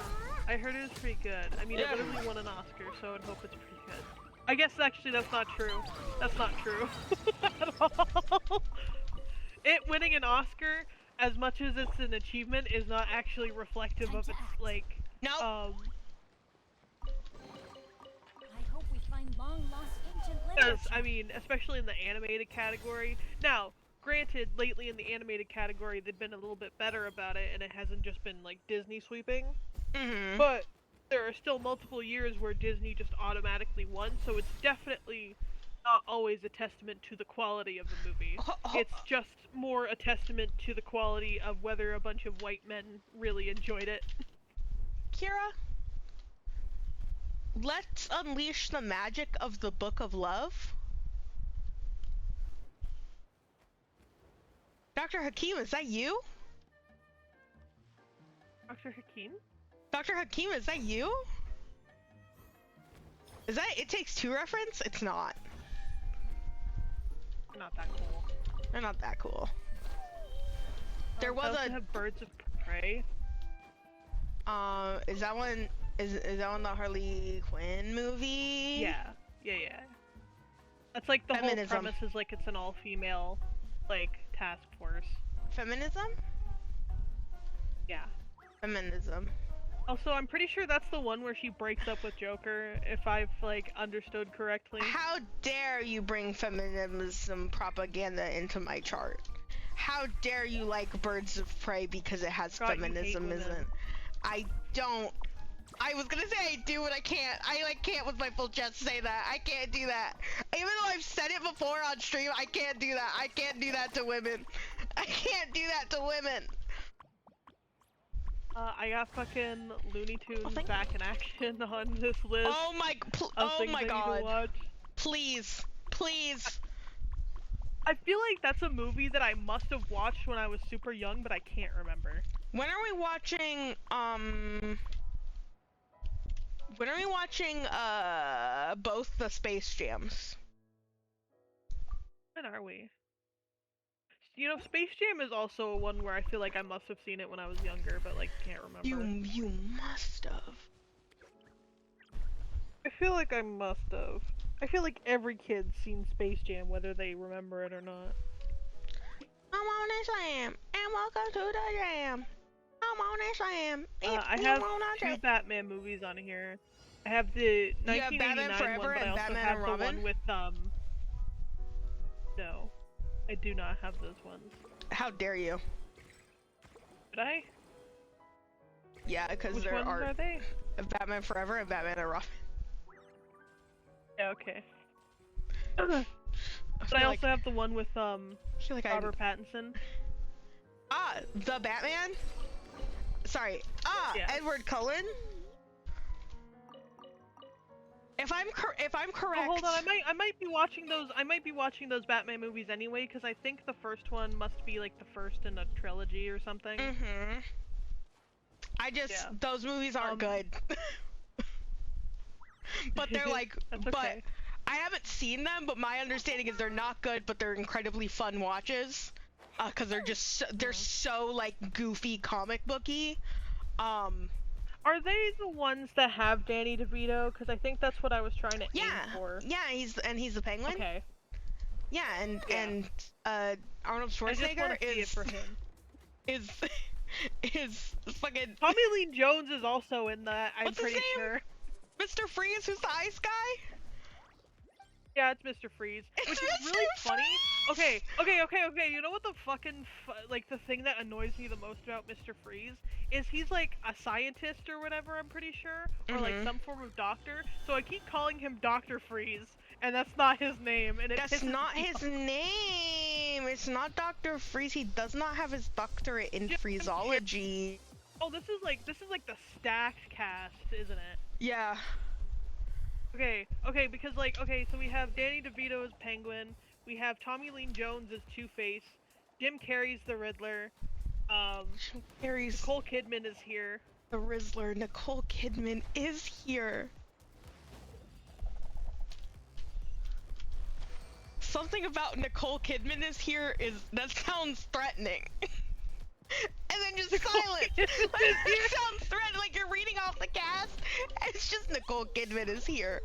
I heard it was pretty good. I mean, it literally won an Oscar, so I would hope it's pretty good. I guess actually that's not true. That's not true at all. It winning an Oscar, as much as it's an achievement, is not actually reflective of its, like, I hope we find long-lost ancient because, literature. I mean, especially in the animated category. Now, granted, lately in the animated category, they've been a little bit better about it, and it hasn't just been, like, Disney sweeping. But there are still multiple years where Disney just automatically won, so it's definitely not always a testament to the quality of the movie. It's just more a testament to the quality of whether a bunch of white men really enjoyed it. Kira, let's unleash the magic of the Book of Love. Dr. Hakim, is that you? Dr. Hakim? Dr. Hakim, is that you? Is that It Takes Two reference? It's not. They're not that cool. They're not that cool. There was a have Birds of Prey. Is that one the Harley Quinn movie? Yeah. That's like the Feminism. whole premise is like it's an all-female, like, task force. Feminism? Yeah. Feminism. Also, I'm pretty sure that's the one where she breaks up with Joker, if I've, like, understood correctly. How dare you bring feminism propaganda into my chart? How dare you like Birds of Prey because it has feminism, isn't? I don't. I was gonna say I do, but I can't. I, like, can't with my full chest say that. I can't do that. Even though I've said it before on stream, I can't do that. I can't do that to women. I can't do that to women. I got fucking Looney Tunes back in action on this list. Oh my god. Please. I feel like that's a movie that I must have watched when I was super young, but I can't remember. When are we watching, both the Space Jams? When are we? You know, Space Jam is also one where I feel like I must have seen it when I was younger, but, like, can't remember. You must have. I feel like I must have. I feel like every kid's seen Space Jam, whether they remember it or not. I'm on this slam, and welcome to the jam. I'm on this slam. I have two Batman movies on here. I have the 1989 one, but I also have the one with, No. I do not have those ones. How dare you? Did I? Yeah, because Which there ones are they? Batman Forever and Batman and Robin. Yeah, okay. But I also have the one with Robert Pattinson. Ah, the Batman? Sorry. Yeah. Edward Cullen? If I'm correct. Oh, hold on, I might be watching those. I might be watching those Batman movies anyway, because I think the first one must be like the first in a trilogy or something. Mm-hmm. Those movies aren't good. But they're like, okay. but I haven't seen them. But my understanding is they're not good, but they're incredibly fun watches. Cause they're so like goofy comic booky. Are they the ones that have Danny DeVito? Because I think that's what I was trying to aim for. Yeah, he's the Penguin. Okay. Yeah, and Arnold Schwarzenegger is fucking. Tommy Lee Jones is also in that. I'm pretty sure. Mr. Freeze, who's the ice guy? Yeah, it's Mr. Freeze, which is really funny. Okay. You know what the fucking like the thing that annoys me the most about Mr. Freeze is he's like a scientist or whatever. I'm pretty sure, or like some form of doctor. So I keep calling him Dr. Freeze, and that's not his name. And that's not his name. It's not Dr. Freeze. He does not have his doctorate in freezology. Oh, this is like the stacked cast, isn't it? Yeah. Okay, because like, so we have Danny DeVito as Penguin, we have Tommy Lee Jones as Two-Face, Jim Carrey's the Riddler, Nicole Kidman is here. The Riddler, Nicole Kidman is here. Something about Nicole Kidman is here that sounds threatening. And then just silence. Like, it sounds threatening, like you're reading off the cast. It's just Nicole Kidman is here.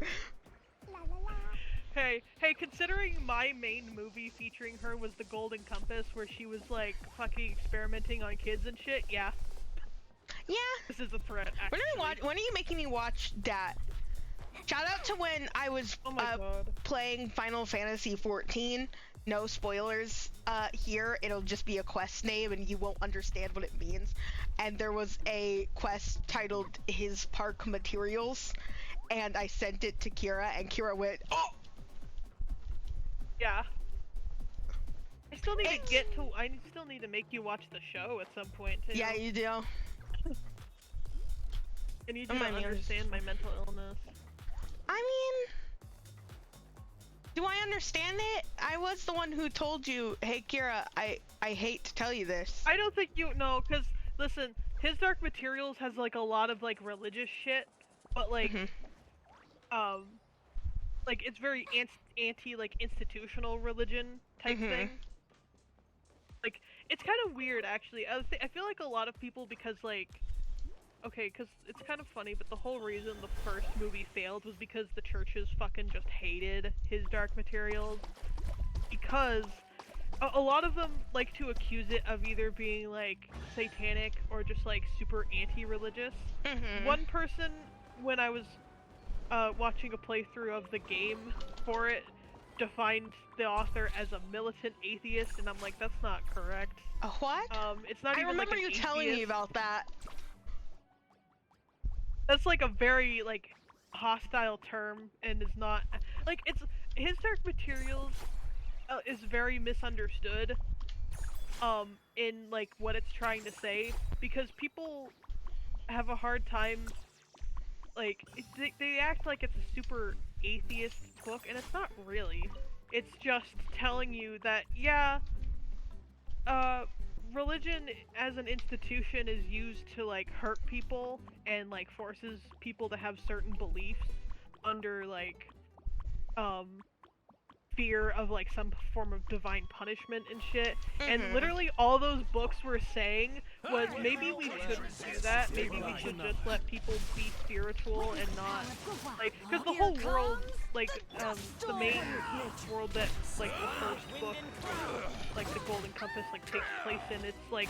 Hey, considering my main movie featuring her was The Golden Compass, where she was like fucking experimenting on kids and shit, yeah. Yeah. This is a threat, actually. When are you making me watch that? Shout out to when I was playing Final Fantasy XIV. No spoilers here. It'll just be a quest name and you won't understand what it means. And there was a quest titled His Park Materials, and I sent it to Kira, and Kira went, "Oh!" Yeah. I still need to make you watch the show at some point too. Yeah, you do. And you do not understand my mental illness. I mean, do I understand it? I was the one who told you, hey Kira, I hate to tell you this. I don't think you know, cause listen, His Dark Materials has like a lot of like religious shit, but like, like it's very anti like institutional religion type thing. Like it's kind of weird actually. I feel like a lot of people, because like, okay, because it's kind of funny, but the whole reason the first movie failed was because the churches fucking just hated His Dark Materials. Because a lot of them like to accuse it of either being like satanic or just like super anti-religious. One person, when I was watching a playthrough of the game for it, defined the author as a militant atheist, and I'm like, that's not correct. A what? It's not even I remember like you telling me about that. That's like a very like hostile term, and is not like, it's His Dark Materials is very misunderstood in like what it's trying to say, because people have a hard time, like they act like it's a super atheist book, and it's not really. It's just telling you that religion as an institution is used to like hurt people and like forces people to have certain beliefs under like fear of like some form of divine punishment and shit. And literally all those books were saying was, maybe we shouldn't do that, maybe we should just let people be spiritual and not like, because the whole world, like the main world that like the first book, like the Golden Compass, like takes place in, it's like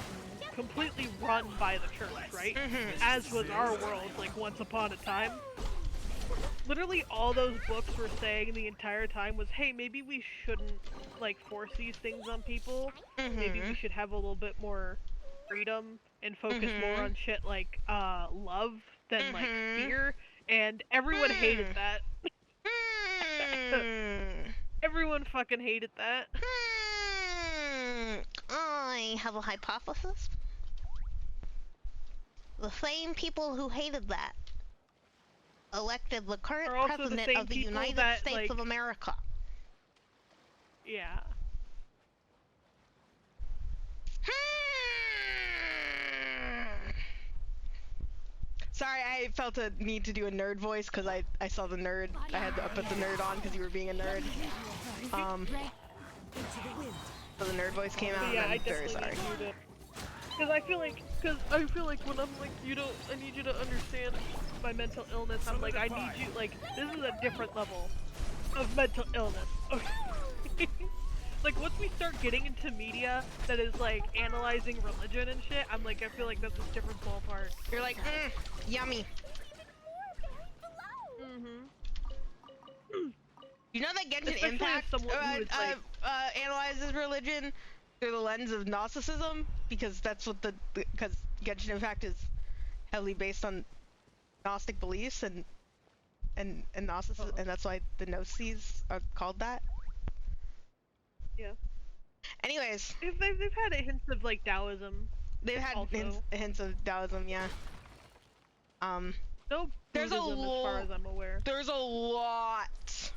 completely run by the church, right? As was our world like once upon a time. Literally all those books were saying the entire time was, hey, maybe we shouldn't like force these things on people. Maybe we should have a little bit more freedom and focus more on shit like love than like fear. And everyone hated that. Everyone fucking hated that. I have a hypothesis. The same people who hated that elected the current president of the United States of America. Yeah. Sorry, I felt a need to do a nerd voice because I saw the nerd. I had to put the nerd on because you were being a nerd. So the nerd voice came out. Yeah, and I'm I very sorry. Because I feel like when I'm like, I need you to understand my mental illness. I'm like, I need you, like, this is a different level of mental illness. Okay. Like, once we start getting into media that is, like, analyzing religion and shit, I'm like, I feel like that's a different ballpark. You're like, yummy. You know that Genshin Impact analyzes religion through the lens of Gnosticism? Because that's what because Genshin Impact is heavily based on Gnostic beliefs and Gnosticism, and that's why the Gnosis are called that. Yeah. Anyways, they've had hints of like Taoism. They've had hints of Taoism, yeah. No, there's Buddhism, as far as I'm aware. There's a lot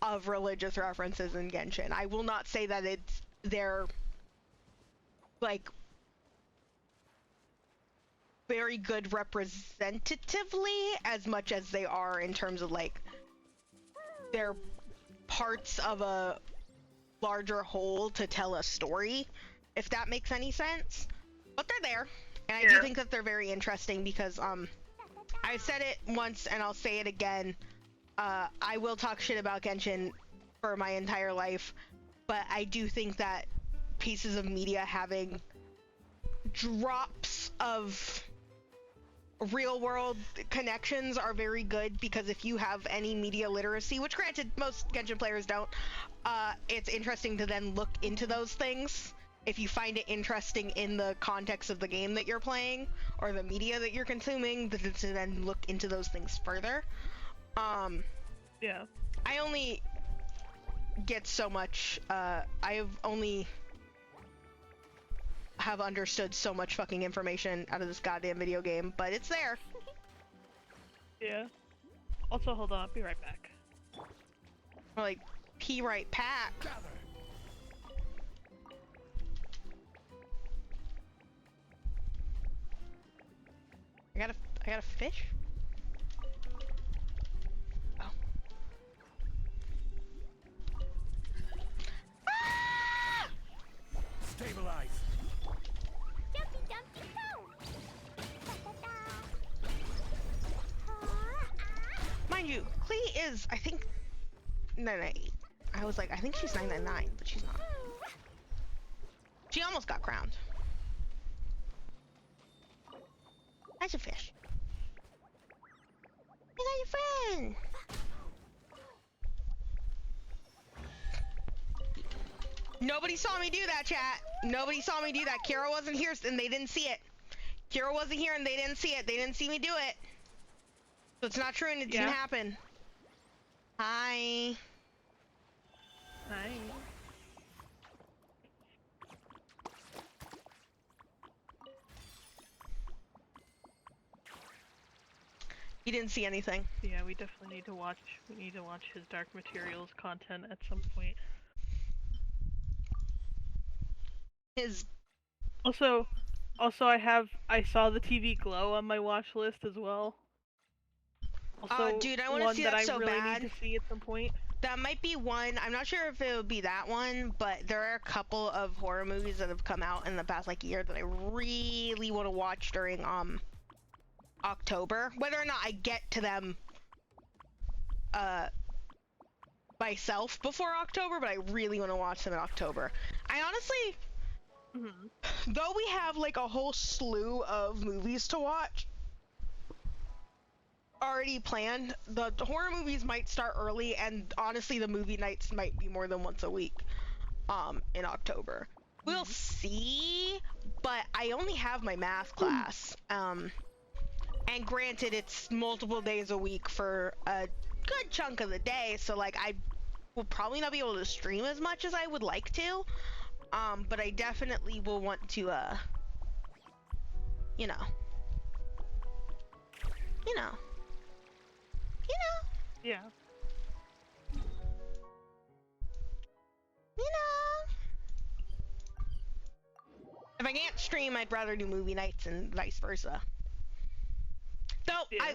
of religious references in Genshin. I will not say that they're like very good representatively as much as they are in terms of like they're parts of a larger whole to tell a story, if that makes any sense. But they're there, and I do think that they're very interesting because I said it once and I'll say it again. I will talk shit about Genshin for my entire life, but I do think that pieces of media having drops of real world connections are very good, because if you have any media literacy, which granted most Genshin players don't, it's interesting to then look into those things if you find it interesting in the context of the game that you're playing or the media that you're consuming, to then look into those things further. Yeah. I only get so much, I've only have understood so much fucking information out of this goddamn video game, but it's there. Yeah. Also, hold on, I'll be right back. Or like, pee right pack. I got a fish? Oh. Ah! Stabilize. Jumpy, jumpy, go! Mind you, Klee is, I think, 998. I was like, I think she's 999, but she's not. She almost got crowned. That's a fish. I got your friend! Nobody saw me do that, chat. Nobody saw me do that. Kira wasn't here and they didn't see it. Kira wasn't here and they didn't see it. They didn't see me do it. So it's not true and it didn't happen. Hi. Hi. You didn't see anything. Yeah, we definitely need to watch. We need to watch his Dark Materials content at some point. His. Also, I saw the TV Glow on my watch list as well. Also, dude, I want to see that so really bad. Need to see at some point. That might be one. I'm not sure if it would be that one, but there are a couple of horror movies that have come out in the past like year that I really want to watch during October. Whether or not I get to them myself before October, but I really want to watch them in October. I honestly, though we have like a whole slew of movies to watch already planned, the horror movies might start early, and honestly the movie nights might be more than once a week in October. We'll see, but I only have my math class, and granted it's multiple days a week for a good chunk of the day, so like I will probably not be able to stream as much as I would like to. But I definitely will want to you know. Yeah. If I can't stream, I'd rather do movie nights and vice versa. Though, Yeah.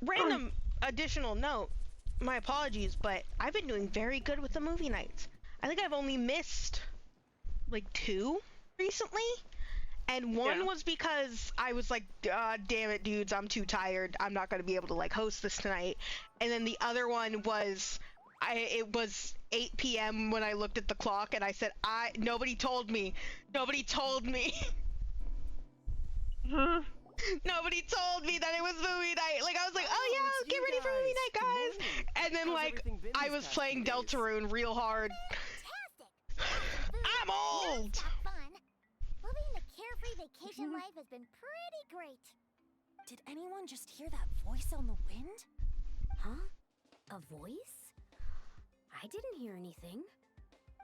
Random additional note, my apologies, but I've been doing very good with the movie nights. I think I've only missed, like, 2 recently, and one was because I was like, damn it, dudes, I'm too tired. I'm not going to be able to, like, host this tonight. And then the other one was, it was 8 p.m. when I looked at the clock, and I said, nobody told me. Nobody told me. Nobody told me that it was movie night. Like, I was like, oh yeah, get ready for movie night, guys. And then, like, I was playing Deltarune real hard. I'm old! Fun. Living the carefree vacation life has been pretty great. Did anyone just hear that voice on the wind? Huh? A voice? I didn't hear anything.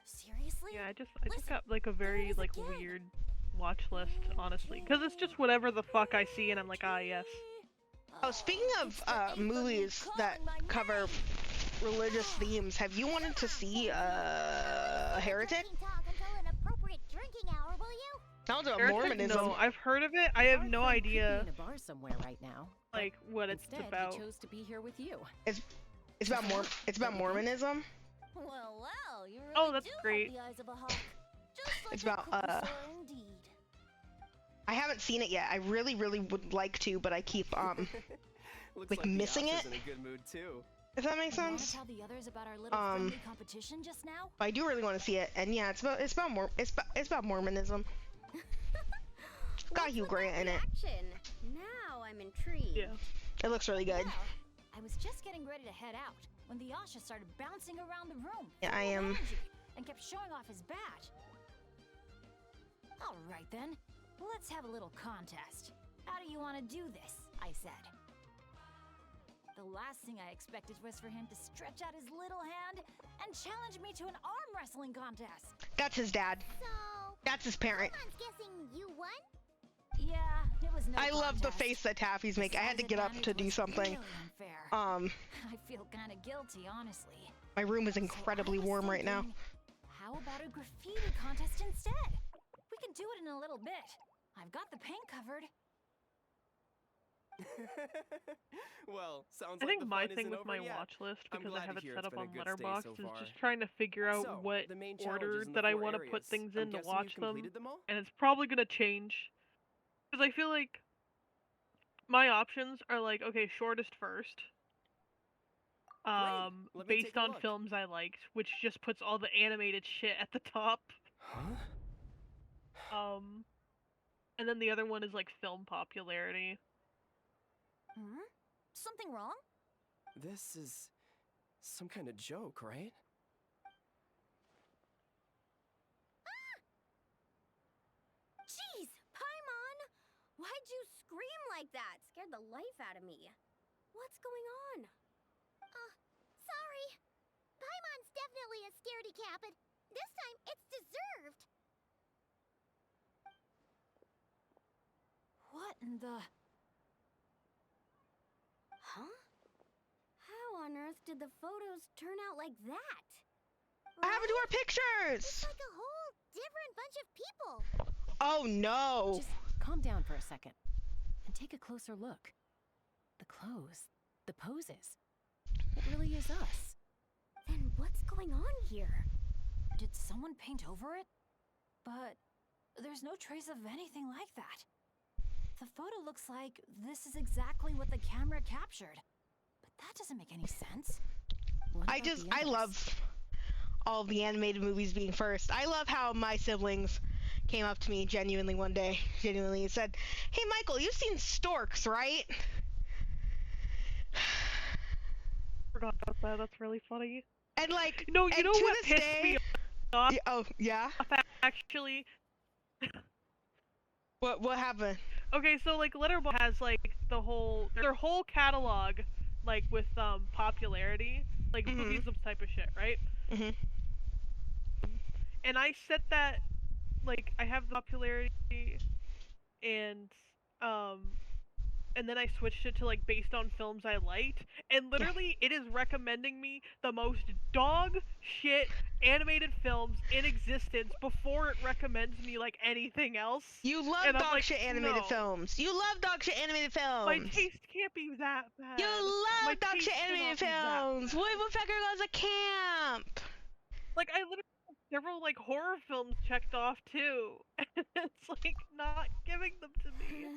Seriously? Yeah, I just got like a very like weird watch list, honestly, because it's just whatever the fuck I see, and I'm like, ah, yes. Oh, speaking of movies that cover religious themes, have you wanted to see Heretic? Sounds like Mormonism. No, I've heard of it. I have no idea. In a bar somewhere right now. Like what it's Instead, about. He chose to be here with you. It's about Mormonism. Well, you really Oh, that's do have great. the eyes of a hawk. Just like It's a about cookie soar indeed. I haven't seen it yet. I really would like to, but I keep like missing it. In a good mood too. If that makes sense. Tell the others about our little friendly competition just now? I do really want to see it, and yeah, it's about Mormonism. Got Hugh Grant in it. Action. Now I'm intrigued. Yeah. It looks really good. Well, I was just getting ready to head out when the Asha started bouncing around the room. Yeah, I full of am. energy, and kept showing off his badge. All right then, let's have a little contest. How do you want to do this? I said. The last thing I expected was for him to stretch out his little hand and challenge me to an arm wrestling contest. That's his dad. So, That's his parent. I'm guessing you won? Yeah, it was no I love the contest. face that Taffy's making. I had to get up to do something. Really unfair. I feel kind of guilty, honestly. My room is incredibly warm right now. How about a graffiti contest instead? We can do it in a little bit. I've got the paint covered. Well, sounds I like think the my fun thing isn't with my over yet. watch list, I'm because I glad have to it hear set it's up been a on good stay Letterboxd, so is far. just trying to figure out So, what the main order challenges in the that I 4 want to put areas. things I'm in to guessing watch you them, completed them all? and it's probably gonna change. Because I feel like my options are like, okay, shortest first. Let me Based take a on look. films I liked, which just puts all the animated shit at the top. Huh? And then the other one is like film popularity. Hmm? Something wrong? This is some kind of joke, right? Jeez, Paimon! Why'd you scream like that? Scared the life out of me. What's going on? Sorry. Paimon's definitely a scaredy cat, but this time it's deserved. What in the... Huh? How on earth did the photos turn out like that? What happened to our pictures? It's like a whole different bunch of people. Oh no. Just calm down for a second and take a closer look. The clothes, the poses. It really is us. Then what's going on here? Did someone paint over it? But there's no trace of anything like that. The photo looks like this is exactly what the camera captured. But that doesn't make any sense. I love all the animated movies being first. I love how my siblings came up to me genuinely one day, and said, "Hey Michael, you've seen Storks, right?" Forgot about that. That's really funny. And like, no, you know what pissed me off? Oh yeah. Actually. What happened? Okay, so like Letterboxd has like their whole catalog like with popularity, like movies type of shit, right? And I set that, like, I have the popularity, and then I switched it to like based on films I liked, and literally it is recommending me the most dog shit animated films in existence before it recommends me like anything else. You love dog shit animated films. You love dog shit animated films. My taste can't be that bad. You love dog shit animated films. Woodpecker goes to camp. Like, I literally have several like horror films checked off too, and it's like not giving them to me.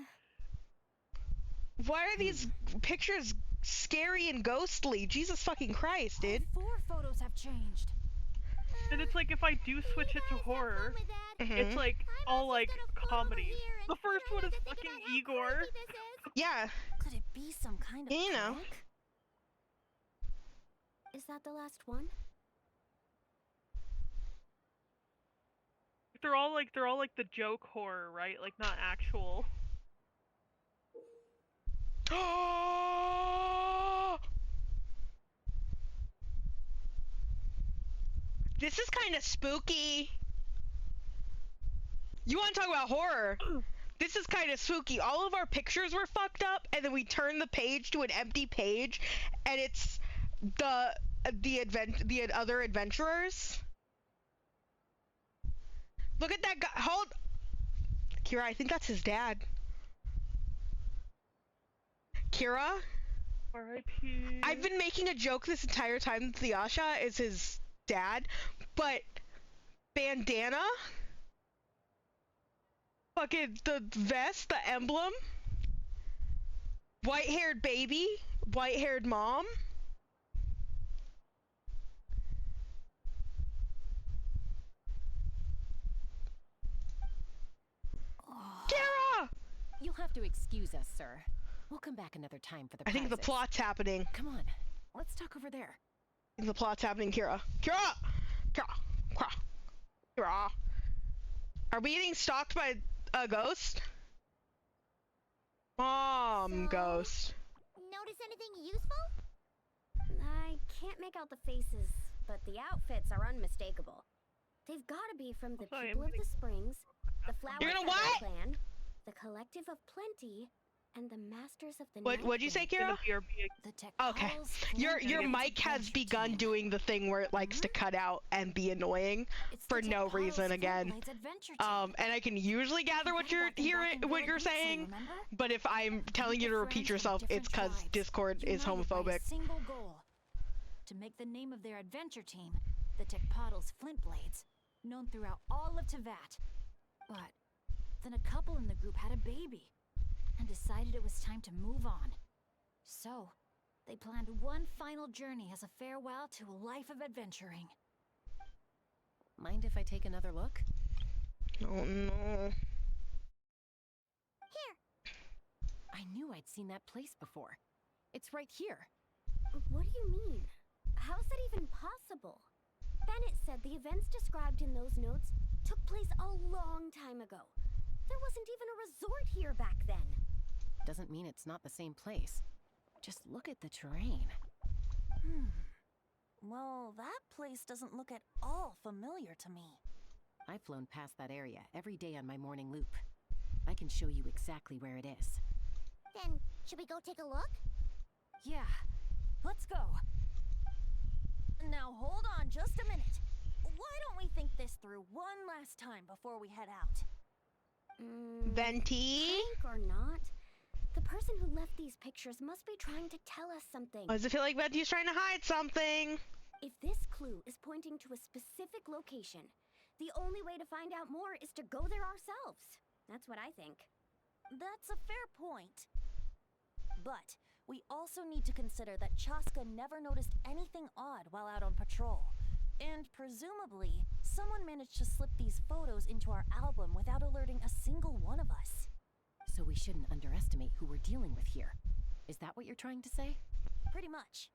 Why are these pictures scary and ghostly? Jesus fucking Christ, dude. 4 photos have changed. And it's like if I do switch it to horror, it's like all like comedy. The first one is fucking Igor. Yeah. Could it be some kind of you know. prank? Is that the last one? They're all like the joke horror, right? Like not actual. This is kind of spooky. You want to talk about horror? This is kind of spooky. All of our pictures were fucked up, and then we turned the page to an empty page, and it's the other adventurers. Look at that guy. Hold, Kira. I think that's his dad. Kira? R.I.P. I've been making a joke this entire time that the Asha is his dad, but bandana? Fucking the vest, the emblem? White-haired baby? White-haired mom? Kira! You'll have to excuse us, sir. We'll come back another time for the I think the prizes. plot's happening. Come on, let's talk over there. I think the plot's happening, Kira. Kira! Kira! Kira! Kira! Are we getting stalked by a ghost? Ghost. Notice anything useful? I can't make out the faces, but the outfits are unmistakable. They've got to be from the People of the Springs, the Flower Clan, the Collective of Plenty, and the Masters of the Night. What'd you say, Kira? Okay. Your mic has begun doing the thing where it likes to cut out and be annoying for no reason again. And I can usually gather what you're saying, but if I'm telling you to repeat yourself, it's because Discord is homophobic. Single goal: to make the name of their adventure team, the Tecpotls Flintblades, known throughout all of Tevat. But then a couple in the group had a baby and decided it was time to move on. So, they planned one final journey as a farewell to a life of adventuring. Mind if I take another look? Oh no. Here! I knew I'd seen that place before. It's right here. What do you mean? How's that even possible? Bennett said the events described in those notes took place a long time ago. There wasn't even a resort here back then. Doesn't mean it's not the same place. Just look at the terrain. Well, that place doesn't look at all familiar to me. I've flown past that area every day on my morning loop. I can show you exactly where it is. Then, should we go take a look? Yeah, let's go. Now hold on just a minute. Why don't we think this through one last time before we head out? Venti? Prank or not, the person who left these pictures must be trying to tell us something. Why does it feel like Venti's trying to hide something? If this clue is pointing to a specific location, the only way to find out more is to go there ourselves. That's what I think. That's a fair point. But we also need to consider that Chaska never noticed anything odd while out on patrol. And presumably, someone managed to slip these photos into our album without alerting a single one of us. So we shouldn't underestimate who we're dealing with here. Is that what you're trying to say? Pretty much.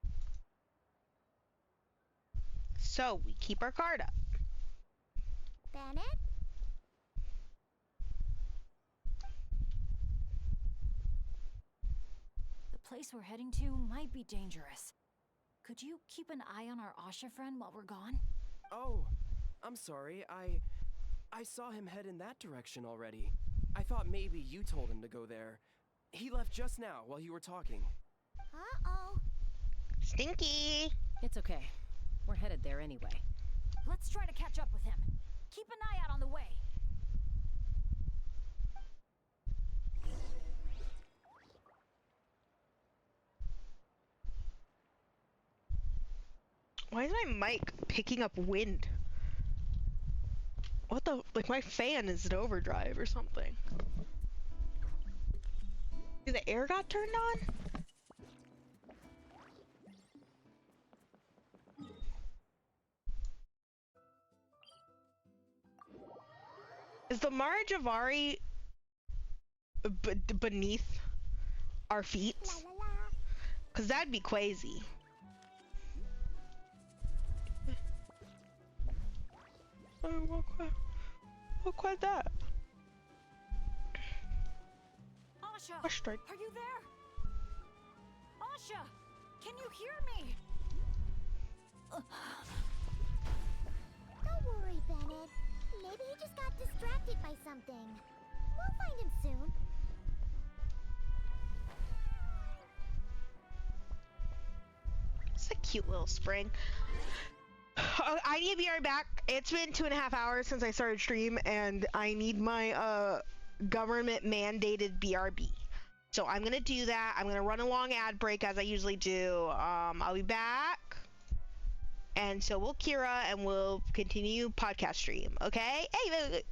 So, we keep our guard up. Bennett? The place we're heading to might be dangerous. Could you keep an eye on our Asha friend while we're gone? Oh, I'm sorry. I saw him head in that direction already. I thought maybe you told him to go there. He left just now while you were talking. Uh-oh. Stinky! It's okay. We're headed there anyway. Let's try to catch up with him. Keep an eye out on the way. Why is my mic picking up wind? What the? Like my fan is in overdrive or something. The air got turned on? Is the Marajavari beneath our feet? Cause that'd be crazy. What quite that? Asha, What strike? are you there? Asha, can you hear me? Don't worry, Bennett. Maybe he just got distracted by something. We'll find him soon. It's a cute little spring. I need to be right back. It's been 2.5 hours since I started stream, and I need my government mandated BRB. So I'm gonna do that. I'm gonna run a long ad break as I usually do. I'll be back, and so will Kira, and we'll continue podcast stream. Okay? Hey.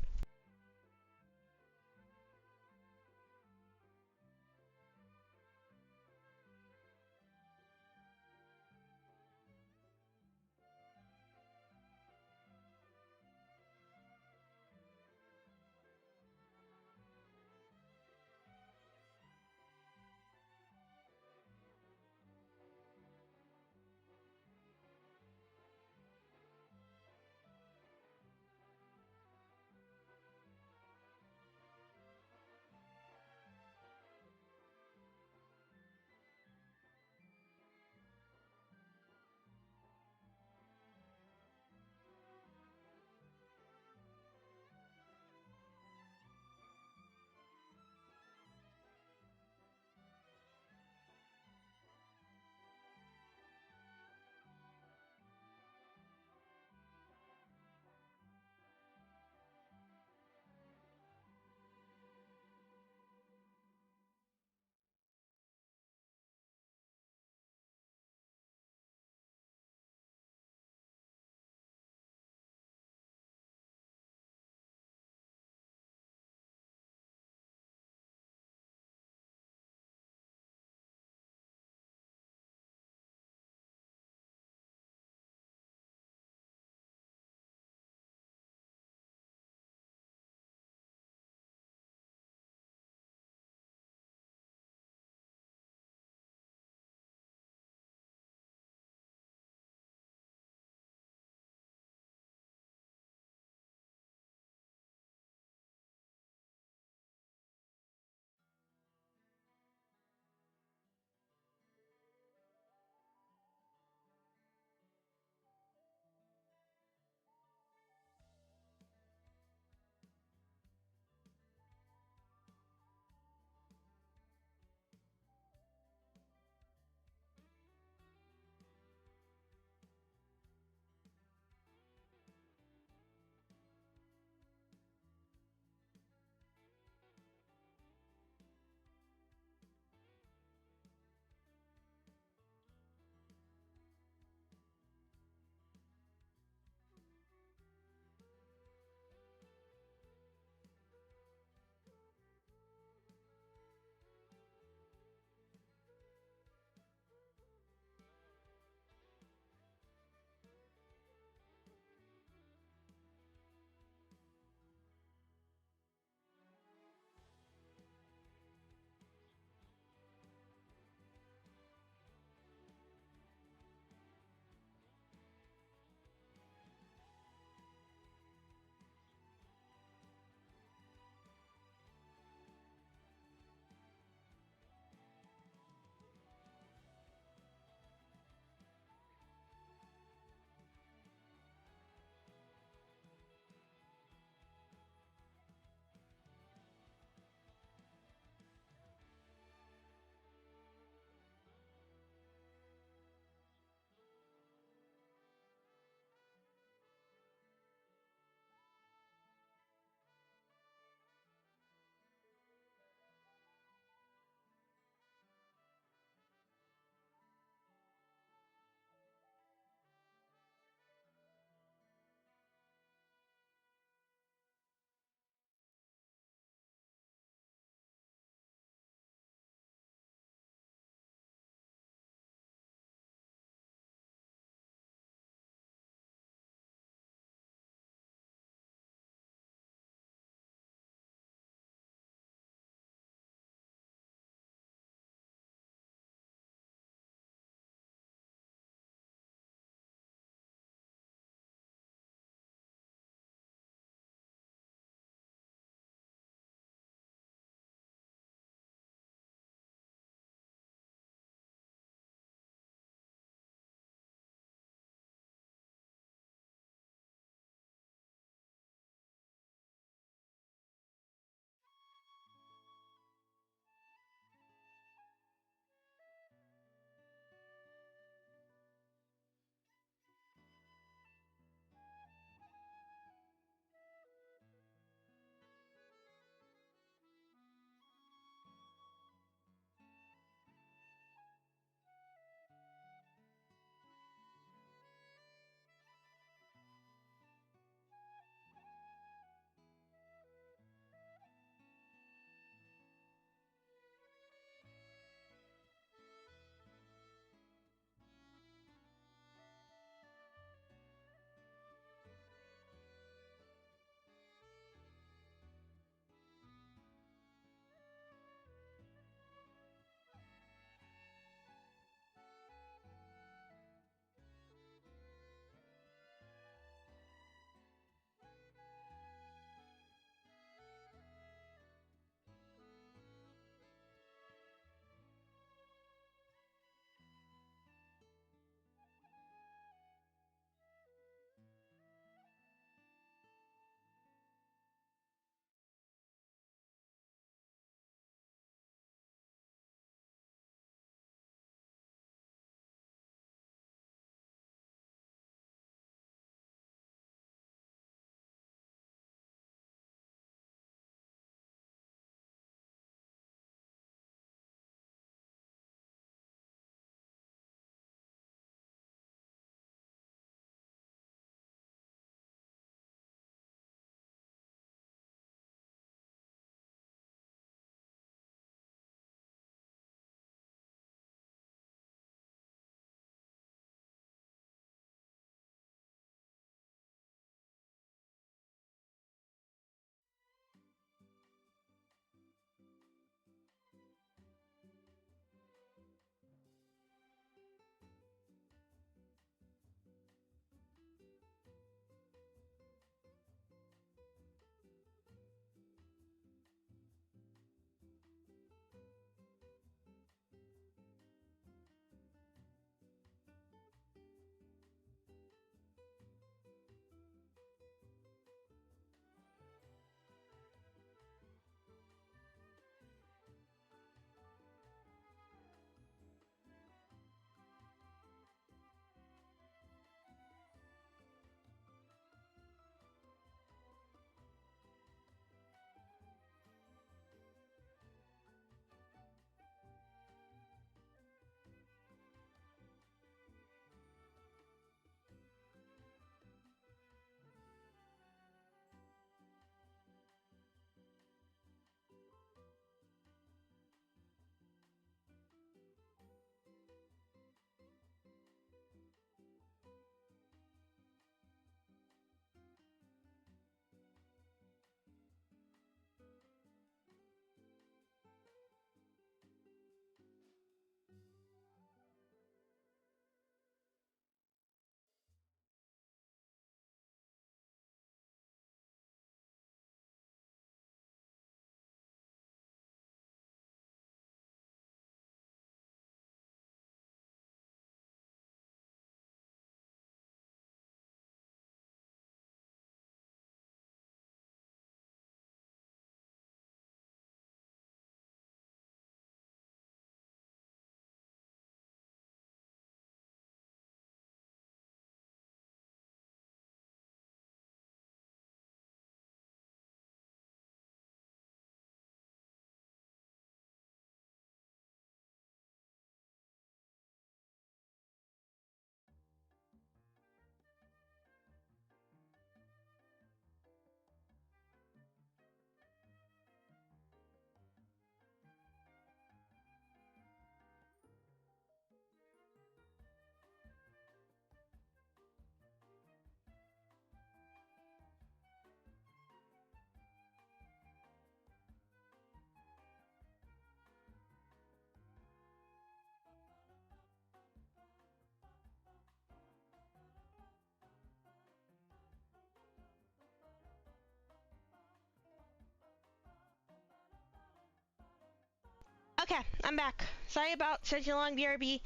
Okay, I'm back. Sorry about such a long BRB.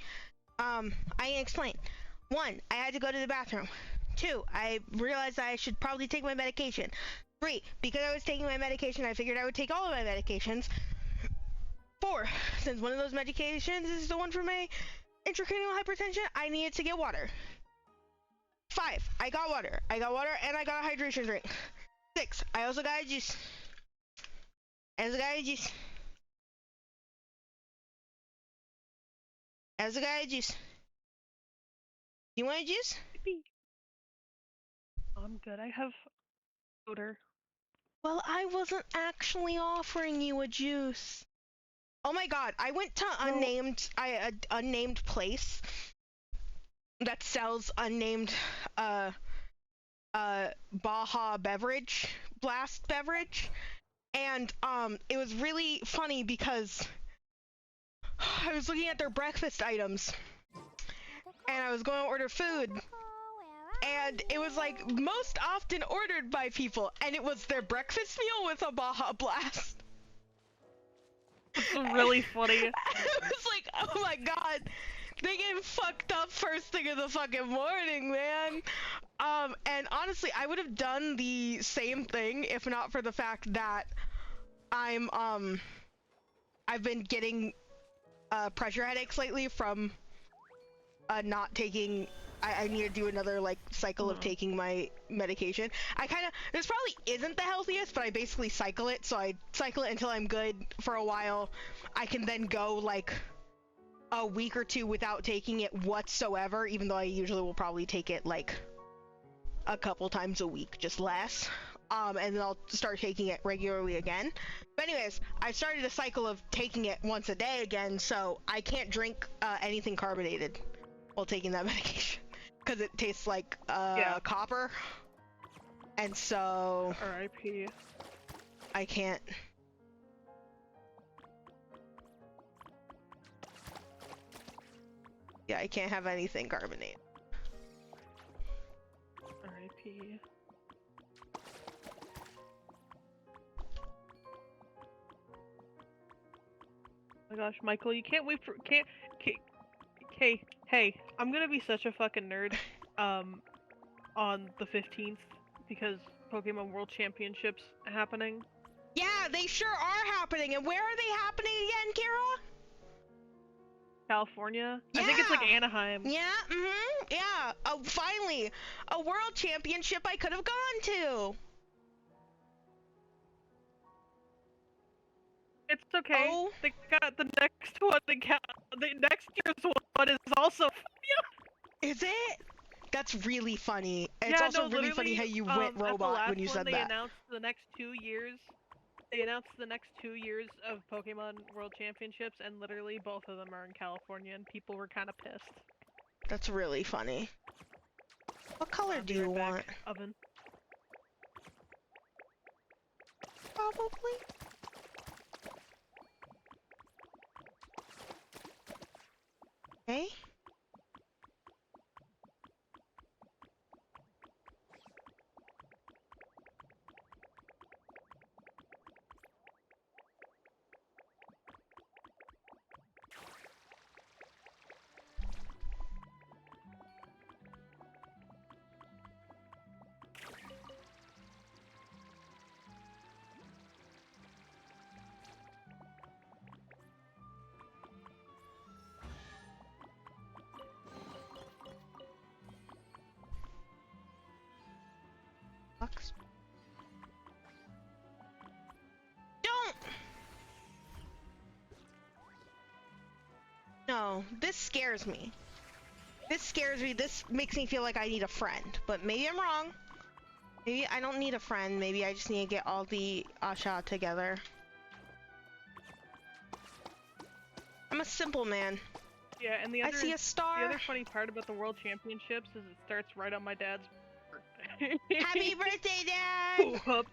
I can explain. 1, I had to go to the bathroom. 2, I realized I should probably take my medication. 3, because I was taking my medication, I figured I would take all of my medications. 4, since one of those medications is the one for my intracranial hypertension, I needed to get water. 5, I got water. I got water and I got a hydration drink. 6, I also got a juice. I also got a juice. I also got a juice. You want a juice? I'm good. I have odor. Well, I wasn't actually offering you a juice. Oh my god, I went to unnamed place that sells unnamed Baja beverage, blast beverage, and it was really funny because I was looking at their breakfast items and I was going to order food and it was like most often ordered by people and it was their breakfast meal with a Baja Blast. It's really funny. It was like, oh my god, they get fucked up first thing in the fucking morning, man. And honestly, I would have done the same thing if not for the fact that I've been getting pressure headaches lately from not taking. I need to do another like cycle of taking my medication. This probably isn't the healthiest, but I basically cycle it. So I cycle it until I'm good for a while. I can then go like a week or 2 without taking it whatsoever, even though I usually will probably take it like a couple times a week, just less. And then I'll start taking it regularly again. But anyways, I started a cycle of taking it once a day again, so I can't drink anything carbonated while taking that medication. Because it tastes like copper. And so... R.I.P. I can't... Yeah, I can't have anything carbonated. R.I.P. Oh my gosh, Michael, you can't wait for hey, I'm gonna be such a fucking nerd on the 15th because Pokemon World Championships happening. Yeah, they sure are happening. And where are they happening again, Kira? California? Yeah. I think it's like Anaheim. Yeah, yeah. Oh, finally, a world championship I could have gone to. It's okay. Oh. They got the next one. The next year's one is also. Is it? That's really funny. It's also really funny how you went robot when you said that. They announced the next 2 years. They announced the next 2 years of Pokemon World Championships, and literally both of them are in California, and people were kind of pissed. That's really funny. What color do you want? Oven. Probably. Okay. Don't! No, this scares me. This scares me. This makes me feel like I need a friend. But maybe I'm wrong. Maybe I don't need a friend. Maybe I just need to get all the Asha together. I'm a simple man. Yeah, and the other, I see a star. The other funny part about the World Championships is it starts right on my dad's birthday. Happy birthday, Dad! Whoops.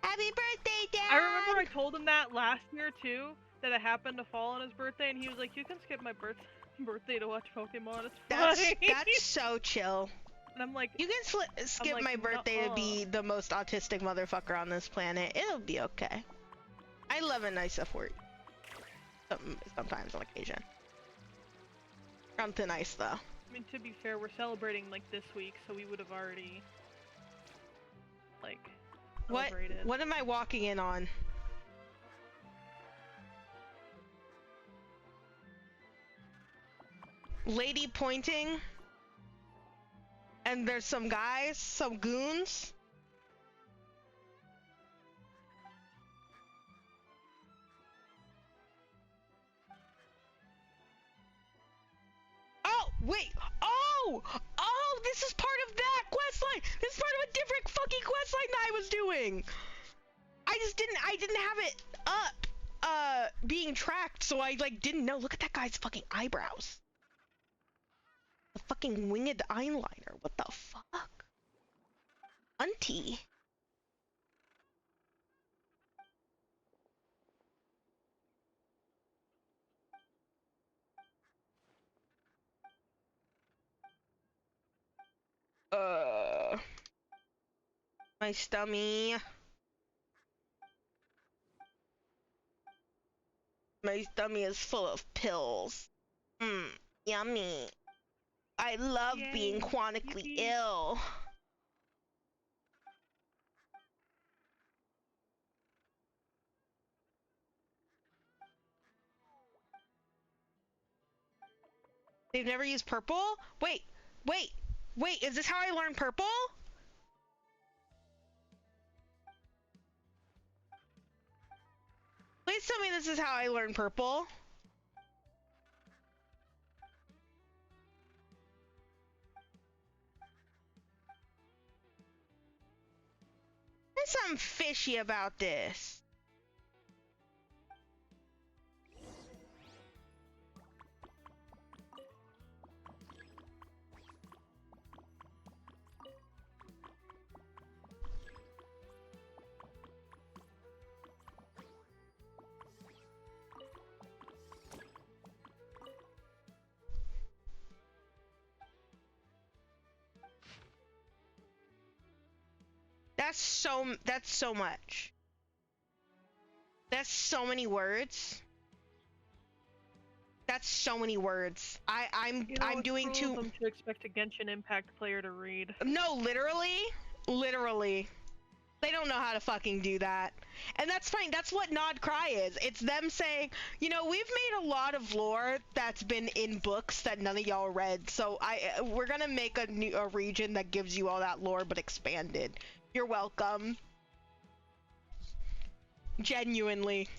Happy birthday, Dad! I remember I told him that last year too, that it happened to fall on his birthday, and he was like, "You can skip my birthday to watch Pokemon. It's fine." That's so chill. And I'm like, you can skip my birthday to be the most autistic motherfucker on this planet. It'll be okay. I love a nice effort. sometimes on occasion. On thin ice, though. I mean, to be fair, we're celebrating like this week, so we would have already like celebrated. What am I walking in on? Lady pointing, and there's some guys, some goons. Oh, wait. Oh, this is part of that questline. This is part of a different fucking questline that I was doing. I didn't have it up, being tracked, so I, like, didn't know. Look at that guy's fucking eyebrows. The fucking winged eyeliner. What the fuck? Auntie. My stomach. My stomach is full of pills. Yummy. I love being chronically ill. They've never used purple? Wait, is this how I learn purple? Please tell me this is how I learn purple. There's something fishy about this. That's so much. That's so many words. That's so many words. I'm doing too. Them to expect a Genshin Impact player to read. No, literally. They don't know how to fucking do that. And that's fine. That's what Nod Cry is. It's them saying, you know, we've made a lot of lore that's been in books that none of y'all read. So we're gonna make a region that gives you all that lore but expanded. You're welcome. Genuinely.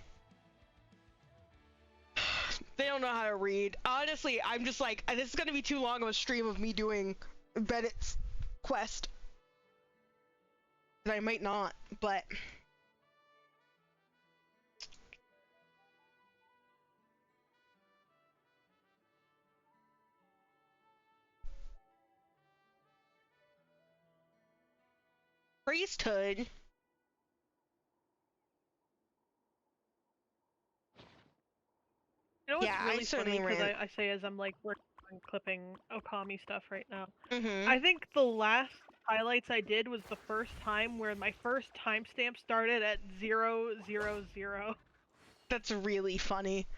They don't know how to read. Honestly, I'm just like, this is gonna be too long of a stream of me doing Bennett's quest. And I might not, but... Priesthood? You know what's Yeah, really I certainly funny, because ran. I say as I'm like working on clipping Okami stuff right now. Mm-hmm. I think the last highlights I did was the first time where my first timestamp started at 000. That's really funny.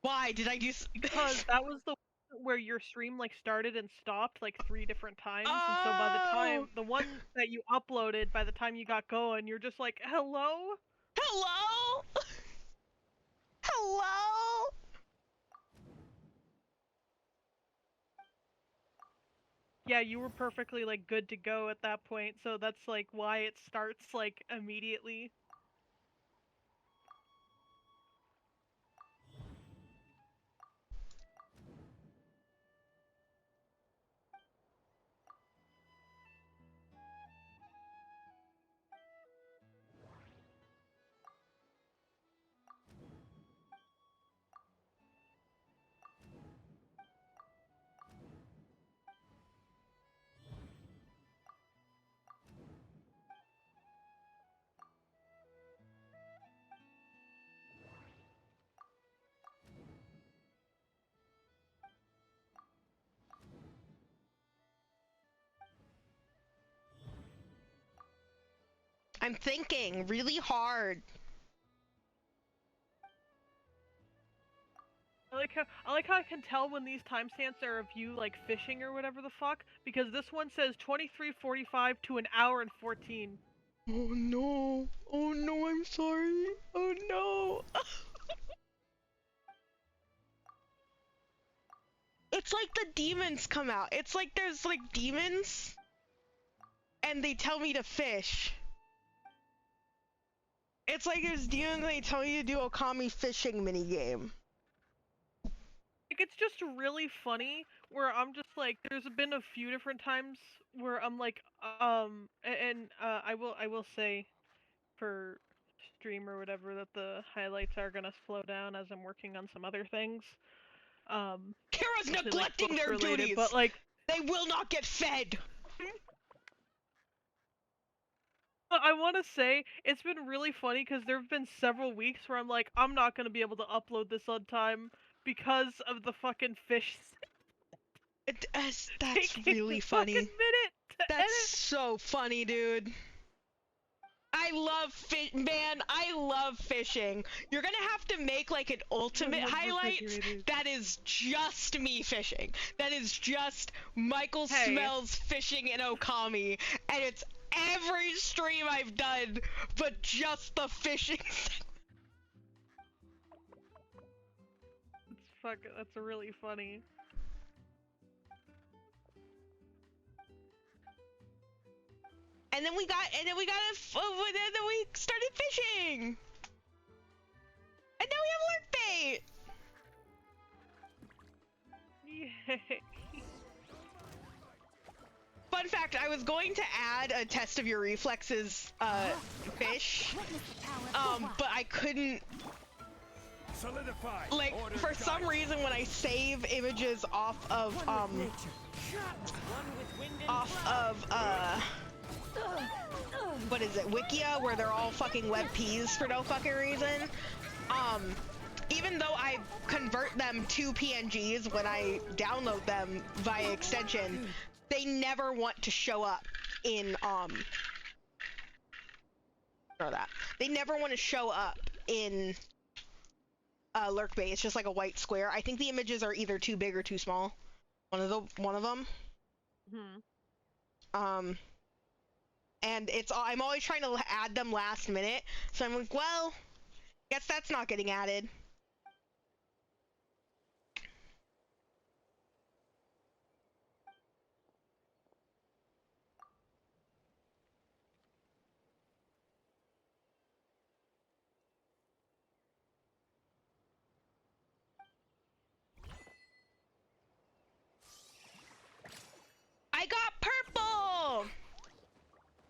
Why did I do? Because that was the where your stream like started and stopped like 3 different times, and so by the time the one that you uploaded, by the time you got going, you're just like, hello? Yeah, you were perfectly like good to go at that point, so that's like why it starts like immediately. I'm thinking really hard. I like how I can tell when these timestamps are of you like fishing or whatever the fuck, because this one says 23:45 to an hour and 14. Oh no! Oh no! I'm sorry! Oh no! It's like the demons come out. It's like there's like demons, and they tell me to fish. It's like there's demons and they tell me to do a Okami fishing minigame. Like, it's just really funny where I'm just like, there's been a few different times where I'm like, I will say for stream or whatever that the highlights are gonna slow down as I'm working on some other things. Kira's neglecting like, their related, duties. but like they will not get fed. I want to say it's been really funny because there have been several weeks where I'm like, I'm not gonna be able to upload this on time because of the fucking fish. That's really funny. That's edit. So funny, dude. I love man, I love fishing. You're gonna have to make like an ultimate highlight that is just me fishing. That is just Michael Smells fishing in Okami, and it's every stream I've done, but just the fishing. That's really funny. And then we started fishing. And now we have lurk bait. Yay. Fun fact, I was going to add a test of your reflexes fish. But I couldn't. Solidify. Like for some reason when I save images off of what is it, Wikia, where they're all fucking web Ps for no fucking reason. Even though I convert them to PNGs when I download them via extension, they never want to show up in they never want to show up in lurk bait. It's just like a white square. I think the images are either too big or too small. One of them. And I'm always trying to add them last minute, so I'm like, well, guess that's not getting added. I got purple!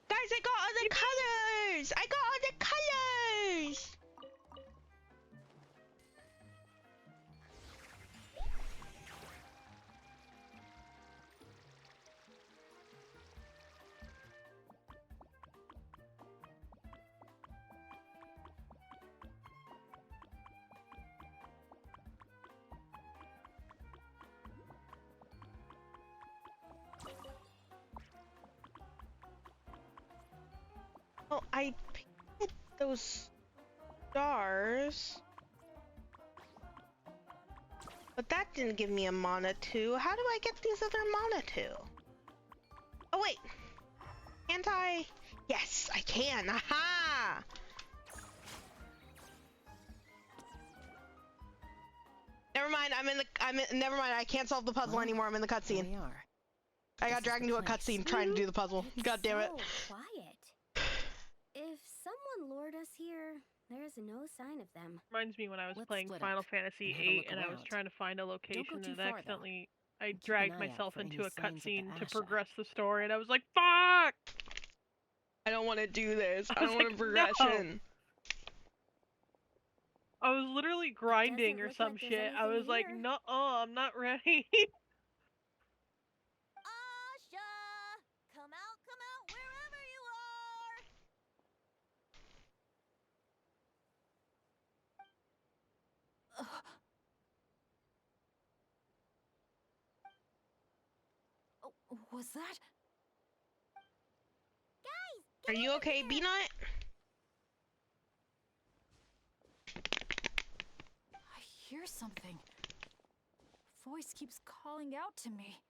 Guys, I got all the colors! I got all the colors! Well, I painted those stars, but that didn't give me a mana 2. How do I get these other mana 2? Oh wait, can't I? Yes, I can. Aha! Never mind. Never mind. I can't solve the puzzle anymore. I'm in the cutscene. I got dragged into a cutscene trying to do the puzzle. God damn it. Quiet. If someone lured us here, there's no sign of them. Reminds me when I was playing Final Fantasy VIII and I was trying to find a location and accidentally I dragged myself into a cutscene to progress the story and I was like, fuck! I don't want to do this. I don't want to progression. I was literally grinding or some shit. I was like, no, I'm not ready. Asha! Come out, wherever you are! Was that? Are you okay, Beanut? I hear something. voice keeps calling out to me.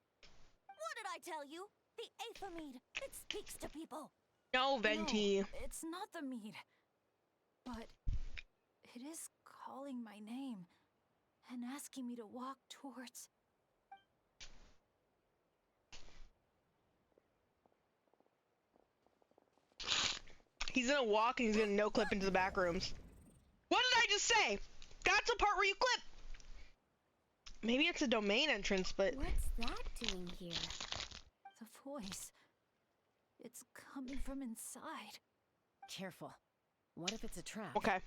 What did I tell you? The Aethermead. It speaks to people. No, Venti. No, it's not the mead. But it is calling my name and asking me to walk towards... He's gonna walk and he's gonna no-clip into the back rooms. What did I just say? That's the part where you clip! Maybe it's a domain entrance, but... What's that doing here? The voice. It's coming from inside. Careful. What if it's a trap? Okay.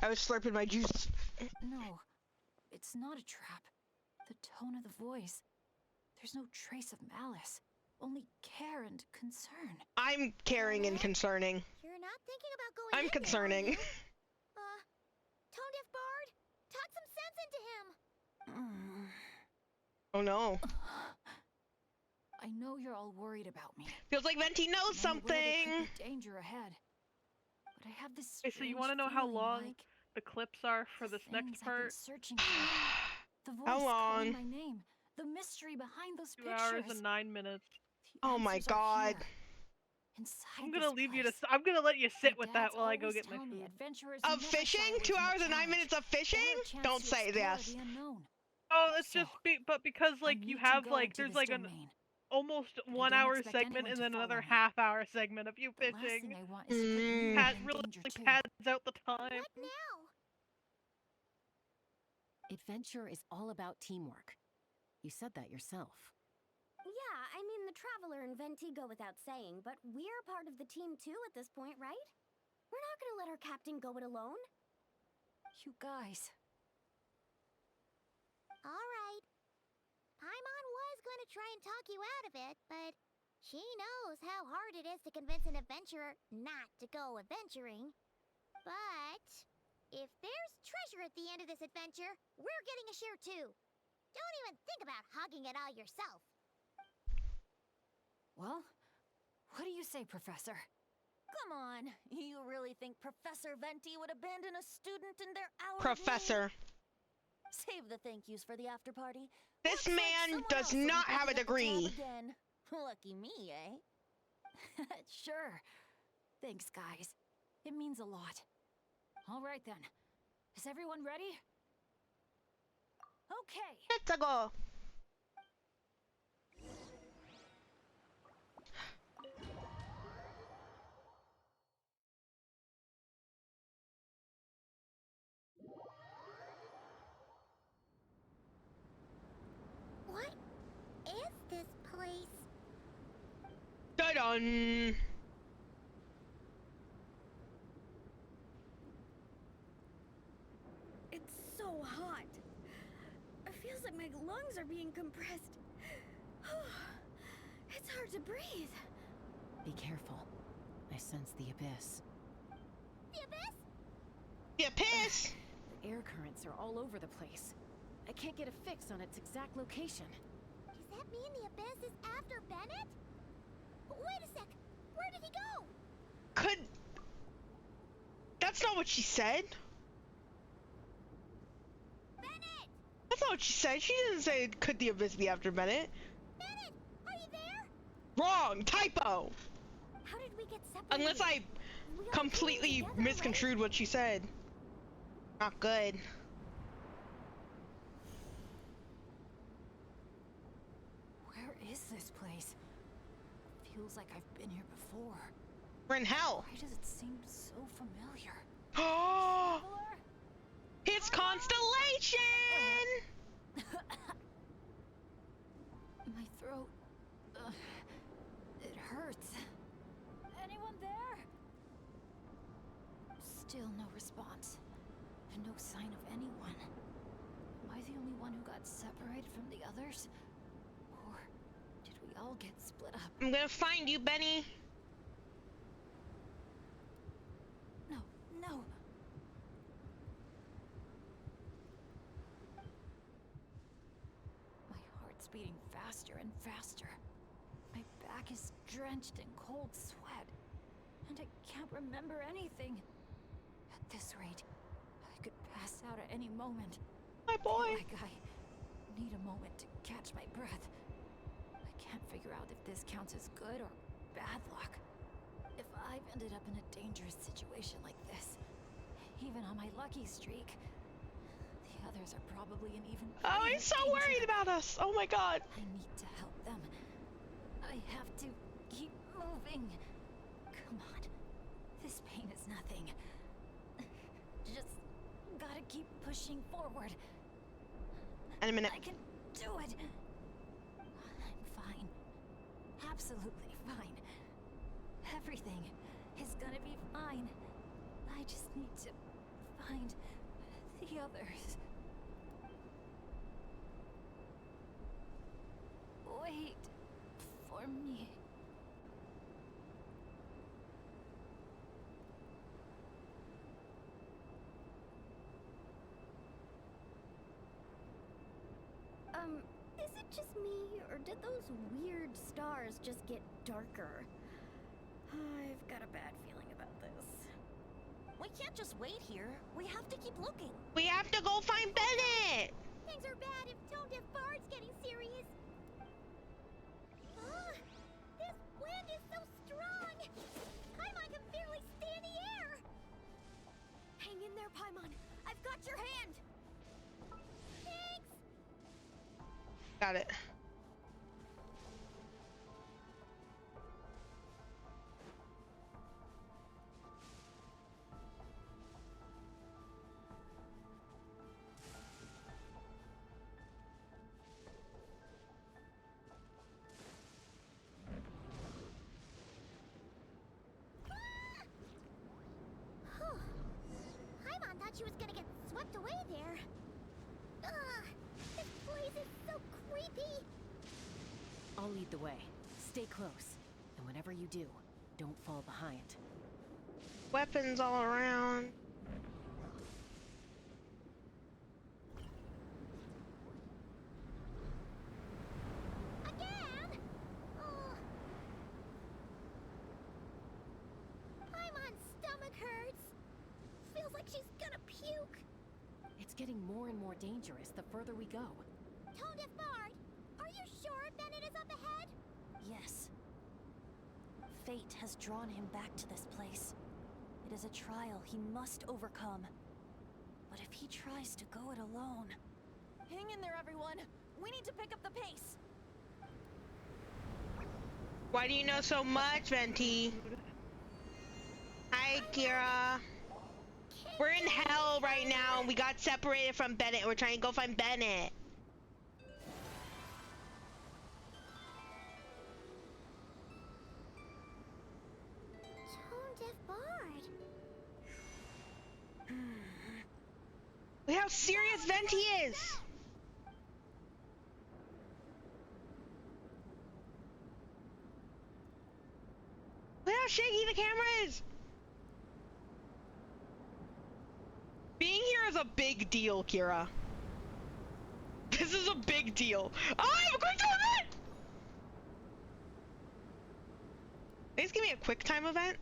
I was slurping my juice. No, it's not a trap. The tone of the voice. There's no trace of malice. Only care and concern. I'm caring and concerning. You're not thinking about going I'm in concerning. there, are you? Tone Deaf Bard, talk some sense into him. Oh no. I know you're all worried about me. Feels like Venti knows something. There could be danger ahead. But I have this. Okay, so you want to know how long like the clips are for this next part? Searching for. The voice How long? calling my name. The mystery behind those 2 pictures. hours and 9 minutes. Oh my god. I'm gonna leave you to. I'm gonna let you sit with that while I go get my food. Of fishing? 2 hours and 9 minutes of fishing? Don't say this. Oh, it's just because like you have like there's like an almost 1 hour segment and then another half-hour segment of you fishing. Really pads out the time. What now? Adventure is all about teamwork. You said that yourself. Yeah, I mean, the Traveler and Venti go without saying, but we're part of the team too at this point, right? We're not gonna let our captain go it alone. You guys. Alright. Paimon was gonna try and talk you out of it, but she knows how hard it is to convince an adventurer not to go adventuring. But if there's treasure at the end of this adventure, we're getting a share too. Don't even think about hogging it all yourself. Well, what do you say, Professor? Come on, you really think Professor Venti would abandon a student in their hour? Professor. Save the thank yous for the after party. This man does not have a degree. Lucky me, eh? Sure. Thanks, guys. It means a lot. All right then. Is everyone ready? Okay. Let's go. What is this place? Dun-dun! It's so hot. It feels like my lungs are being compressed. It's hard to breathe. Be careful. I sense the abyss. The abyss? The abyss? The air currents are all over the place. I can't get a fix on its exact location. Does that mean the abyss is after Bennett? Wait a sec. Where did he go? Could... That's not what she said. Bennett! That's not what she said. She didn't say, could the abyss be after Bennett? Bennett! Are you there? Wrong! Typo! How did we get separated? Unless I completely misconstrued what she said. Not good. Where is this place? Feels like I've been here before. We're in hell. Why does it seem so familiar? Oh! It's Constellation! My throat... it hurts. Anyone there? Still no response. And no sign of anyone. Am I the only one who got separated from the others? Or did we all get split up? I'm gonna find you, Benny. No, no. My heart's beating faster and faster. My back is drenched in cold sweat. And I can't remember anything. At this rate, I could pass out at any moment. My boy. Like I need a moment to catch my breath. I can't figure out if this counts as good or bad luck. If I've ended up in a dangerous situation like this, even on my lucky streak, the others are probably in even Oh, he's so danger. worried about us. Oh my god. I need to help them. I have to keep moving. Come on. This pain is nothing. Just gotta keep pushing forward. In a minute. I can do it. I'm fine. Absolutely fine. Everything is gonna be fine. I just need to find the others. Wait for me. Is it just me, or did those weird stars just get darker? I've got a bad feeling about this. We can't just wait here. We have to keep looking. We have to go find Bennett. Things are bad if Tone Deaf Bard's getting serious. This wind is so strong. Paimon can barely stay in the air. Hang in there, Paimon. I've got your hand. Thanks. Got it. Paimon thought she was gonna get swept away there. This place is so creepy. I'll lead the way. Stay close. And whenever you do, don't fall behind. Weapons all around. Again? Paimon's stomach hurts. Feels like she's gonna puke. It's getting more and more dangerous the further we go. Tone Deaf Bard, are you sure Bennett is up ahead? Yes. Fate has drawn him back to this place. It is a trial he must overcome. But if he tries to go it alone... Hang in there, everyone! We need to pick up the pace! Why do you know so much, Venti? Hi, Kira. We're in hell right now, and we got separated from Bennett. We're trying to go find Bennett. Tone Deaf Bard. Look how serious Venti is. Look how shaky the camera is. Being here is a big deal, Kira. This is a big deal. Oh, I'm going to event! Please give me a quick time event.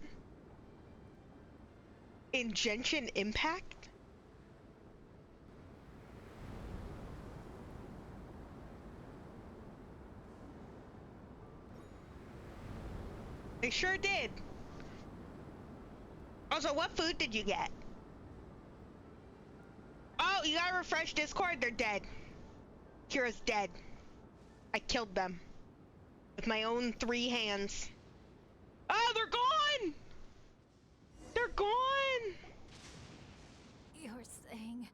In Genshin Impact? They sure did. Also, what food did you get? Oh, you gotta refresh Discord? They're dead. Kira's dead. I killed them. With my own 3 hands. Oh, they're gone! They're gone! You're saying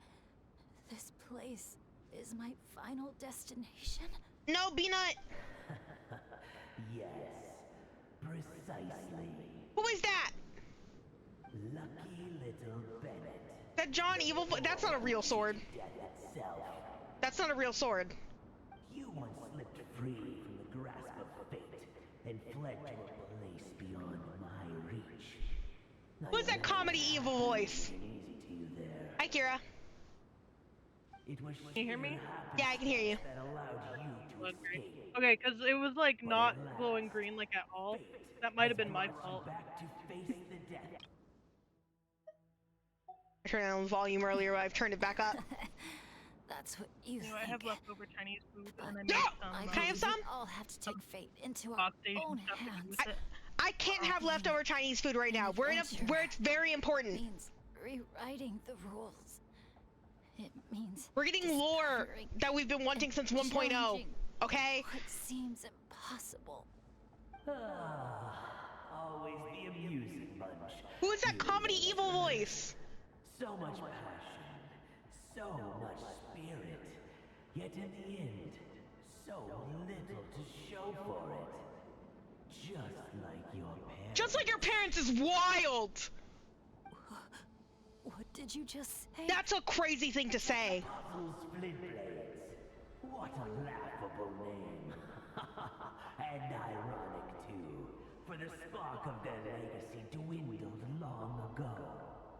this place is my final destination? No, Beanut! Yes, precisely. Who is that? Lucky little Bennett. That John Evil. That's not a real sword. Death itself. That's not a real sword. You once slipped free from the grasp of fate and fled to a place beyond my reach. Who's that comedy evil voice? Easy to you there. Hi, Kira. Can you hear me? Yeah, I can hear you. That allowed you to escape. Okay, because it was like not glowing green like at all. That might have been my fault. Back to face the death. I turned down the volume earlier, but I've turned it back up. That that's what you think. I have leftover Chinese food, and I made No! some. Can I have some? We all have to take fate into our own hands. I can't have leftover Chinese food right now. We're in a where it's very important. It means rewriting the rules. It means we're getting lore that we've been wanting since 1.0. Okay? What seems impossible. Always the amusing bunch. Who is that comedy evil voice? So much passion, so much spirit, yet in the end, so little to show for it. Just like your parents. Just like your parents is wild! What did you just say? That's a crazy thing to say. What a laughable name. And ironic too, for the spark of their legacy dwindled long ago.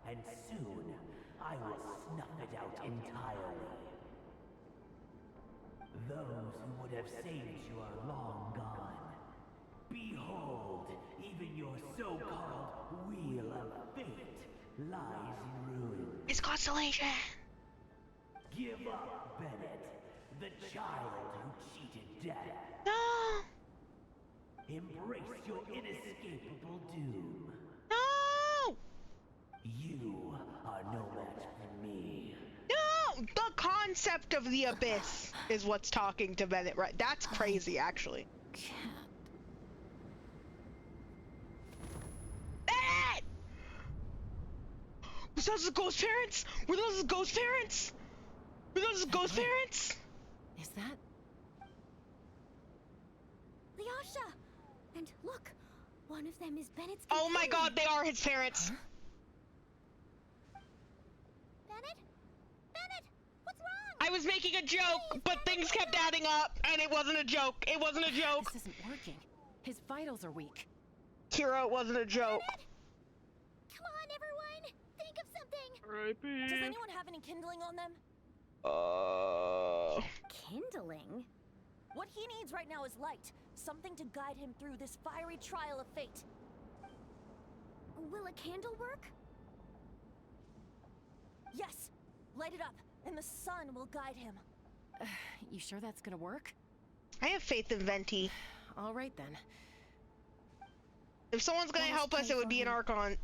And soon, I will snuff it out entirely. Those who would have saved you are long gone. Behold, even your so-called Wheel of Fate lies in ruin. It's Constellation! Give up, Bennett, the child who cheated death. No! Embrace your inescapable doom. No! You are no match for me. No! The concept of the abyss is what's talking to Bennett, right? That's crazy, actually. Bennett! Was those his ghost parents? Were those his ghost parents? Were those his ghost parents? Is that? The Asha! And look, one of them is Bennett's Oh my companion. god, they are his parents! Bennett? Bennett! What's wrong? I was making a joke, but things kept adding up, and it wasn't a joke. It wasn't a joke. This isn't working. His vitals are weak. Kira, it wasn't a joke. Bennett? Come on, everyone! Think of something! R.I.P. Does anyone have any kindling on them? Kindling? What he needs right now is light. Something to guide him through this fiery trial of fate. Will a candle work? Yes! Light it up, and the sun will guide him. You sure that's gonna work? I have faith in Venti. All right then. If someone's gonna help us, it would be an Archon.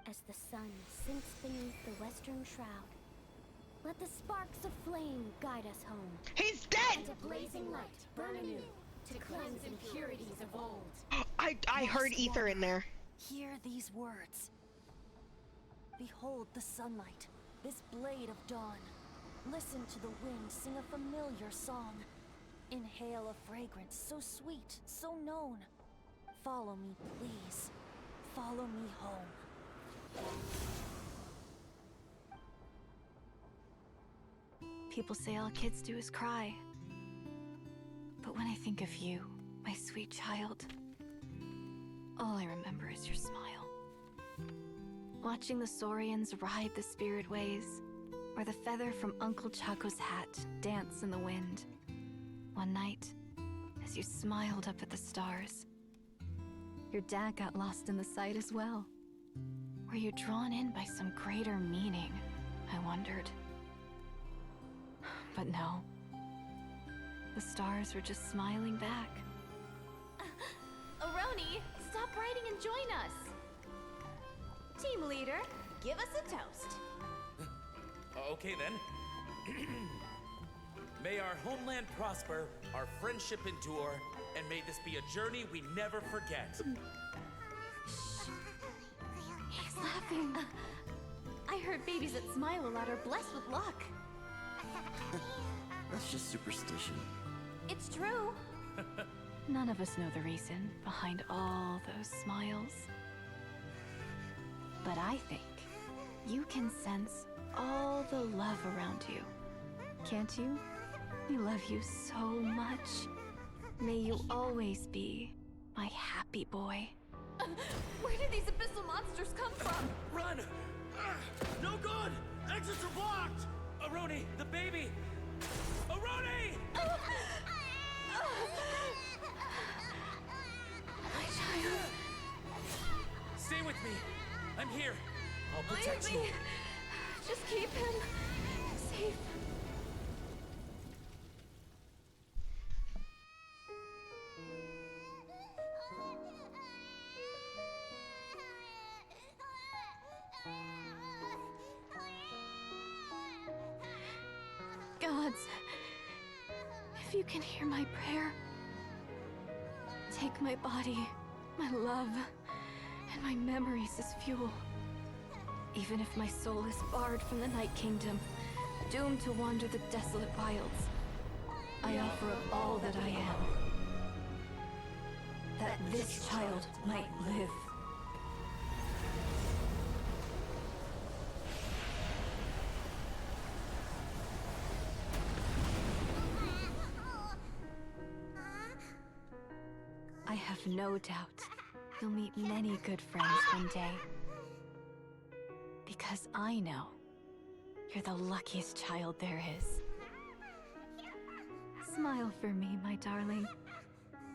As the sun sinks beneath the western shroud, let the sparks of flame guide us home. He's dead! And a blazing light burn anew to cleanse impurities of old. I heard ether in there. Hear these words. Behold the sunlight, this blade of dawn. Listen to the wind sing a familiar song. Inhale a fragrance so sweet, so known. Follow me, please. Follow me home. People say all kids do is cry. But when I think of you, my sweet child, all I remember is your smile. Watching the Saurians ride the spirit ways, or the feather from Uncle Chaco's hat dance in the wind. One night, as you smiled up at the stars, your dad got lost in the sight as well. Were you drawn in by some greater meaning? I wondered. But no. The stars were just smiling back. Aroni, stop writing and join us. Team leader, give us a toast. Okay then. May our homeland prosper, our friendship endure, and may this be a journey we never forget. He's laughing. I heard babies that smile a lot are blessed with luck. That's just superstition. It's true. None of us know the reason behind all those smiles. But I think you can sense all the love around you. Can't you? I love you so much. May you always be my happy boy. Where did these abyssal monsters come from? Run! No good! Exits are blocked! Aroni, the baby! Aroni! My child. Stay with me. I'm here. I'll protect you. Just keep him safe. gods, if you can hear my prayer, take my body, my love, and my memories as fuel. Even if my soul is barred from the Night Kingdom, doomed to wander the desolate wilds, I offer up all that I am, that this child might live. I have no doubt you'll meet many good friends one day. Because I know you're the luckiest child there is. Smile for me, my darling.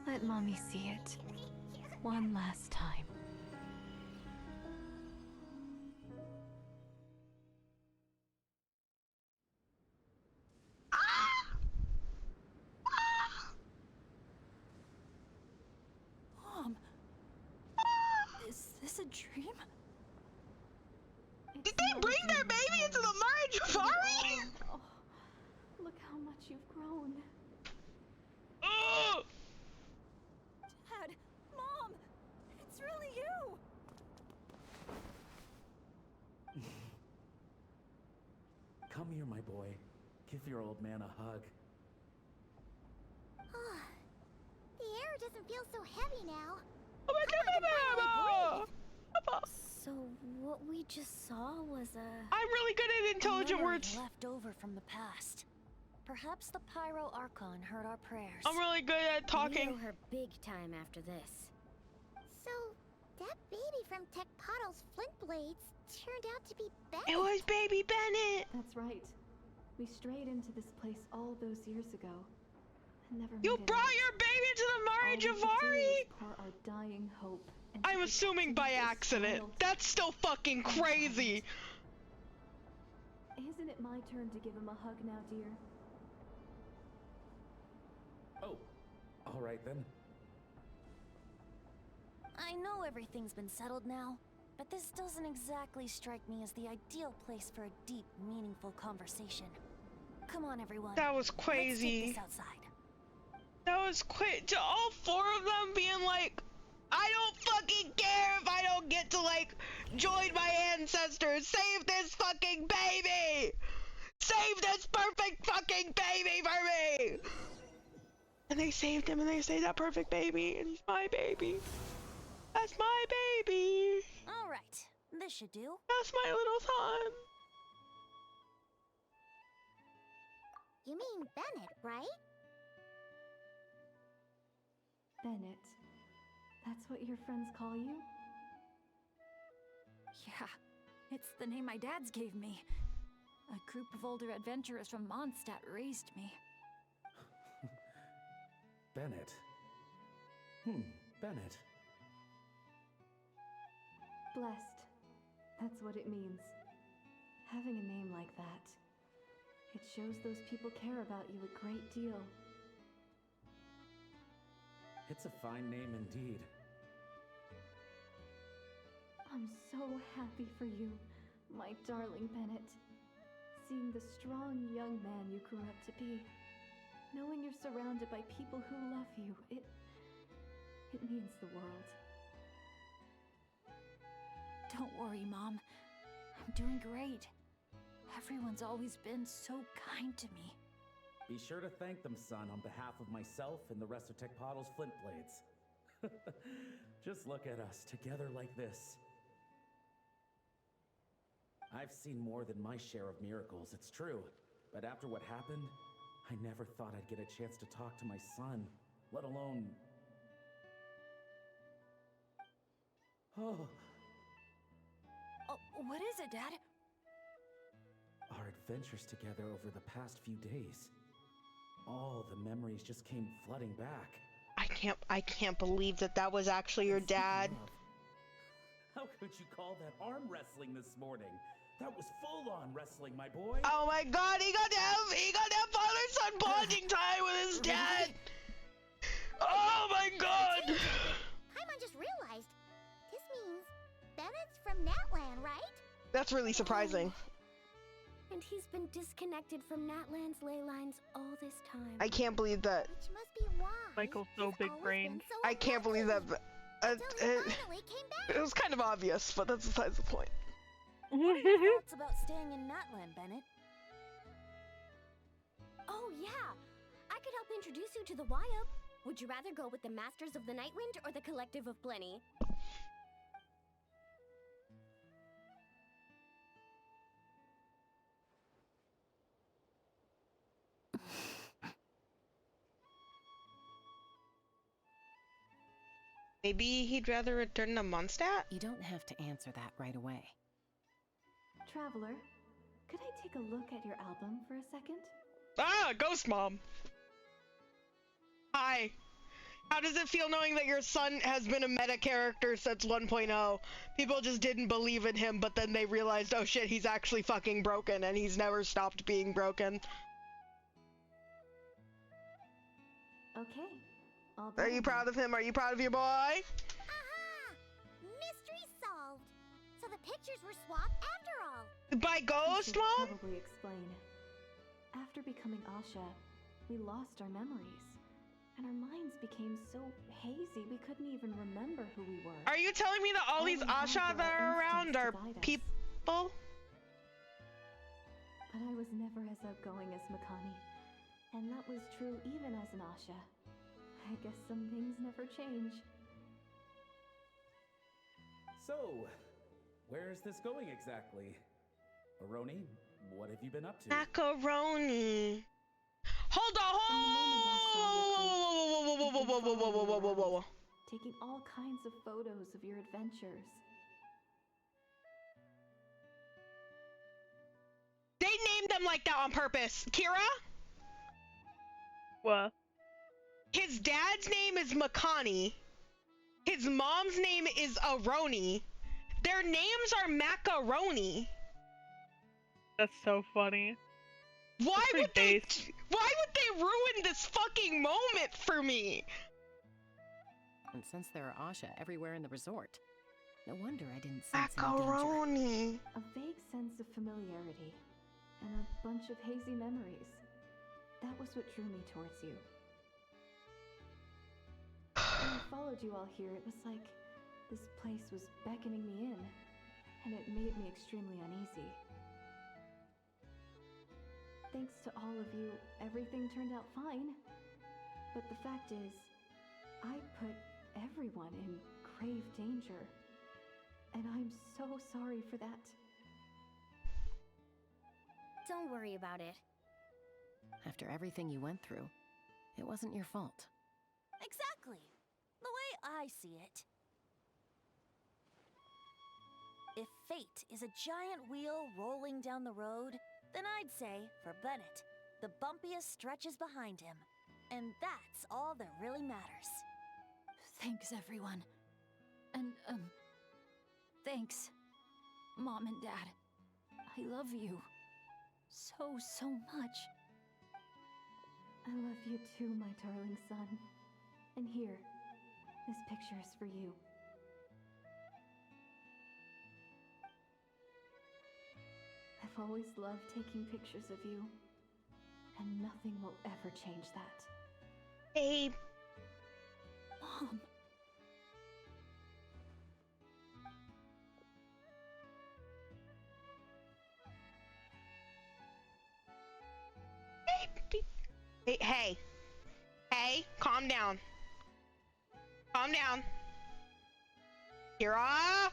Let Mommy see it. One last time. Mom, is this a dream? Did they bring their baby into the Mara Jafari? Oh, look how much you've grown. Oh! Dad, Mom, it's really you. Come here, my boy. Give your old man a hug. The air doesn't feel so heavy now. Oh my God, So what we just saw was a... I'm really good at intelligent memory words. left over from the past. Perhaps the Pyro Archon heard our prayers. I'm really good at talking. We owe her big time after this. So, that baby from Tecpato's Flint Blades turned out to be Bennett. It was baby Bennett. That's right. We strayed into this place all those years ago. And never You made it brought out. your baby to the Mara All we could do Jafari? was pour our dying hope into I'm assuming by protecting this accident. child. That's still fucking crazy. Isn't it my turn to give him a hug now, dear? Oh, all right then. I know everything's been settled now, but this doesn't exactly strike me as the ideal place for a deep, meaningful conversation. Come on, everyone. That was Let's crazy. take this outside. That was quick. To all four of them being like, I don't fucking care if I don't get to like join my ancestors. Save this fucking baby. Save this perfect fucking baby for me. And they saved him, and they saved that perfect baby, and he's my baby. That's my baby. All right, this should do. That's my little son. You mean Bennett, right? Bennett. That's what your friends call you? Yeah, it's the name my dad's gave me. A group of older adventurers from Mondstadt raised me. Bennett. Bennett. Blessed. That's what it means. Having a name like that. It shows those people care about you a great deal. It's a fine name indeed. I'm so happy for you, my darling Bennett. Seeing the strong young man you grew up to be. Knowing you're surrounded by people who love you, it means the world. Don't worry, Mom. I'm doing great. Everyone's always been so kind to me. Be sure to thank them, son, on behalf of myself and the rest of Tecpato's Flint Blades. Just look at us, together like this. I've seen more than my share of miracles, it's true. But after what happened, I never thought I'd get a chance to talk to my son, let alone... Oh, Oh, what is it, Dad? our adventures together over the past few days. All the memories just came flooding back. I can't believe that was actually your dad. How could you call that arm wrestling this morning? That was full-on wrestling, my boy. Oh my God, he got to have father-son bonding time with his dad. Oh my God. Paimon just realized. This means Bennett's from Natland, right? That's really surprising. And And he's been disconnected from Natlan's ley lines all this time. I can't believe that. Which must be why. Michael's so big brained. I can't believe that. It was kind of obvious, but that's besides the point. What are your thoughts about staying in Natlan, Bennett? Oh yeah, I could help introduce you to the Wyup. Would you rather go with the Masters of the Nightwind or the Collective of Plenty? Maybe he'd rather return to Mondstadt? You don't have to answer that right away. Traveler, could I take a look at your album for a second? Ah, Ghost Mom! Hi. How does it feel knowing that your son has been a meta character since 1.0? People just didn't believe in him, but then they realized, oh shit, he's actually fucking broken, and he's never stopped being broken. Okay. Are you proud of him? Are you proud of your boy? Aha! Mystery solved. So the pictures were swapped after all. By Ghost Mom? Probably explain. After becoming Asha, we lost our memories. And our minds became so hazy we couldn't even remember who we were. Are you telling me that all these Asha that are around are people? But I was never as outgoing as Makani. And that was true even as an Asha. I guess some things never change. So, where's this going exactly? Aroni, what have you been up to? Macaroni. Hold on, whoa. Taking all kinds of photos of your adventures. They named them like that on purpose. Kira? What? His dad's name is Makani. His mom's name is Aroni. Their names are Macaroni. That's so funny. Why would they ruin this fucking moment for me? And since there are Asha everywhere in the resort, no wonder I didn't sense Macaroni. any danger. A vague sense of familiarity and a bunch of hazy memories. That was what drew me towards you. When I followed you all here, it was like this place was beckoning me in, and it made me extremely uneasy. Thanks to all of you, everything turned out fine. But the fact is, I put everyone in grave danger. And I'm so sorry for that. Don't worry about it. After everything you went through, it wasn't your fault. Exactly. The way I see it. If fate is a giant wheel rolling down the road, then I'd say, for Bennett, the bumpiest stretches behind him. And that's all that really matters. Thanks, everyone. And, thanks, Mom and Dad. I love you. So much. I love you too, my darling son. And here, this picture is for you. I've always loved taking pictures of you, and nothing will ever change that. Babe. Mom. Hey, calm down. Calm down. Kira!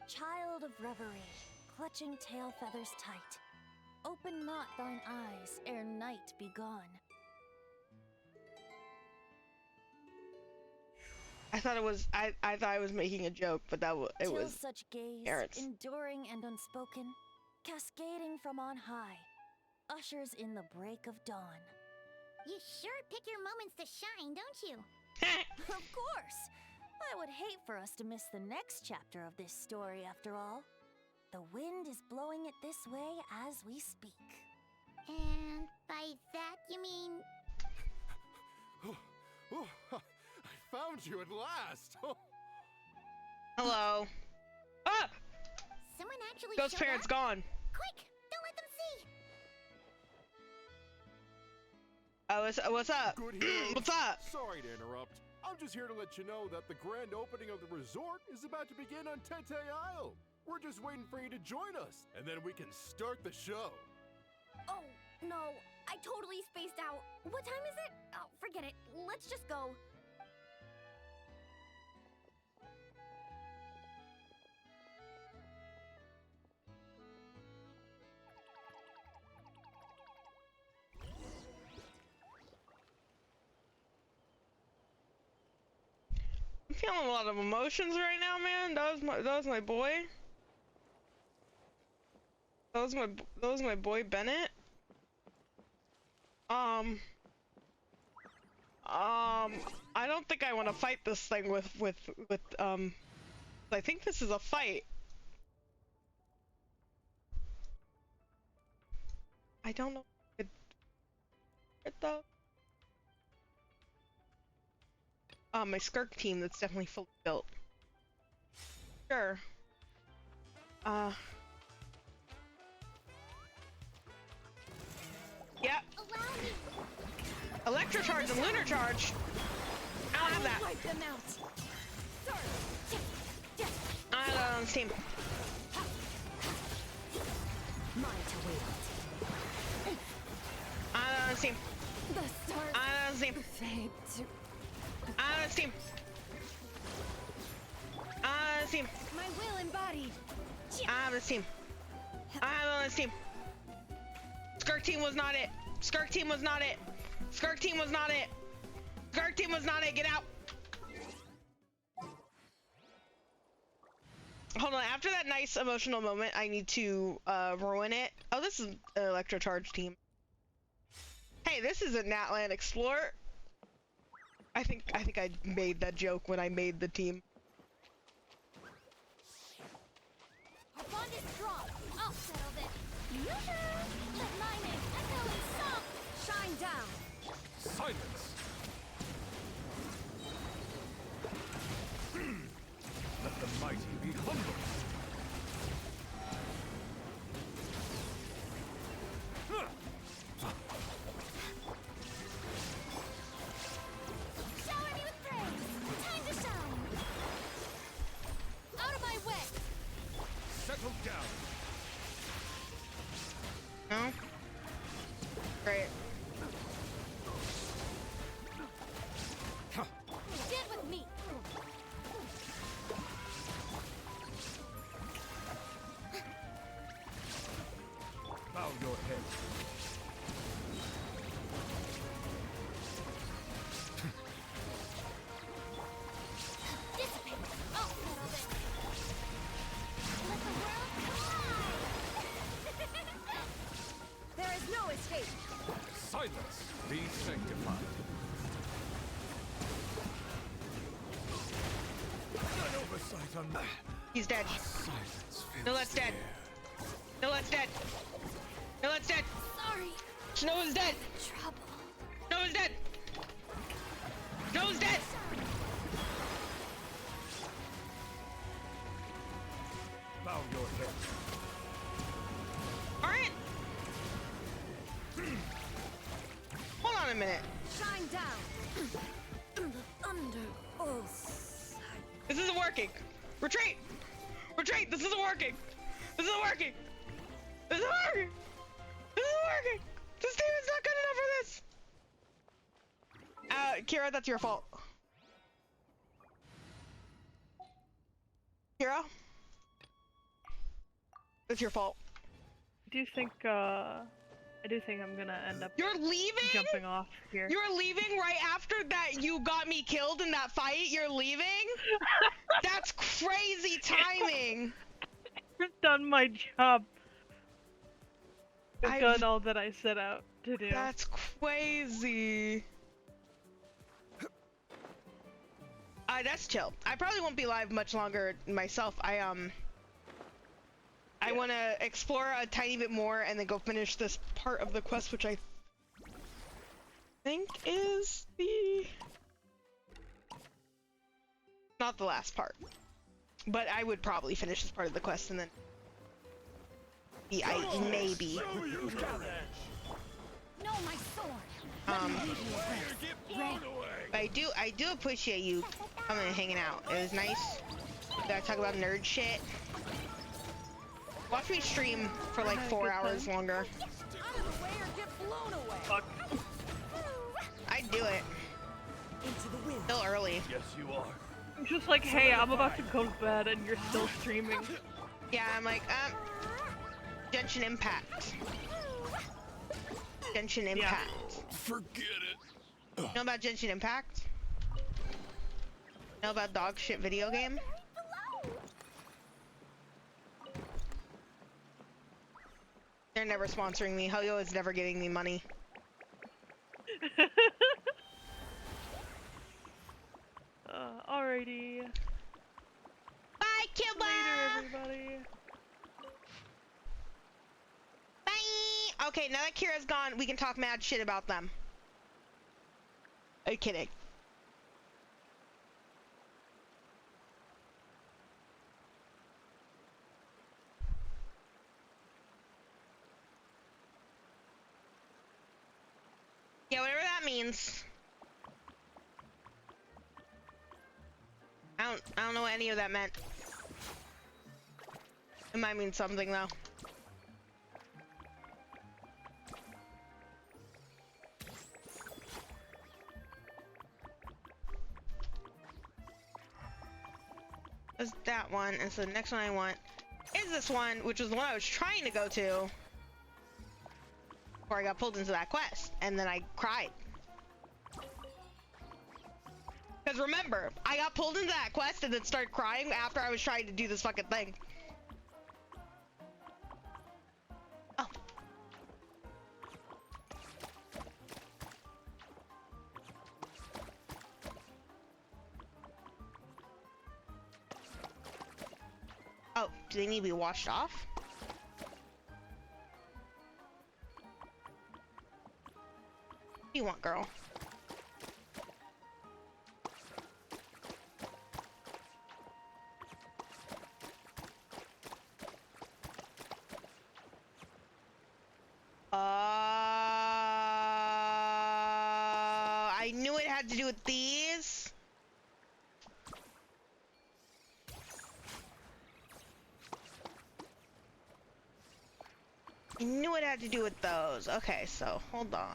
Child of reverie, clutching tail feathers tight. Open not thine eyes ere night be gone. I thought it was I thought I was making a joke, but it Till was such gaze, Aaron's. enduring and unspoken, cascading from on high, ushers in the break of dawn. You sure pick your moments to shine, don't you? Of course! I would hate for us to miss the next chapter of this story after all. The wind is blowing it this way as we speak. And by that you mean... Oh, I found you at last! Hello. Ah! Someone actually Ghost showed parents up? gone. Cool! Quick! Don't let them see! What's up? Good hearing. What's up? Sorry to interrupt. I'm just here to let you know that the grand opening of the resort is about to begin on Tete Isle. We're just waiting for you to join us, and then we can start the show. Oh, no. I totally spaced out. What time is it? Oh, forget it. Let's just go. I'm feeling a lot of emotions right now, man. That was my boy. That was my boy Bennett. I don't think I want to fight this thing with I think this is a fight. I don't know if it though. My Skirk team that's definitely fully built. Sure. Yep. Electrocharge and Lunar Charge. I don't have that. Wipe them out. I don't on this team. Mine to wield. I don't on this team. The stars. I don't on this team. Fade to. I don't on this team. I don't on this team. My will embodied. I have this team. I have on this team. Skirk team was not it. Skirk team was not it. Skirk team was not it. Skirk team was not it. Get out. Hold on. After that nice emotional moment, I need to ruin it. Oh, this is an Electrocharge team. Hey, this is a Natland Explorer. I think I made that joke when I made the team. Our bond is strong. I'll settle this. Yoo-hoo! Let my name echo in song. Shine down. Silence! Let the mighty be humble. Shower me with praise. Time to shine. Out of my way. Settle down. No? Great. Get with me. Bow your head. Dissipate. I'll settle this. Let the world collide. There is no escape. Silence! Be sanctified. An oversight on that. He's dead. Silence. No, that's dead. No, that's dead. No, that's dead. Sorry. Snow is dead. Trouble. Snow is dead. Snow is dead. Bow your head. Alright. Hold on a minute. Shine down. The thunder. Oh, This isn't working. Retreat. Retreat. This isn't working. This isn't working. This isn't working. This isn't working. This team is not good enough for this. Kira, that's your fault. Kira? It's your fault. I do think I'm gonna end up. You're leaving? Jumping off here. You're leaving right after that you got me killed in that fight? You're leaving? That's crazy timing. I've done my job. I've done all that I set out to do. That's crazy. That's chill. I probably won't be live much longer myself. I want to explore a tiny bit more and then go finish this part of the quest, which I think is not the last part. But I would probably finish this part of the quest and then Maybe. No, my sword. I do appreciate you coming and hanging out. It was nice. We gotta talk about nerd shit. Watch me stream for like 4 hours longer. Fuck. I'd do it. Still early. Yes, you are. I'm just like, hey, I'm about to go to bed and you're still streaming. Yeah, I'm like, Genshin Impact. Genshin Impact. Forget it. Know about Genshin Impact? Know about dog shit video game? They're never sponsoring me. Ho-Yo is never giving me money. Alrighty. Bye, Cuba! Later, everybody. Bye! Okay, now that Kira's gone, we can talk mad shit about them. Are you kidding? Yeah, whatever that means. I don't know what any of that meant. It might mean something though. Is that one, and so the next one I want is this one, which was the one I was trying to go to before I got pulled into that quest, and then I cried. Because remember, I got pulled into that quest and then started crying after I was trying to do this fucking thing. Oh. Oh, do they need to be washed off? What do you want, girl? I knew it had to do with these. I knew it had to do with those. Okay, so hold on.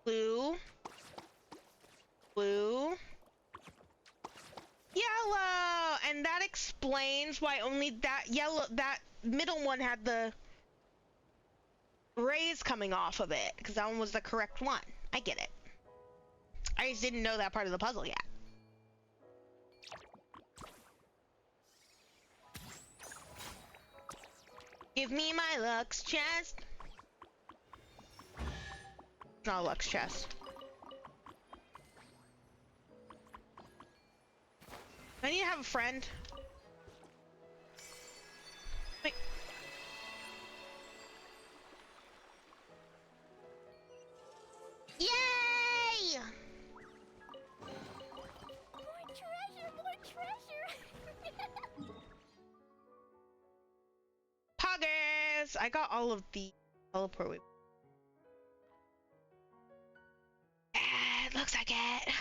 Blue. Blue. Yellow! And that explains why only that middle one had the rays coming off of it, because that one was the correct one. I get it. I just didn't know that part of the puzzle yet. Give me my Lux chest. It's not a Lux chest. I need to have a friend. Wait. Yay! More treasure, more treasure. Poggers! I got all of the teleport. It looks like it.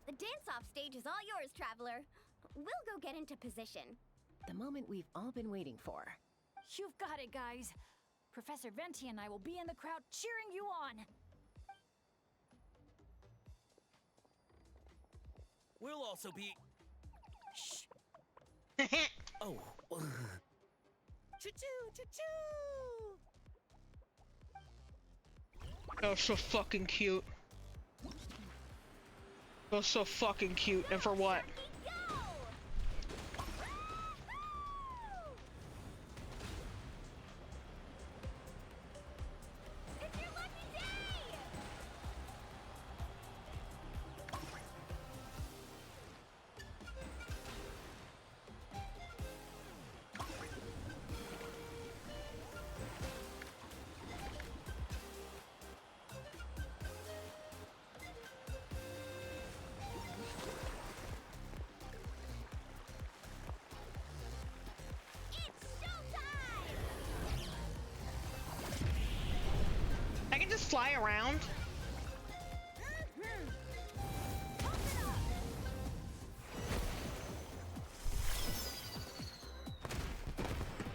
The dance-off stage is all yours, Traveler. We'll go get into position. The moment we've all been waiting for. You've got it, guys. Professor Venti and I will be in the crowd cheering you on. We'll also be... Shh. Oh. Choo-choo, choo-choo! Oh, so fucking cute. Oh, so fucking cute. And for what? fly around?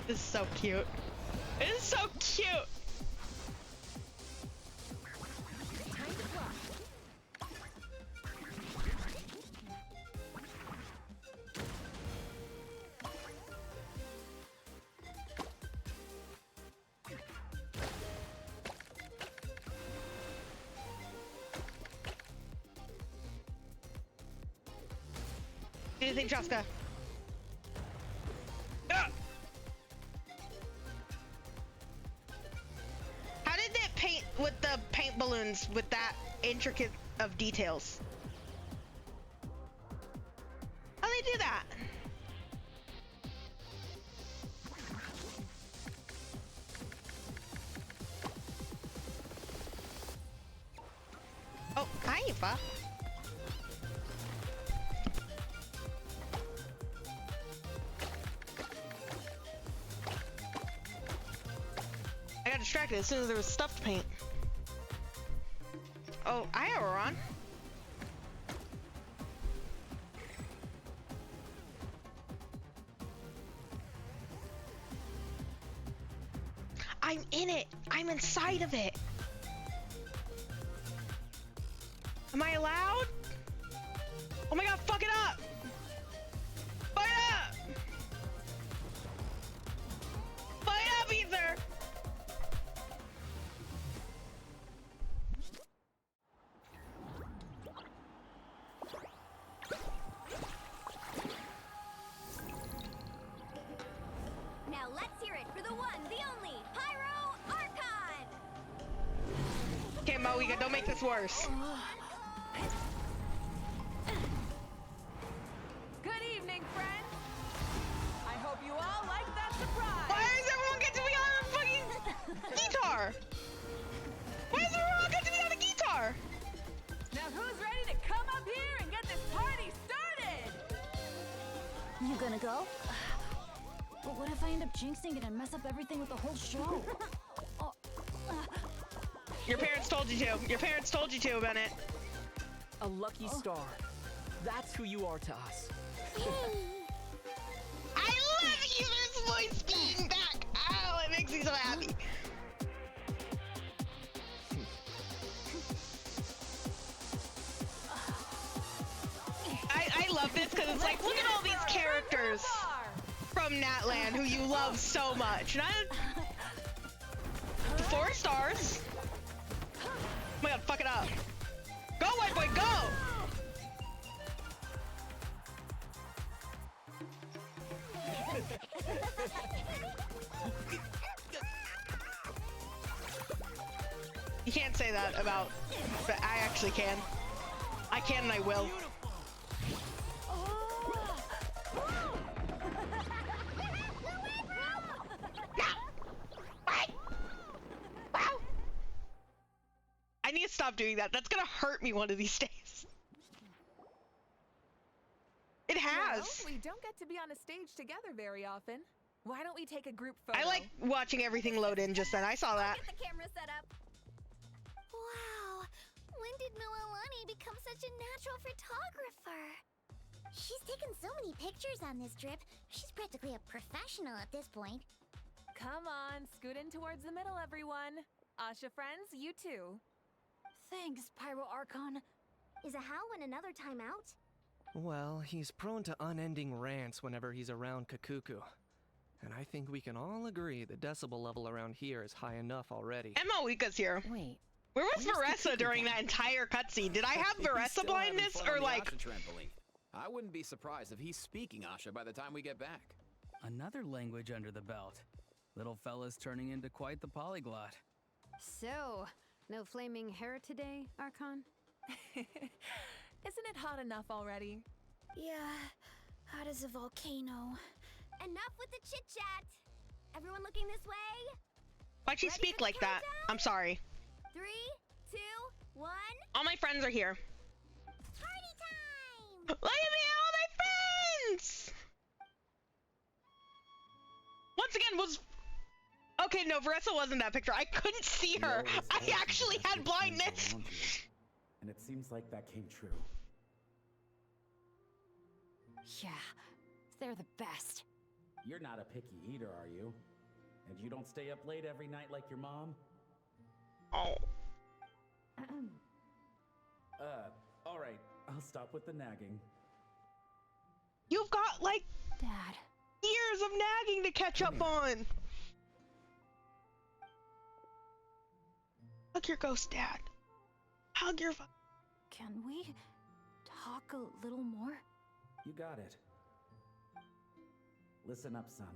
This is so cute. It is so cute. What do you think, Chaska? Ah! How did they paint with the paint balloons with that intricate of details? How do they do that? Oh, hi, Eva. I got distracted as soon as there was stuff to paint. Oh, hi, Auron. I'm in it. I'm inside of it. Am I allowed? Oh my god, fuck it up! Fuck it up! Fuck it up, Ether! Now let's hear it for the one, the only, Pyro Archon! Okay, Moega, don't make this worse. Good evening, friends. I hope you all like that surprise. Why does everyone get to be on a fucking guitar? Why does everyone get to be on a guitar? Now who's ready to come up here and get this party started? You gonna go? But what if I end up jinxing it and mess up everything with the whole show? Your parents told you to. Your parents told you to, Bennett. A lucky star. That's who you are to us. I love Ether's voice being back. Oh, it makes me so happy. I love this because it's like, look at all these characters from Natland who you love so much. And 4 stars. Oh my god, fuck it up. Go, white boy, go! You can't say that about, but I actually can. I can and I will. I need to stop doing that. That's gonna hurt me one of these days. It has. Well, we don't get to be on a stage together very often. Why don't we take a group photo? I like watching everything load in just then. I saw that. Get the camera set up. Wow, when did Mililani become such a natural photographer? She's taken so many pictures on this trip. She's practically a professional at this point. Come on, scoot in towards the middle, everyone. Asha friends, you too. Thanks, Pyro Archon. Is a Howlin another timeout? Well, he's prone to unending rants whenever he's around Kakuku. And I think we can all agree the decibel level around here is high enough already. Emma Wika's here. Wait. Where was Veressa during that entire cutscene? Did I have Veressa blindness or like... I wouldn't be surprised if he's speaking Asha by the time we get back. Another language under the belt. Little fella's turning into quite the polyglot. So, no flaming hair today, Archon? Isn't it hot enough already? Yeah, hot as a volcano. Enough with the chit-chat. Everyone looking this way? Why'd she speak like that? I'm sorry. 3, 2, 1. All my friends are here. Party time! Look at me, all my friends! Once again, was a Okay, no, Vanessa wasn't that picture. I couldn't see her. I actually had blindness. And it seems like that came true. Yeah, they're the best. You're not a picky eater, are you? And you don't stay up late every night like your mom? Oh. Alright, I'll stop with the nagging. You've got, like, Dad, years of nagging to catch up on. Hug your ghost dad. Hug your... can we talk a little more? You got it. Listen up, son.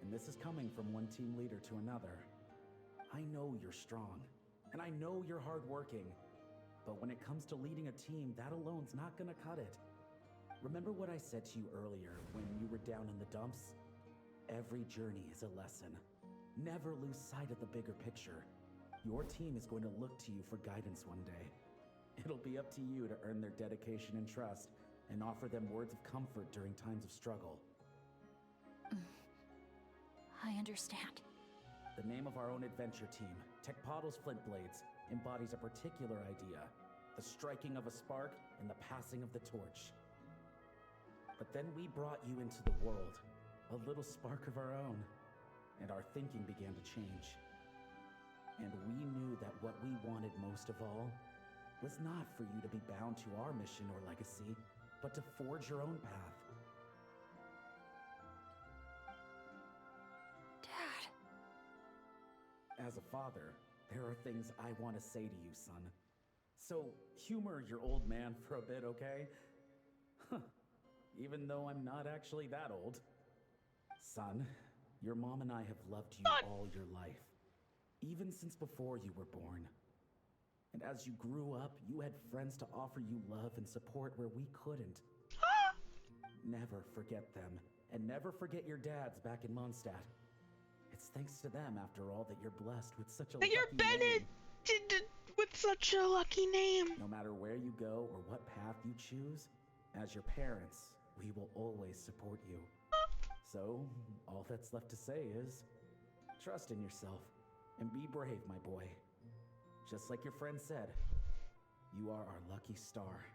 And this is coming from one team leader to another. I know you're strong, and I know you're hardworking. But when it comes to leading a team, that alone's not gonna cut it. Remember what I said to you earlier when you were down in the dumps? Every journey is a lesson. Never lose sight of the bigger picture. Your team is going to look to you for guidance one day. It'll be up to you to earn their dedication and trust, and offer them words of comfort during times of struggle. I understand. The name of our own adventure team, Tecpado's Flint Blades, embodies a particular idea: the striking of a spark and the passing of the torch. But then we brought you into the world, a little spark of our own, and our thinking began to change. And we knew that what we wanted most of all was not for you to be bound to our mission or legacy, but to forge your own path. Dad. As a father, there are things I want to say to you, son. So humor your old man for a bit, okay? Even though I'm not actually that old. Son, your mom and I have loved you all your life, even since before you were born. And as you grew up, you had friends to offer you love and support where we couldn't. Never forget them, and never forget your dads back in Mondstadt. It's thanks to them, after all, that you're blessed with such a lucky You're Bennett with such a lucky name. No matter where you go or what path you choose, as your parents, we will always support you. So, all that's left to say is, trust in yourself, and be brave, my boy. Just like your friend said, you are our lucky star,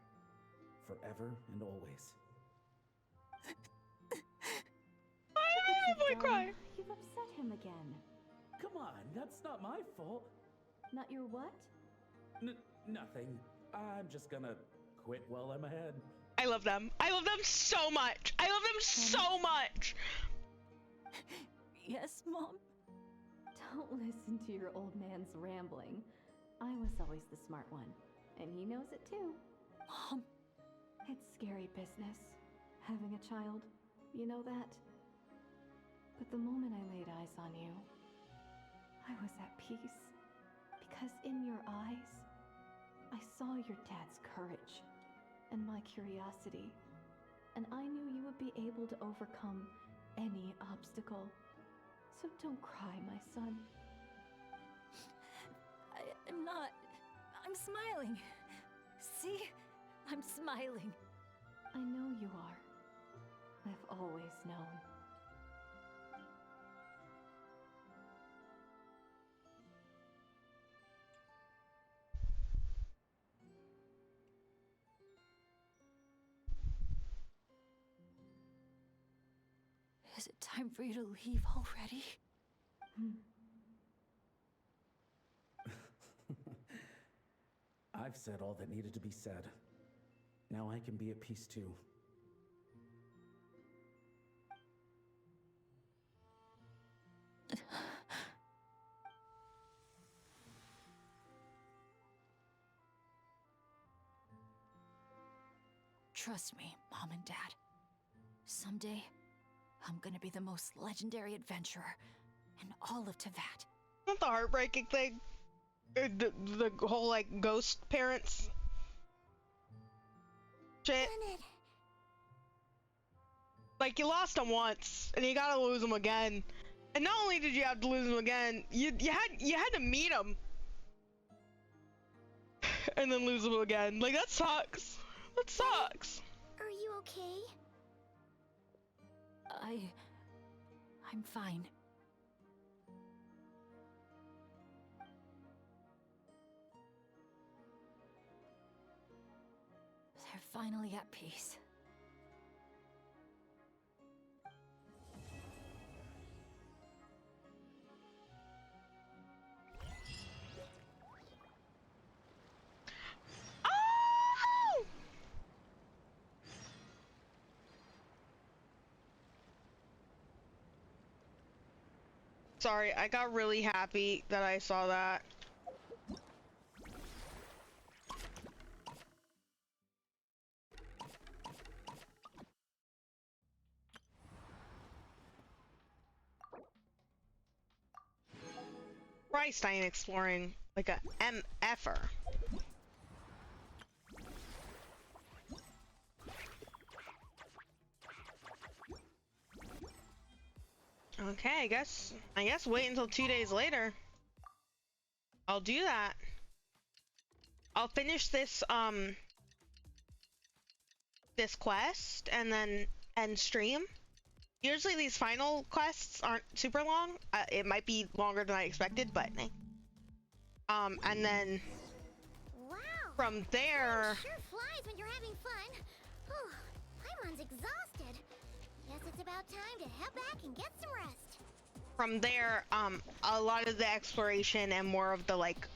forever and always. Boy, cry. You've upset him again. Come on, that's not my fault. Not your what? Nothing. I'm just gonna quit while I'm ahead. I love them. I love them so much. I love them so much. Yes, Mom? Don't listen to your old man's rambling. I was always the smart one, and he knows it too. Mom. It's scary business, having a child. You know that? But the moment I laid eyes on you, I was at peace. Because in your eyes, I saw your dad's courage and my curiosity. And I knew you would be able to overcome any obstacle. So don't cry, my son. I'm not. I'm smiling. See? I'm smiling. I know you are. I've always known. Is it time for you to leave already? I've said all that needed to be said. Now I can be at peace too. Trust me, Mom and Dad. Someday, I'm gonna be the most legendary adventurer in all of Teyvat. Not the heartbreaking thing. The whole, like, ghost parents shit. Bennett. Like, you lost him once, and you gotta lose him again. And not only did you have to lose him again, you had to meet him. And then lose him again. Like, that sucks. That sucks. Are you okay? I'm fine. finally at peace. Oh! Sorry, I got really happy that I saw that. Christ, I ain't exploring like a MFer. Okay, I guess wait until 2 days later. I'll do that. I'll finish this this quest and then end stream. Usually these final quests aren't super long. It might be longer than I expected, but and then from there, Sure flies when you're having fun. Whew, Paimon's exhausted. Guess it's about time to head back and get some rest. from there, a lot of the exploration and more of the like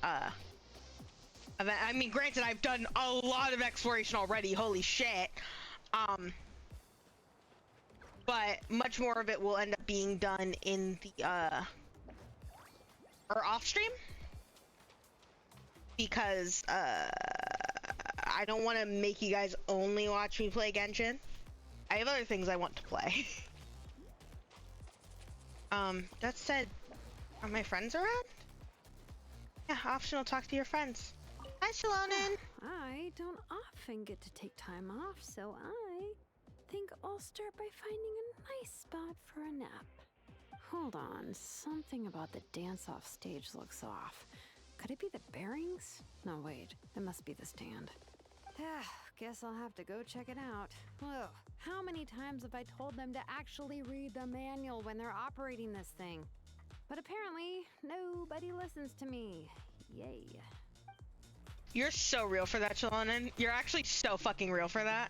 event. I mean, granted, I've done a lot of exploration already. Holy shit. But much more of it will end up being done in the or off stream, because I don't want to make you guys only watch me play Genshin. I have other things I want to play. That said, are my friends around? Yeah, optional, talk to your friends. Hi, Shalonen. I don't often get to take time off, so I think I'll start by finding a nice spot for a nap. Hold on, something about the dance-off stage looks off. Could it be the bearings? No, wait, it must be the stand. Guess I'll have to go check it out. Ugh, how many times have I told them to actually read the manual when they're operating this thing? But apparently, nobody listens to me. Yay. You're so real for that, Shalonen. You're actually so fucking real for that.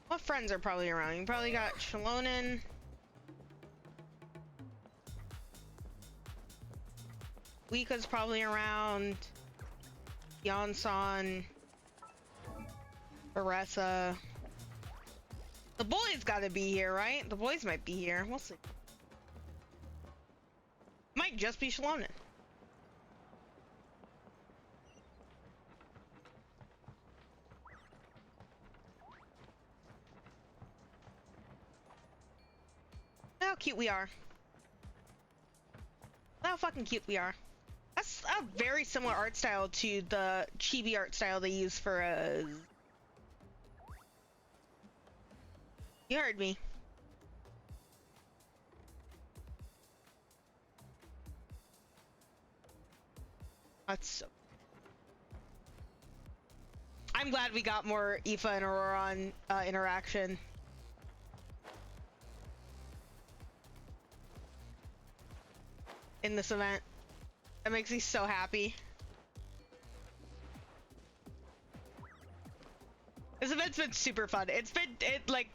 What friends are probably around? You probably got Shalonen. Wika's probably around. Yansan. Baressa. The boys gotta be here, right? The boys might be here. We'll see. Might just be Shalonen. Look how cute we are. Look how fucking cute we are. That's a very similar art style to the chibi art style they use for You heard me. That's so... I'm glad we got more Aoife and Auroron interaction. In this event. That makes me so happy. This event's been super fun. Like,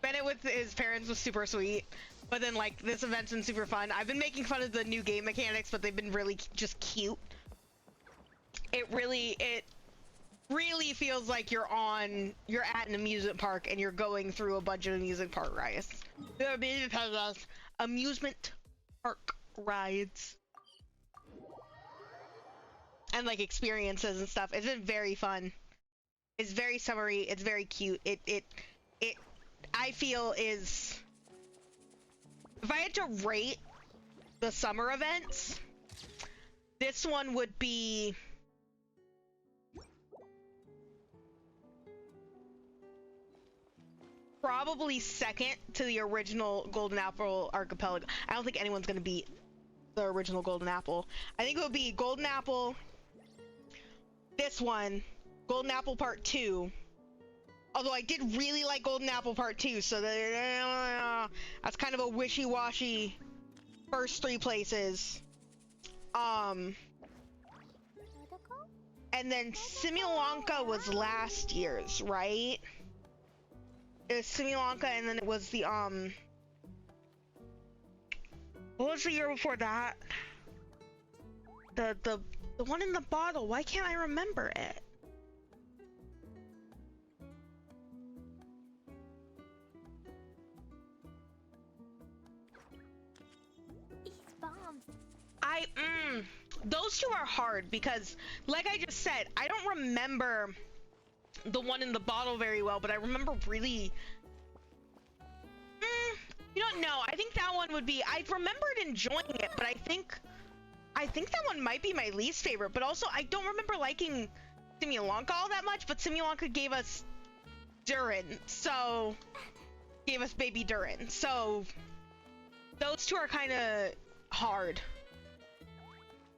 Bennett with his parents was super sweet. But then, like, this event's been super fun. I've been making fun of the new game mechanics, but they've been really just cute. It really feels like you're at an amusement park and you're going through a bunch of amusement park rides. Amusement park rides. And like experiences and stuff. It's been very fun. It's very summery, it's very cute. It I feel is, if I had to rate the summer events, this one would be probably second to the original Golden Apple Archipelago. I don't think anyone's gonna beat the original Golden Apple. I think it would be Golden Apple, this one, Golden Apple Part 2. Although I did really like Golden Apple Part 2, so that's kind of a wishy-washy first three places. And then Simulanka was last year's, right? It was Simulanka, and then it was the what was the year before that? The one in the bottle. Why can't I remember it? Those two are hard because, like I just said, I don't remember the one in the bottle very well, but I remember really. You don't know. I think that one would be. I remembered enjoying it, but I think that one might be my least favorite. But also, I don't remember liking Simulanka all that much. But Simulanka gave us Durin, so gave us baby Durin. So those two are kind of hard.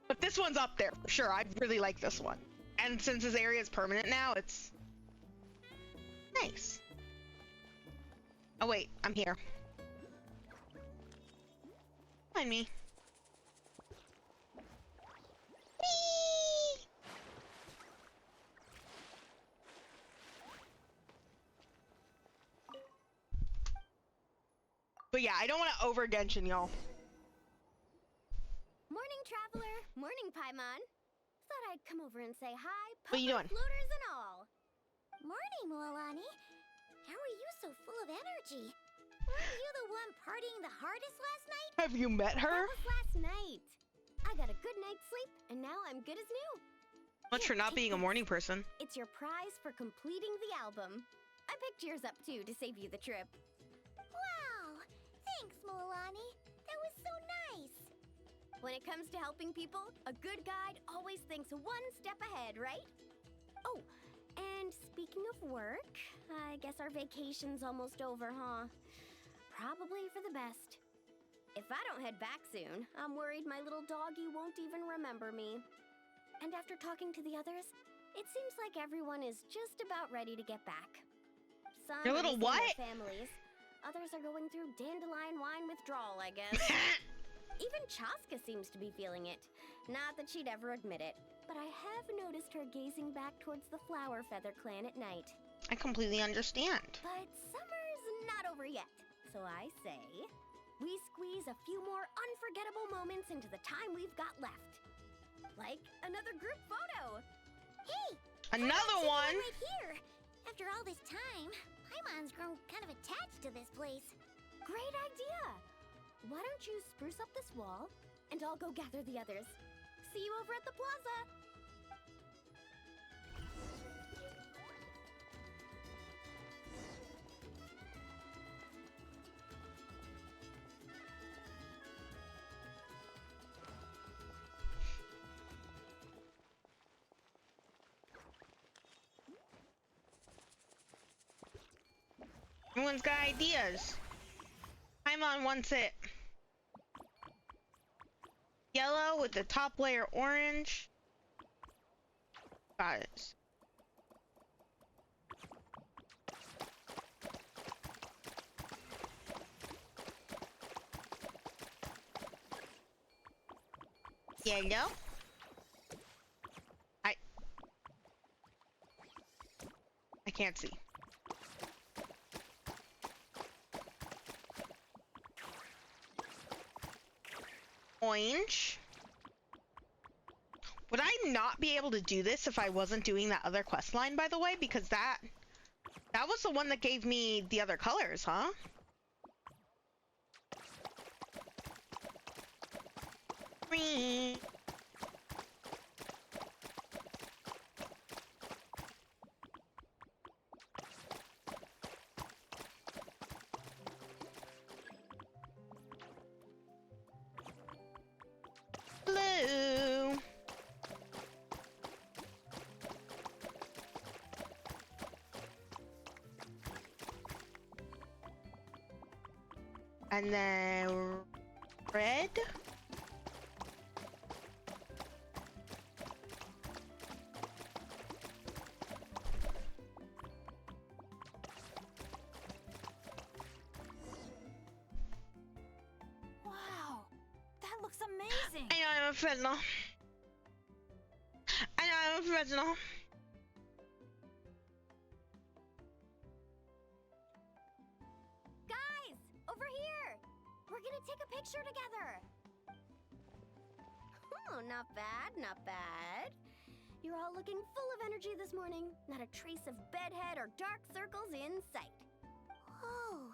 But this one's up there for sure. I really like this one. And since this area is permanent now, it's nice. Oh wait, I'm here. Find me. Whee! But yeah, I don't want to over Genshin, y'all. Morning, traveler. Morning, Paimon. Thought I'd come over and say hi, What you doing? floaters and all. Morning, Mualani. How are you so full of energy? Weren't you the one partying the hardest last night? Have you met her? That was last night. I got a good night's sleep, and now I'm good as new. Much for not being a morning person. It's your prize for completing the album. I picked yours up, too, to save you the trip. Wow! Thanks, Mualani. That was so nice. When it comes to helping people, a good guide always thinks one step ahead, right? Oh, and speaking of work, I guess our vacation's almost over, huh? Probably for the best. If I don't head back soon, I'm worried my little doggy won't even remember me. And after talking to the others, it seems like everyone is just about ready to get back. Some Your little are missing what? their families. Others are going through dandelion wine withdrawal, I guess. Even Chaska seems to be feeling it. Not that she'd ever admit it, but I have noticed her gazing back towards the Flower Feather clan at night. I completely understand. But summer's not over yet, so I say we squeeze a few more unforgettable moments into the time we've got left. Like another group photo. Hey! Another one? Right here. After all this time, Paimon's grown kind of attached to this place. Great idea! Why don't you spruce up this wall, and I'll go gather the others. See you over at the plaza! Everyone's got ideas. Paimon wants it yellow with the top layer orange. Got it. Yellow. I can't see. Orange. Would I not be able to do this if I wasn't doing that other quest line, by the way? Because that was the one that gave me the other colors, huh? Green. Blue. And then red. Wow, that looks amazing. I know I'm a professional. I know I'm a professional. Guys, over here! We're gonna take a picture together! Oh, not bad, not bad. You're all looking full of energy this morning. Not a trace of bedhead or dark circles in sight. Oh,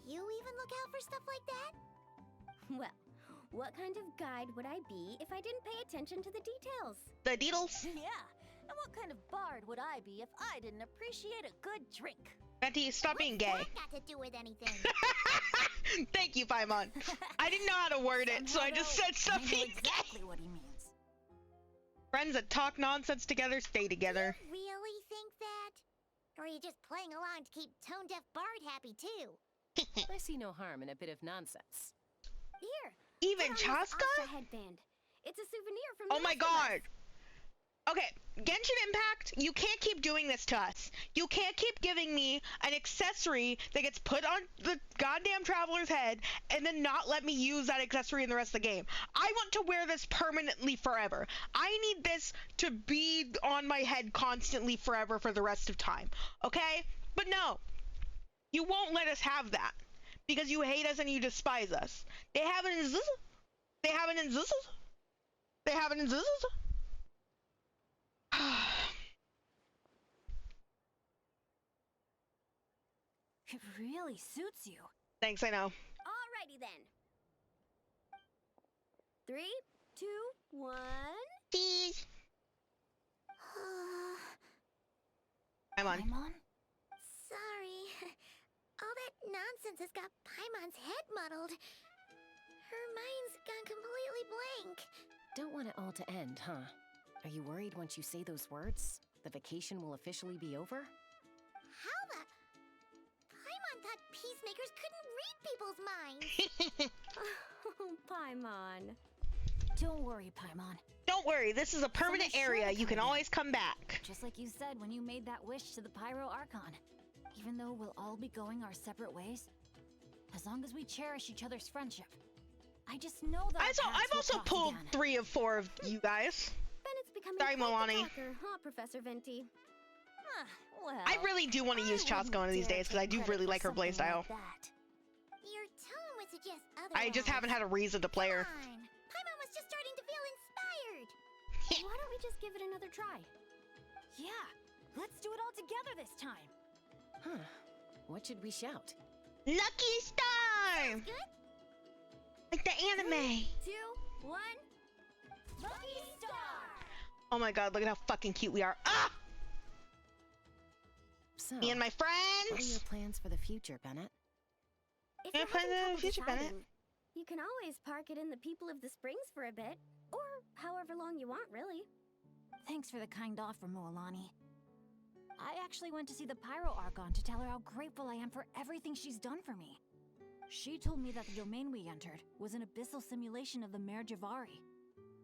you even look out for stuff like that? Well, what kind of guide would I be if I didn't pay attention to the details? The deedles. Yeah, and what kind of bard would I be if I didn't appreciate a good drink? Betty, stop being gay. What's that got to do with anything? Thank you, Paimon. I didn't know how to word it, so I just said stop being exactly gay. what he means. Friends that talk nonsense together stay together. You really think that? Or are you just playing along to keep tone-deaf Bard happy, too? I see no harm in a bit of nonsense. Here. Even put on this Chaska? Asha headband. It's a souvenir from Oh the my rest of us. god. Okay, Genshin Impact, you can't keep doing this to us. You can't keep giving me an accessory that gets put on the goddamn traveler's head and then not let me use that accessory in the rest of the game. I want to wear this permanently forever. I need this to be on my head constantly forever for the rest of time. Okay? But no. You won't let us have that. Because you hate us and you despise us. They have it in Ziz. They have it in Ziz. They have it in Ziz. It really suits you. Thanks, I know. Alrighty then. 3, 2, 1. Cheese. I'm on. Sorry. All that nonsense has got Paimon's head muddled. Her mind's gone completely blank. Don't want it all to end, huh? Are you worried once you say those words, the vacation will officially be over? How the... Paimon thought peacemakers couldn't read people's minds. Oh, Paimon. Don't worry, Paimon. Don't worry, this is a permanent area. You can always come back. Just like you said when you made that wish to the Pyro Archon. Even though we'll all be going our separate ways, as long as we cherish each other's friendship. I just know that I've also pulled 3 of 4 of you guys. Bennett's becoming Sorry, quite the Milani. talker, huh, Professor Venti? Well, I really do want to use Chaska one of these days because I do really like her playstyle. Your tone would suggest otherwise. I just haven't had a reason to play her. Fine. Paimon was just starting to feel inspired. Why don't we just give it another try? Yeah, let's do it all together this time. Huh. What should we shout? Lucky Star! Good? Like the anime. 2, 1. Lucky Star! Oh my god, look at how fucking cute we are. Ah! So, Me and my what are friends! your plans for the future, Bennett? If Yeah, you're having plan the trouble future, Bennett. deciding, you can always park it in the People of the Springs for a bit. Or however long you want, really. Thanks for the kind offer, Moalani. I actually went to see the Pyro Archon to tell her how grateful I am for everything she's done for me. She told me that the domain we entered was an abyssal simulation of the Mare Javari.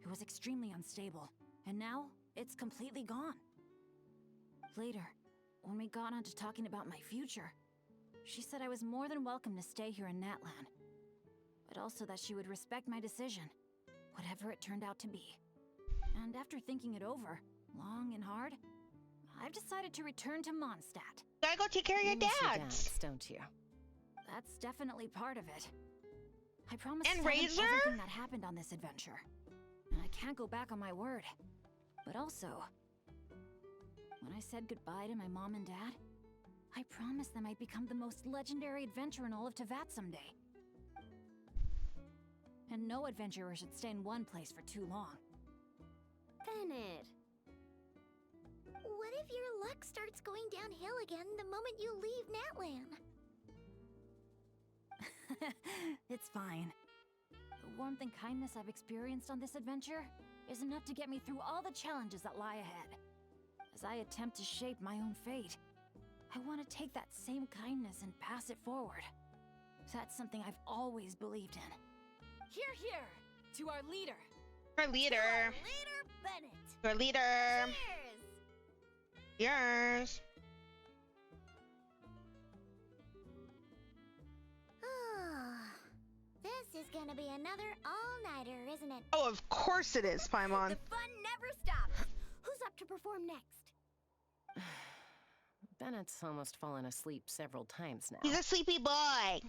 It was extremely unstable, and now it's completely gone. Later, when we got on to talking about my future, she said I was more than welcome to stay here in Natlan, but also that she would respect my decision, whatever it turned out to be. And after thinking it over, long and hard, I've decided to return to Mondstadt. Gotta go take care of your You miss your dads. dads, don't you? That's definitely part of it. I promised And to tell them Razor? everything that happened on this adventure, and I can't go back on my word. But also, when I said goodbye to my mom and dad, I promised them I'd become the most legendary adventurer in all of Teyvat someday. And no adventurer should stay in one place for too long. Bennett. What if your luck starts going downhill again the moment you leave Natlan? It's fine. The warmth and kindness I've experienced on this adventure is enough to get me through all the challenges that lie ahead. As I attempt to shape my own fate, I want to take that same kindness and pass it forward. That's something I've always believed in. Hear, hear! To our leader! Our leader. Leader Bennett! Our leader. Cheers! Yours. This is gonna be another all-nighter. all-nighter, isn't it? Oh, of course it is, Paimon. The fun never stops. Who's up to perform next? Bennett's almost fallen asleep several times now. He's a sleepy boy.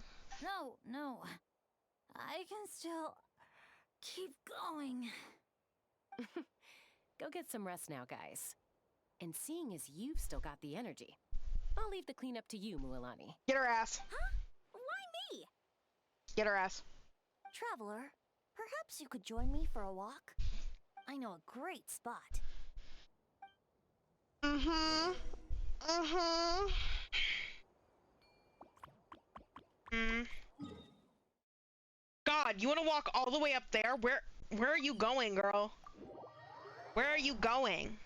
No. I can still keep going. Go get some rest now, guys. And seeing as you've still got the energy, I'll leave the cleanup to you, Mualani. Get her ass. Huh? Why me? Get her ass. Traveler, perhaps you could join me for a walk? I know a great spot. God, you want to walk all the way up there? Where are you going, girl? Where are you going?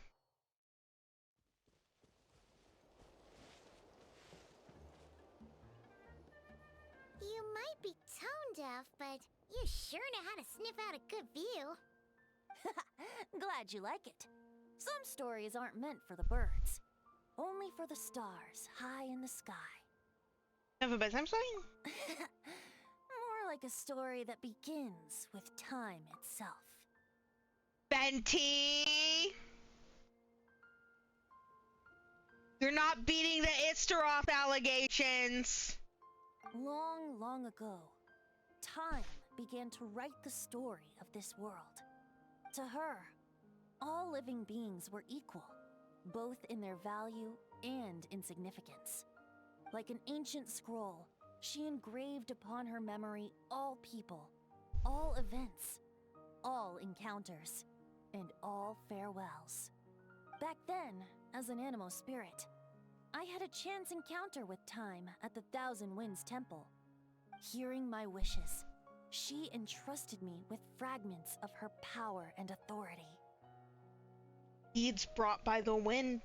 You might be tone deaf, but you sure know how to sniff out a good view. Glad you like it. Some stories aren't meant for the birds, only for the stars high in the sky. Have a bedtime story? More like a story that begins with time itself. Fenty! You're not beating the Istaroth allegations! Long, long ago, time began to write the story of this world. To her, all living beings were equal, both in their value and in significance. Like an ancient scroll, she engraved upon her memory all people, all events, all encounters, and all farewells. Back then, as an animal spirit, I had a chance encounter with Time at the Thousand Winds Temple. Hearing my wishes, she entrusted me with fragments of her power and authority. Deeds brought by the wind,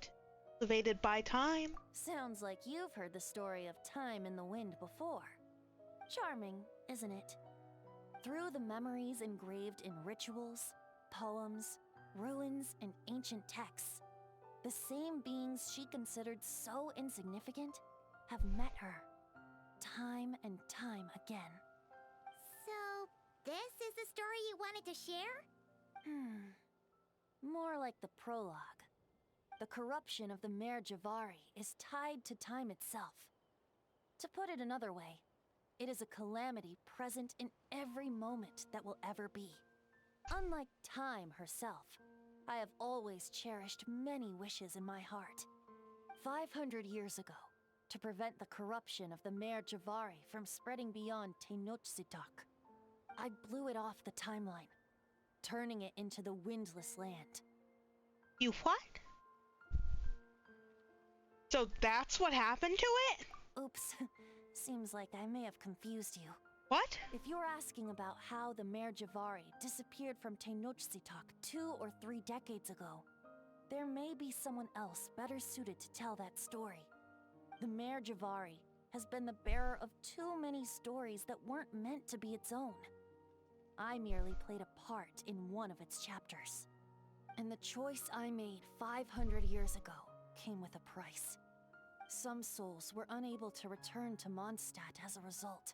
cultivated by time. Sounds like you've heard the story of Time in the Wind before. Charming, isn't it? Through the memories engraved in rituals, poems, ruins, and ancient texts, the same beings she considered so insignificant have met her, time and time again. So, this is the story you wanted to share? More like the prologue. The corruption of the Mare Javari is tied to time itself. To put it another way, it is a calamity present in every moment that will ever be. Unlike time herself, I have always cherished many wishes in my heart. 500 years ago, to prevent the corruption of the Mare Javari from spreading beyond Tenochtitlan, I blew it off the timeline, turning it into the Windless Land. You what? So that's what happened to it? Oops. Seems like I may have confused you. What? If you're asking about how the Mare Javari disappeared from Tenochtitlan 2 or 3 decades ago, there may be someone else better suited to tell that story. The Mare Javari has been the bearer of too many stories that weren't meant to be its own. I merely played a part in one of its chapters. And the choice I made 500 years ago came with a price. Some souls were unable to return to Mondstadt as a result,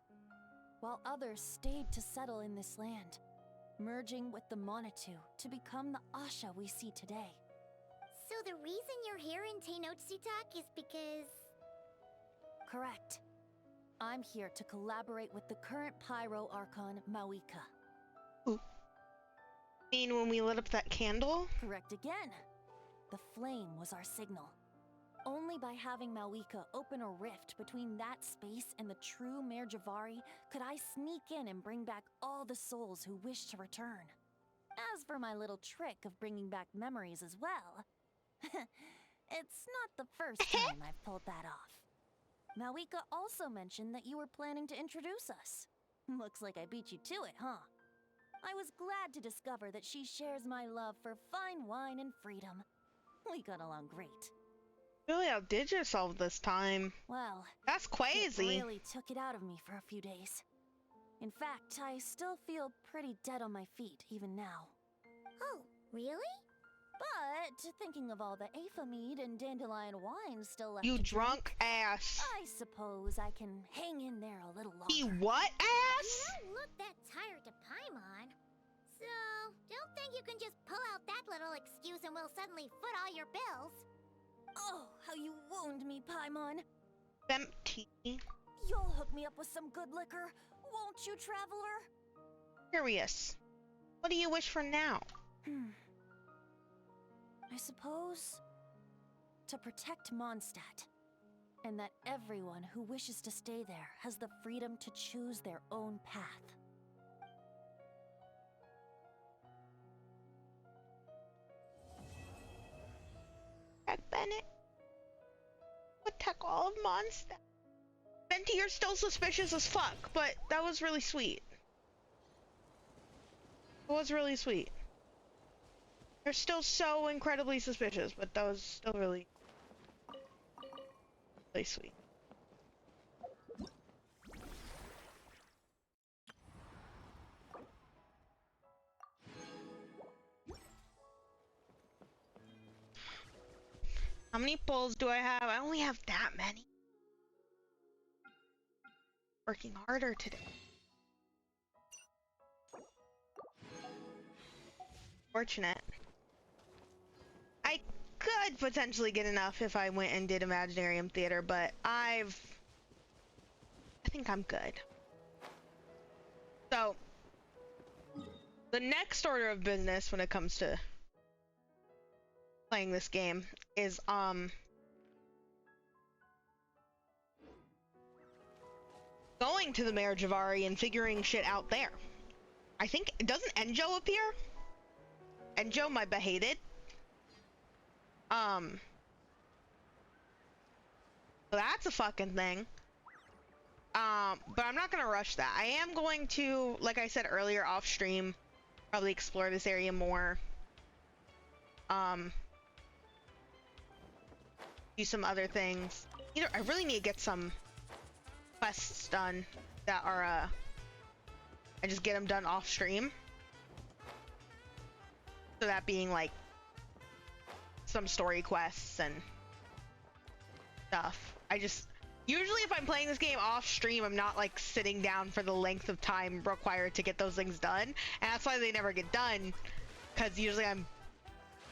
while others stayed to settle in this land, merging with the Monitu to become the Asha we see today. So the reason you're here in Tenochtitlan is because... Correct. I'm here to collaborate with the current Pyro Archon, Mawika. Ooh. Mean when we lit up that candle? Correct again. The flame was our signal. Only by having Mawika open a rift between that space and the true Mare Javari could I sneak in and bring back all the souls who wish to return. As for my little trick of bringing back memories as well, it's not the first time I've pulled that off. Mawika also mentioned that you were planning to introduce us. Looks like I beat you to it, huh? I was glad to discover that she shares my love for fine wine and freedom. We got along great. You really outdid yourself this time. Well, that's crazy. It really took it out of me for a few days. In fact, I still feel pretty dead on my feet even now. Oh, really? But thinking of all the Aether mead and dandelion wine still left you to drunk drink, ass. I suppose I can hang in there a little longer. You what ass? You don't look that tired to Paimon. you can just pull out that little excuse and we'll suddenly foot all your bills. Oh, how you wound me, Paimon. Empty. You'll hook me up with some good liquor, won't you, Traveler? Curious. What do you wish for now? I suppose to protect Mondstadt, and that everyone who wishes to stay there has the freedom to choose their own path. Bennett. Protect all of Mondstadt. Venti, you're still suspicious as fuck, but that was really sweet. It was really sweet. You're still so incredibly suspicious, but that was still really sweet. How many pulls do I have? I only have that many. Working harder today. Fortunate. I could potentially get enough if I went and did Imaginarium Theater, but I think I'm good. So, the next order of business when it comes to playing this game is, going to the Mayor Javari and figuring shit out there. I think, doesn't Enjo appear? Enjo, my behated. So that's a fucking thing. But I'm not gonna rush that. I am going to, like I said earlier, off stream, probably explore this area more. Do some other things. Either I really need to get some quests done that are, I just get them done off stream. So that being like some story quests and stuff. Usually if I'm playing this game off stream, I'm not like sitting down for the length of time required to get those things done. And that's why they never get done, because usually I'm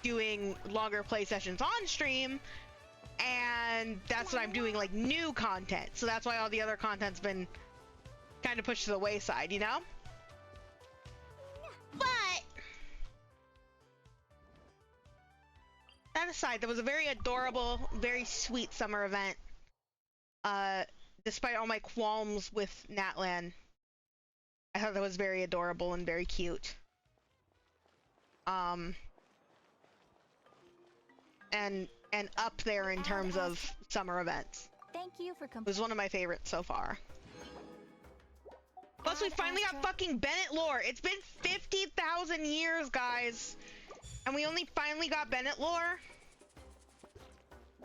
doing longer play sessions on stream, and that's what I'm doing, like new content. So that's why all the other content's been kind of pushed to the wayside, you know? But that aside, there was a very adorable, very sweet summer event. Despite all my qualms with Natlan, I thought that was very adorable and very cute. And up there in terms of summer events. Thank you for It was one of my favorites so far. Plus, we finally got fucking Bennett lore. It's been 50,000 years, guys, and we only finally got Bennett lore.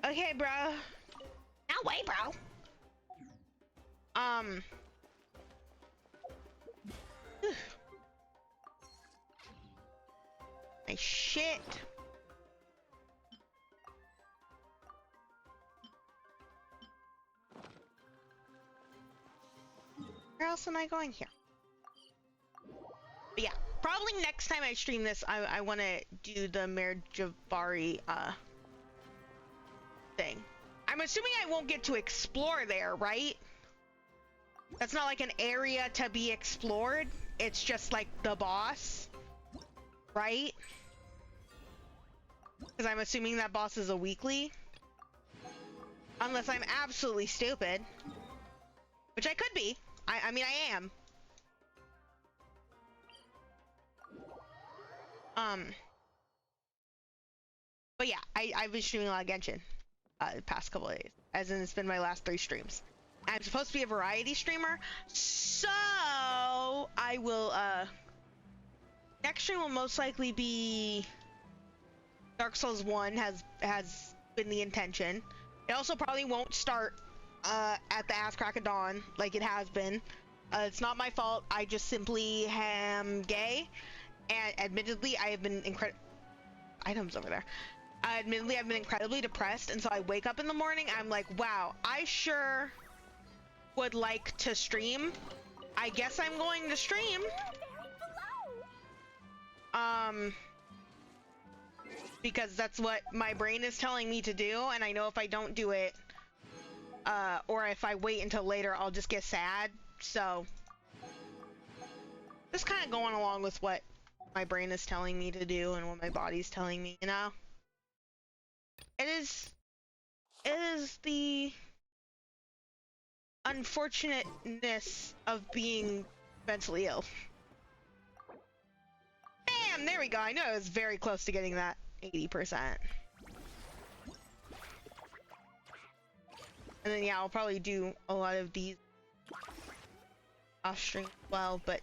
Okay, bro. No way, bro. My shit. Where else am I going here? But yeah, probably next time I stream this, I want to do the Mayor Javari thing. I'm assuming I won't get to explore there, right? That's not like an area to be explored. It's just like the boss, right? Because I'm assuming that boss is a weekly. Unless I'm absolutely stupid. Which I could be. I mean, I am. But yeah, I've been streaming a lot of Genshin the past couple of days. As in, it's been my last 3 streams. I'm supposed to be a variety streamer, so I will, next stream will most likely be Dark Souls 1 has been the intention. It also probably won't start at the ass crack of dawn like it has been. It's not my fault. I just simply am gay, and admittedly I have been items over there. Admittedly I've been incredibly depressed, and so I wake up in the morning, I'm like, wow, I sure would like to stream. I guess I'm going to stream. because that's what my brain is telling me to do, and I know if I don't do it, or if I wait until later, I'll just get sad. So just kind of going along with what my brain is telling me to do and what my body's telling me, you know? It is the unfortunateness of being mentally ill. Bam! There we go. I know I was very close to getting that 80%. And then, yeah, I'll probably do a lot of these off stream as well, but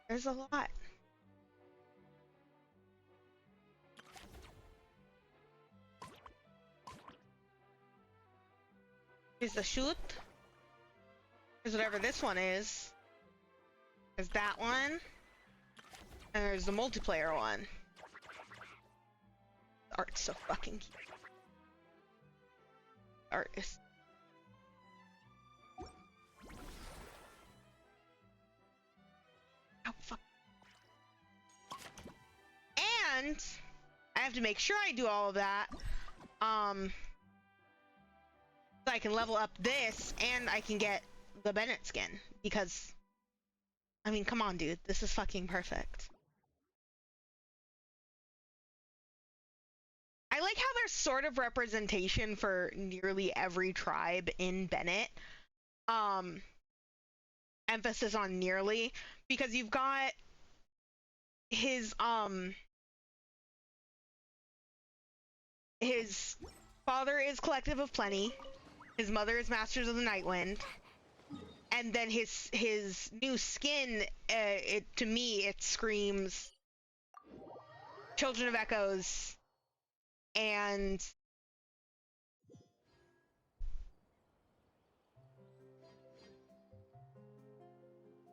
there's a lot. Here's the shoot. Here's whatever this one is. There's that one. And there's the multiplayer one. The art's so fucking cute. Art is... Oh, fuck. And I have to make sure I do all of that. So I can level up this and I can get the Bennett skin, because I mean, come on, dude, this is fucking perfect. I like how there's sort of representation for nearly every tribe in Bennett. Emphasis on nearly, because you've got his father is Collective of Plenty, his mother is Masters of the Nightwind, and then his new skin, to me it screams Children of Echoes and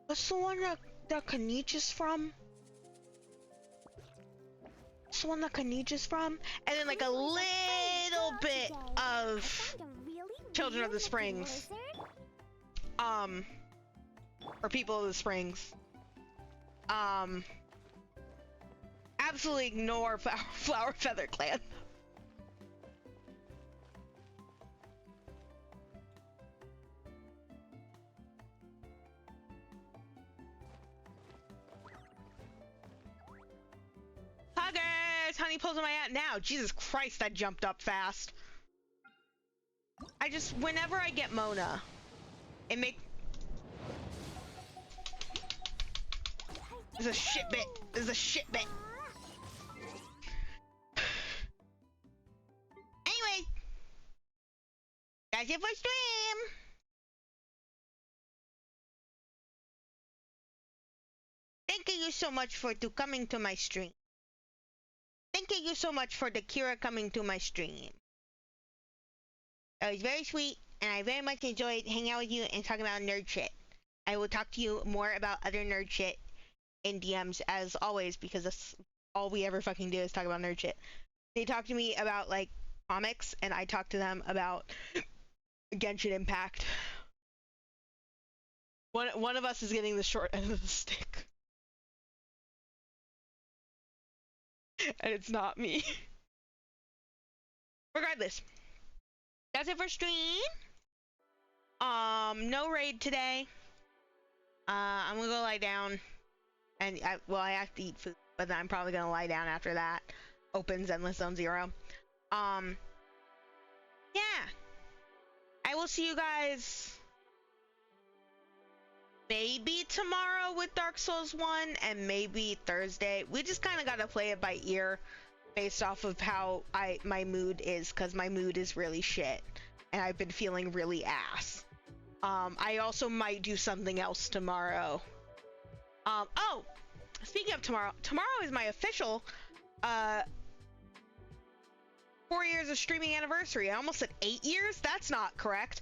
what's the one that Kanich is from? What's the one that Kanich is from? And then like a little bit of Children of the Springs. Or People of the Springs. Absolutely ignore Flower Feather Clan. Huggers! Honey pulls on my hat now. Jesus Christ, that jumped up fast. Whenever I get Mona, it makes... This is a shit bit. This is a shit bit. Anyway, that's it for stream. Thank you so much for coming to my stream. Thank you so much for the Kira coming to my stream. It was very sweet, and I very much enjoyed hanging out with you and talking about nerd shit. I will talk to you more about other nerd shit in DMs as always, because that's all we ever fucking do is talk about nerd shit. They talk to me about like comics, and I talk to them about Genshin Impact. One of us is getting the short end of the stick. And it's not me. Regardless, that's it for stream. No raid today. I'm gonna go lie down, and I have to eat food, but then I'm probably gonna lie down after that. Opens Endless Zone 0. Yeah. I will see you guys maybe tomorrow with Dark Souls 1, and maybe Thursday. We just kind of gotta play it by ear based off of how my mood is, because my mood is really shit, and I've been feeling really ass. I also might do something else tomorrow. Oh, speaking of tomorrow is my official 4 years of streaming anniversary. I almost said 8 years. That's not correct.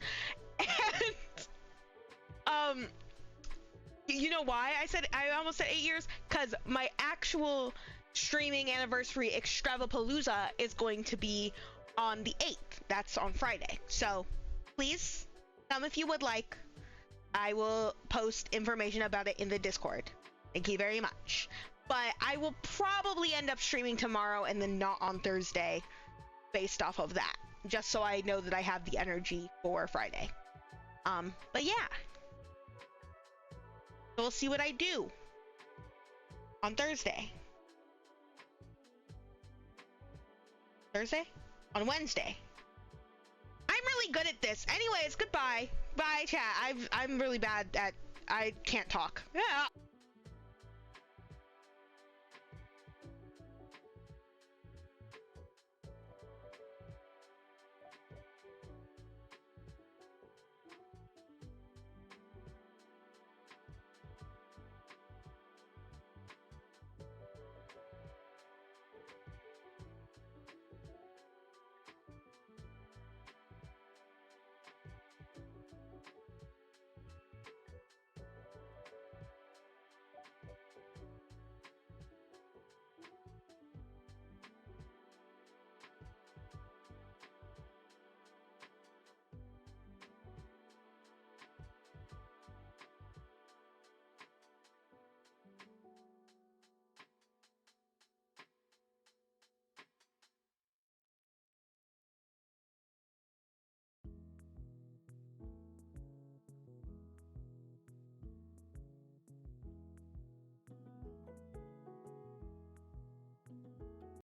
And you know why I almost said 8 years? Because my actual streaming anniversary Extravapalooza is going to be on the 8th. That's on Friday. So please come if you would like. I will post information about it in the Discord. Thank you very much. But I will probably end up streaming tomorrow and then not on Thursday based off of that, just so I know that I have the energy for Friday. But yeah. So we'll see what I do on Thursday. Thursday? On Wednesday. I'm really good at this. Anyways, goodbye. Bye, chat. I'm really bad at... I can't talk. Yeah.